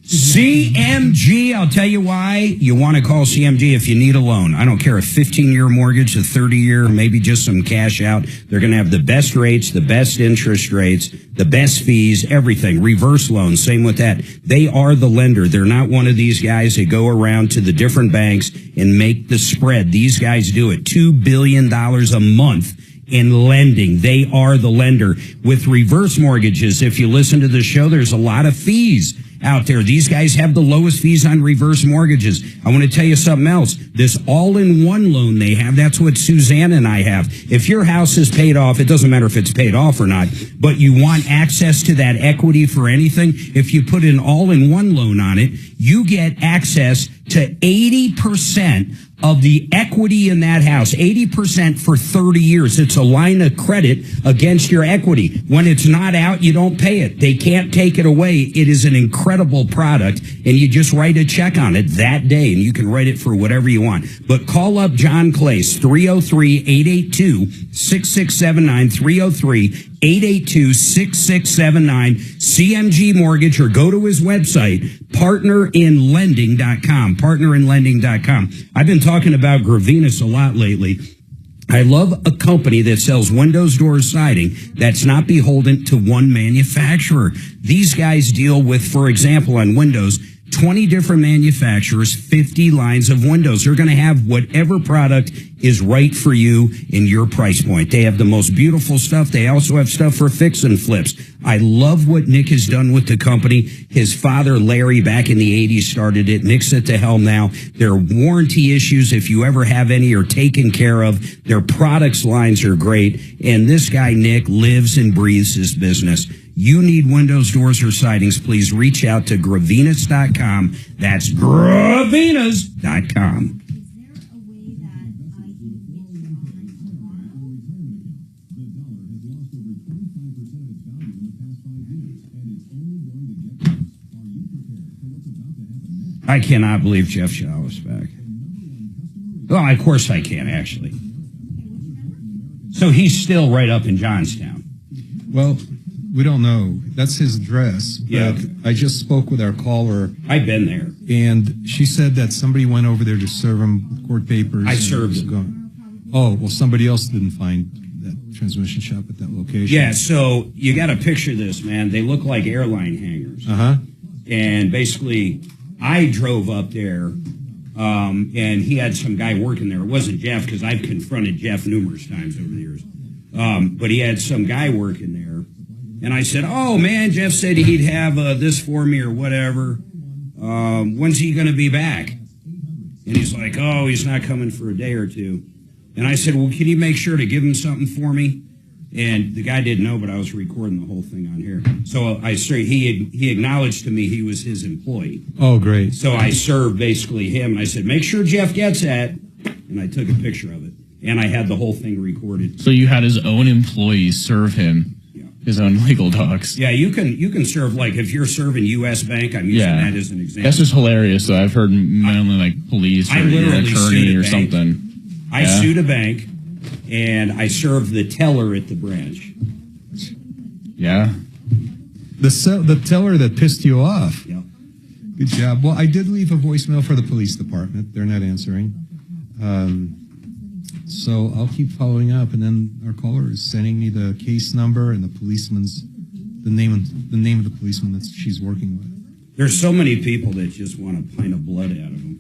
CMG, I'll tell you why you want to call CMG if you need a loan. I don't care, a 15-year mortgage, a 30-year, maybe just some cash out. They're going to have the best rates, the best interest rates, the best fees, everything. Reverse loans, same with that. They are the lender. They're not one of these guys that go around to the different banks and make the spread. These guys do it. $2 billion a month in lending. They are the lender. With reverse mortgages, if you listen to the show, there's a lot of fees out there. These guys have the lowest fees on reverse mortgages. I want to tell you something else. This all-in-one loan they have, that's what Suzanne and I have. If your house is paid off, it doesn't matter if it's paid off or not, but you want access to that equity for anything, if you put an all-in-one loan on it, you get access to 80% of the equity in that house, 80% for 30 years. It's a line of credit against your equity. When it's not out, you don't pay it. They can't take it away. It is an incredible product, and you just write a check on it that day, and you can write it for whatever you want. But call up John Clace, 303-882-6679, 303-882-6679, CMG Mortgage, or go to his website, partnerinlending.com, partnerinlending.com. I've been talking about Gravinus a lot lately. I love a company that sells windows, doors, siding that's not beholden to one manufacturer. These guys deal with, for example, on windows, 20 different manufacturers, 50 lines of windows. They're going to have whatever product is right for you in your price point. They have the most beautiful stuff. They also have stuff for fix and flips. I love what Nick has done with the company. His father, Larry, back in the 80s started it. Nick's at the helm now. Their warranty issues, if you ever have any, are taken care of. Their products lines are great. And this guy, Nick, lives and breathes his business. You need windows, doors, or sidings, please reach out to Gravinus.com. That's Gravinus.com. I cannot believe Jeff Shaw is back. Well, of course I can, actually. So he's still right up in Johnstown. Well, we don't know. That's his address. Yeah. I just spoke with our caller. I've been there. And she said that somebody went over there to serve him court papers. I served him. Oh, well, somebody else didn't find that transmission shop at that location. Yeah, so you got to picture this, man. They look like airline hangars. Uh-huh. And basically, I drove up there, and he had some guy working there. It wasn't Jeff, because I've confronted Jeff numerous times over the years. But he had some guy working there. And I said, oh, man, Jeff said he'd have this for me or whatever. When's he going to be back? And he's like, oh, he's not coming for a day or two. And I said, well, can you make sure to give him something for me? And the guy didn't know, but I was recording the whole thing on here. So he acknowledged to me he was his employee. Oh, great. So I served basically him, and I said, make sure Jeff gets that. And I took a picture of it. And I had the whole thing recorded. So you had his own employees serve him his own legal docs. Yeah, you can serve, like, if you're serving U.S. Bank, I'm using that as an example. That's just hilarious. So I've heard mainly like police or an attorney or something. I sued a bank, and I served the teller at the branch. Yeah. The teller that pissed you off. Yeah. Good job. Well, I did leave a voicemail for the police department. They're not answering. So I'll keep following up, and then our caller is sending me the case number and the name of the policeman that she's working with. There's so many people that just want a pint of blood out of him.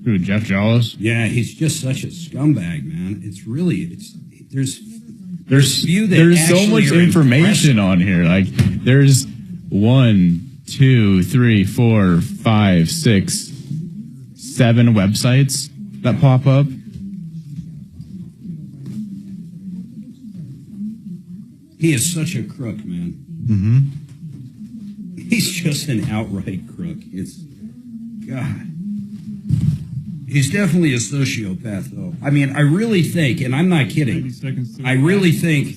Who, Jeff Jollis? Yeah, he's just such a scumbag, man. There's so much information on here. Like, there's 1, 2, 3, 4, 5, 6, 7 websites that pop up. He is such a crook, man. Mm-hmm. He's just an outright crook. It's God. He's definitely a sociopath, though. I mean, I really think, and I'm not kidding, I really think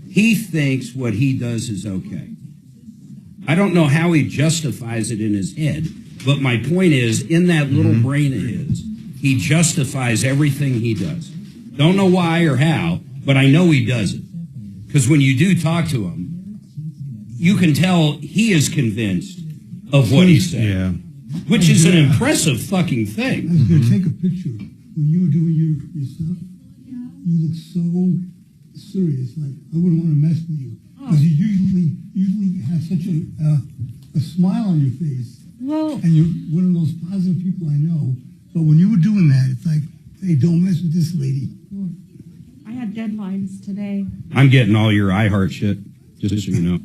he thinks what he does is okay. I don't know how he justifies it in his head, but my point is, in that little brain of his, he justifies everything he does. Don't know why or how, but I know he does it. Because when you do talk to him, you can tell he is convinced of what he's saying. Yeah. Which is an impressive fucking thing. I was going to take a picture. When you were doing your stuff, you look so serious. Like, I wouldn't want to mess with you. Because you usually have such a smile on your face. Well, and you're one of those positive people I know. So when you were doing that, it's like, hey, don't mess with this lady. I had deadlines today. I'm getting all your iHeart shit, just so you know.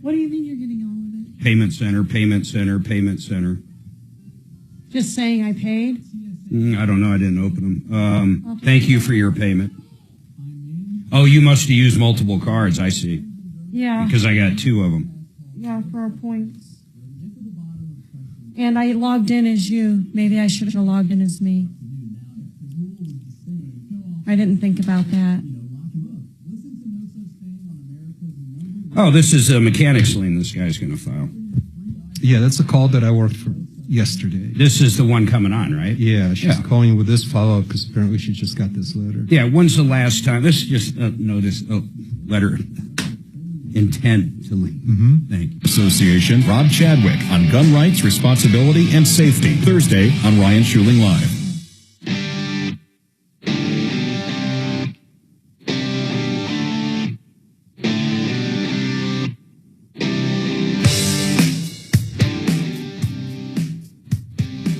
What do you mean you're getting all of it? Payment center, payment center, payment center. Just saying I paid? I don't know. I didn't open them. Thank you for your payment. Oh, you must have used multiple cards. I see. Yeah. Because I got 2 of them. Yeah, for our points. And I logged in as you. Maybe I should have logged in as me. I didn't think about that. Oh, this is a mechanics lien this guy's going to file. Yeah, that's a call that I worked for yesterday. This is the one coming on, right? Yeah, she's calling with this follow-up because apparently she just got this letter. Yeah, when's the last time? This is just, letter. Intent to leave. Thank you. Association, Rob Chadwick on gun rights, responsibility, and safety. Thursday on Ryan Schuling Live.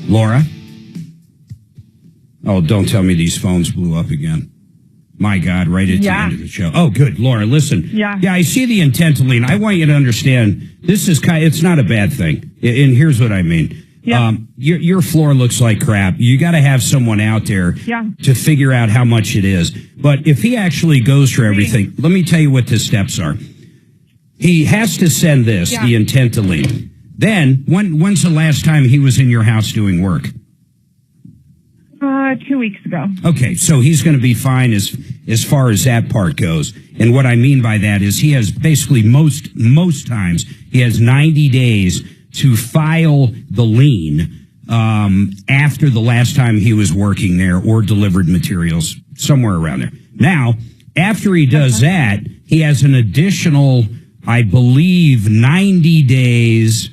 Laura? Oh, don't tell me these phones blew up again. My God, right at the end of the show. Oh, good. Laura, listen. Yeah, I see the intent to lien. I want you to understand, this is it's not a bad thing. And here's what I mean. Yeah. Your floor looks like crap. You got to have someone out there to figure out how much it is. But if he actually goes for everything, let me tell you what the steps are. He has to send this, the intent to lien. Then, when's the last time he was in your house doing work? 2 weeks ago. Okay, so he's going to be fine as far as that part goes. And what I mean by that is he has basically most times he has 90 days to file the lien after the last time he was working there or delivered materials somewhere around there. Now, after he does that, he has an additional, I believe, 90 days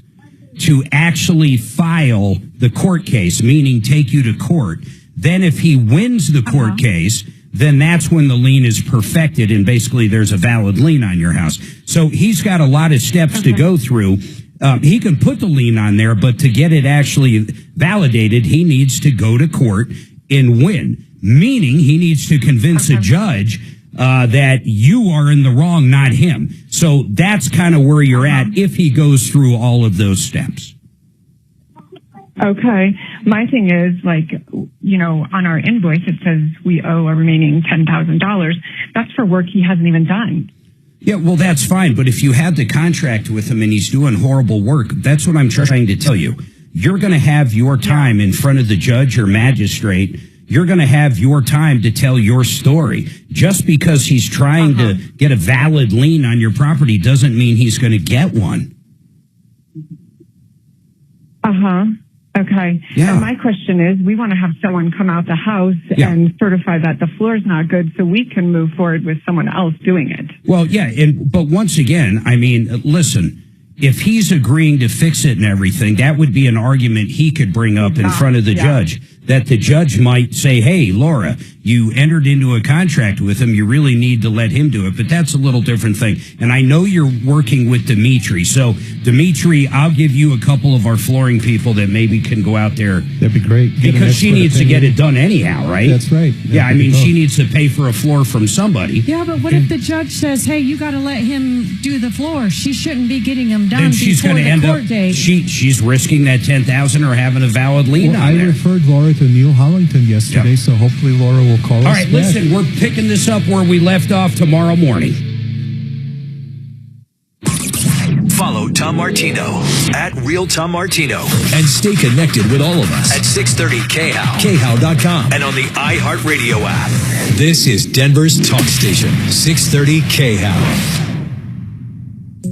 to actually file the court case, meaning take you to court. Then if he wins the court case, then that's when the lien is perfected and basically there's a valid lien on your house. So he's got a lot of steps to go through. He can put the lien on there, but to get it actually validated, he needs to go to court and win, meaning he needs to convince a judge that you are in the wrong, not him. So that's kind of where you're at if he goes through all of those steps. Okay. My thing is, like, you know, on our invoice, it says we owe a remaining $10,000. That's for work he hasn't even done. Yeah, well, that's fine. But if you had the contract with him and he's doing horrible work, that's what I'm trying to tell you. You're going to have your time in front of the judge or magistrate. You're going to have your time to tell your story. Just because he's trying to get a valid lien on your property doesn't mean he's going to get one. Okay. Yeah. And my question is, we want to have someone come out the house and certify that the floor is not good so we can move forward with someone else doing it. Well, yeah, but once again, I mean, listen, if he's agreeing to fix it and everything, that would be an argument he could bring up in front of the judge. That the judge might say, hey, Laura, you entered into a contract with him. You really need to let him do it. But that's a little different thing. And I know you're working with Dimitri. So, Dimitri, I'll give you a couple of our flooring people that maybe can go out there. That'd be great. Because she needs to get it done anyhow, right? That's right. Yeah, I mean, she needs to pay for a floor from somebody. Yeah, but what if the judge says, hey, you got to let him do the floor? She shouldn't be getting him done Then she's before going to the end court up, date. she's risking that $10,000 or having a valid lien on I there. referred Laura to Neil Hollington yesterday, so hopefully Laura will call us. All right, listen, we're picking this up where we left off tomorrow morning. Follow Tom Martino at Real Tom Martino and stay connected with all of us at 630 KHOW, KHOW.com, and on the iHeartRadio app. This is Denver's talk station, 630 KHOW.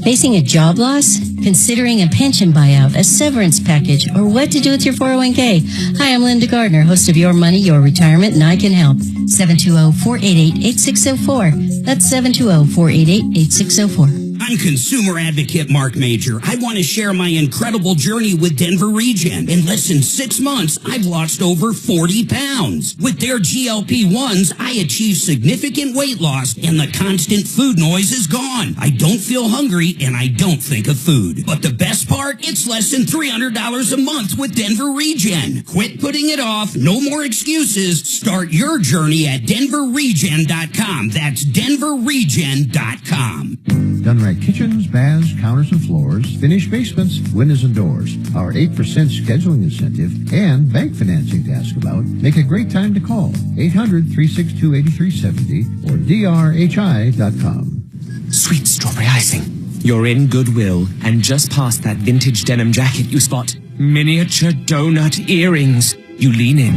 Facing a job loss? Considering a pension buyout, a severance package, or what to do with your 401k? Hi, I'm Linda Gardner, host of Your Money, Your Retirement, and I can help. 720-488-8604. That's 720-488-8604. I'm consumer advocate Marc Mager. I want to share my incredible journey with Denver Regen. In less than 6 months, I've lost over 40 pounds. With their GLP-1s, I achieved significant weight loss and the constant food noise is gone. I don't feel hungry and I don't think of food. But the best part, it's less than $300 a month with Denver Regen. Quit putting it off. No more excuses. Start your journey at denverregen.com. That's denverregen.com. Done right kitchens, baths, counters and floors, finished basements, windows and doors. Our 8% scheduling incentive and bank financing to ask about make a great time to call. 800-362-8370 or drhi.com. Sweet strawberry icing. You're in Goodwill and just past that vintage denim jacket you spot miniature donut earrings. You lean in.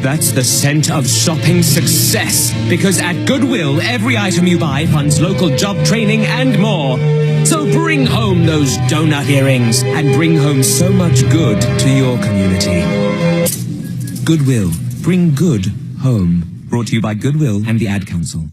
That's the scent of shopping success. Because at Goodwill, every item you buy funds local job training and more. So bring home those donut earrings and bring home so much good to your community. Goodwill. Bring good home. Brought to you by Goodwill and the Ad Council.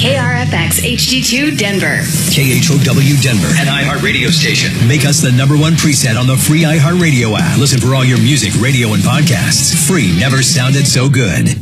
KRFX HD2 Denver. KHOW Denver, an iHeart radio station. Make us the #1 preset on the free iHeartRadio app. Listen for all your music, radio, and podcasts. Free never sounded so good.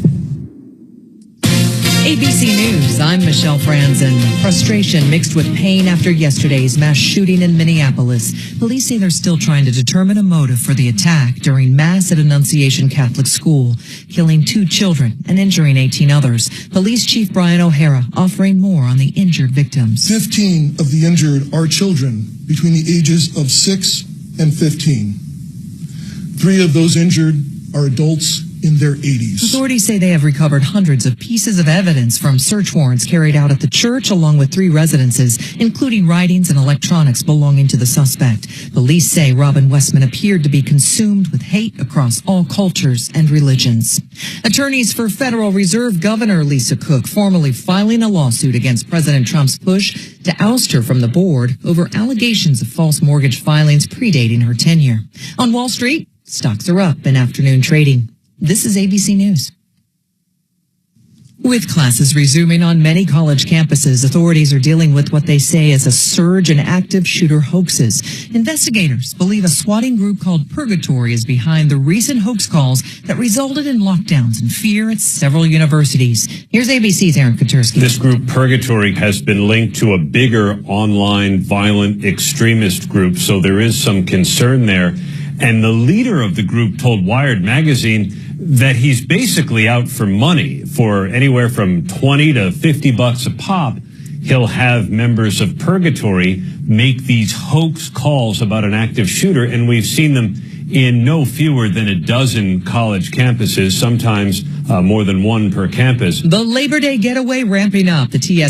ABC News, I'm Michelle Franzen. Frustration mixed with pain after yesterday's mass shooting in Minneapolis. Police say they're still trying to determine a motive for the attack during Mass at Annunciation Catholic School, killing 2 children and injuring 18 others. Police Chief Brian O'Hara offering more on the injured victims. 15 of the injured are children between the ages of 6 and 15. 3 of those injured are adults in their 80s. Authorities say they have recovered hundreds of pieces of evidence from search warrants carried out at the church along with 3 residences, including writings and electronics belonging to the suspect. Police say Robin Westman appeared to be consumed with hate across all cultures and religions. Attorneys for Federal Reserve Governor Lisa Cook formally filing a lawsuit against President Trump's push to oust her from the board over allegations of false mortgage filings predating her tenure. On Wall Street, stocks are up in afternoon trading. This is ABC News. With classes resuming on many college campuses, authorities are dealing with what they say is a surge in active shooter hoaxes. Investigators believe a swatting group called Purgatory is behind the recent hoax calls that resulted in lockdowns and fear at several universities. Here's ABC's Aaron Katersky. This group, Purgatory, has been linked to a bigger online violent extremist group, so there is some concern there. And the leader of the group told Wired magazine that he's basically out for money for anywhere from $20 to $50 a pop. he'll have members of Purgatory make these hoax calls about an active shooter, and we've seen them in no fewer than a dozen college campuses, sometimes more than one per campus. The Labor Day getaway ramping up. The TSA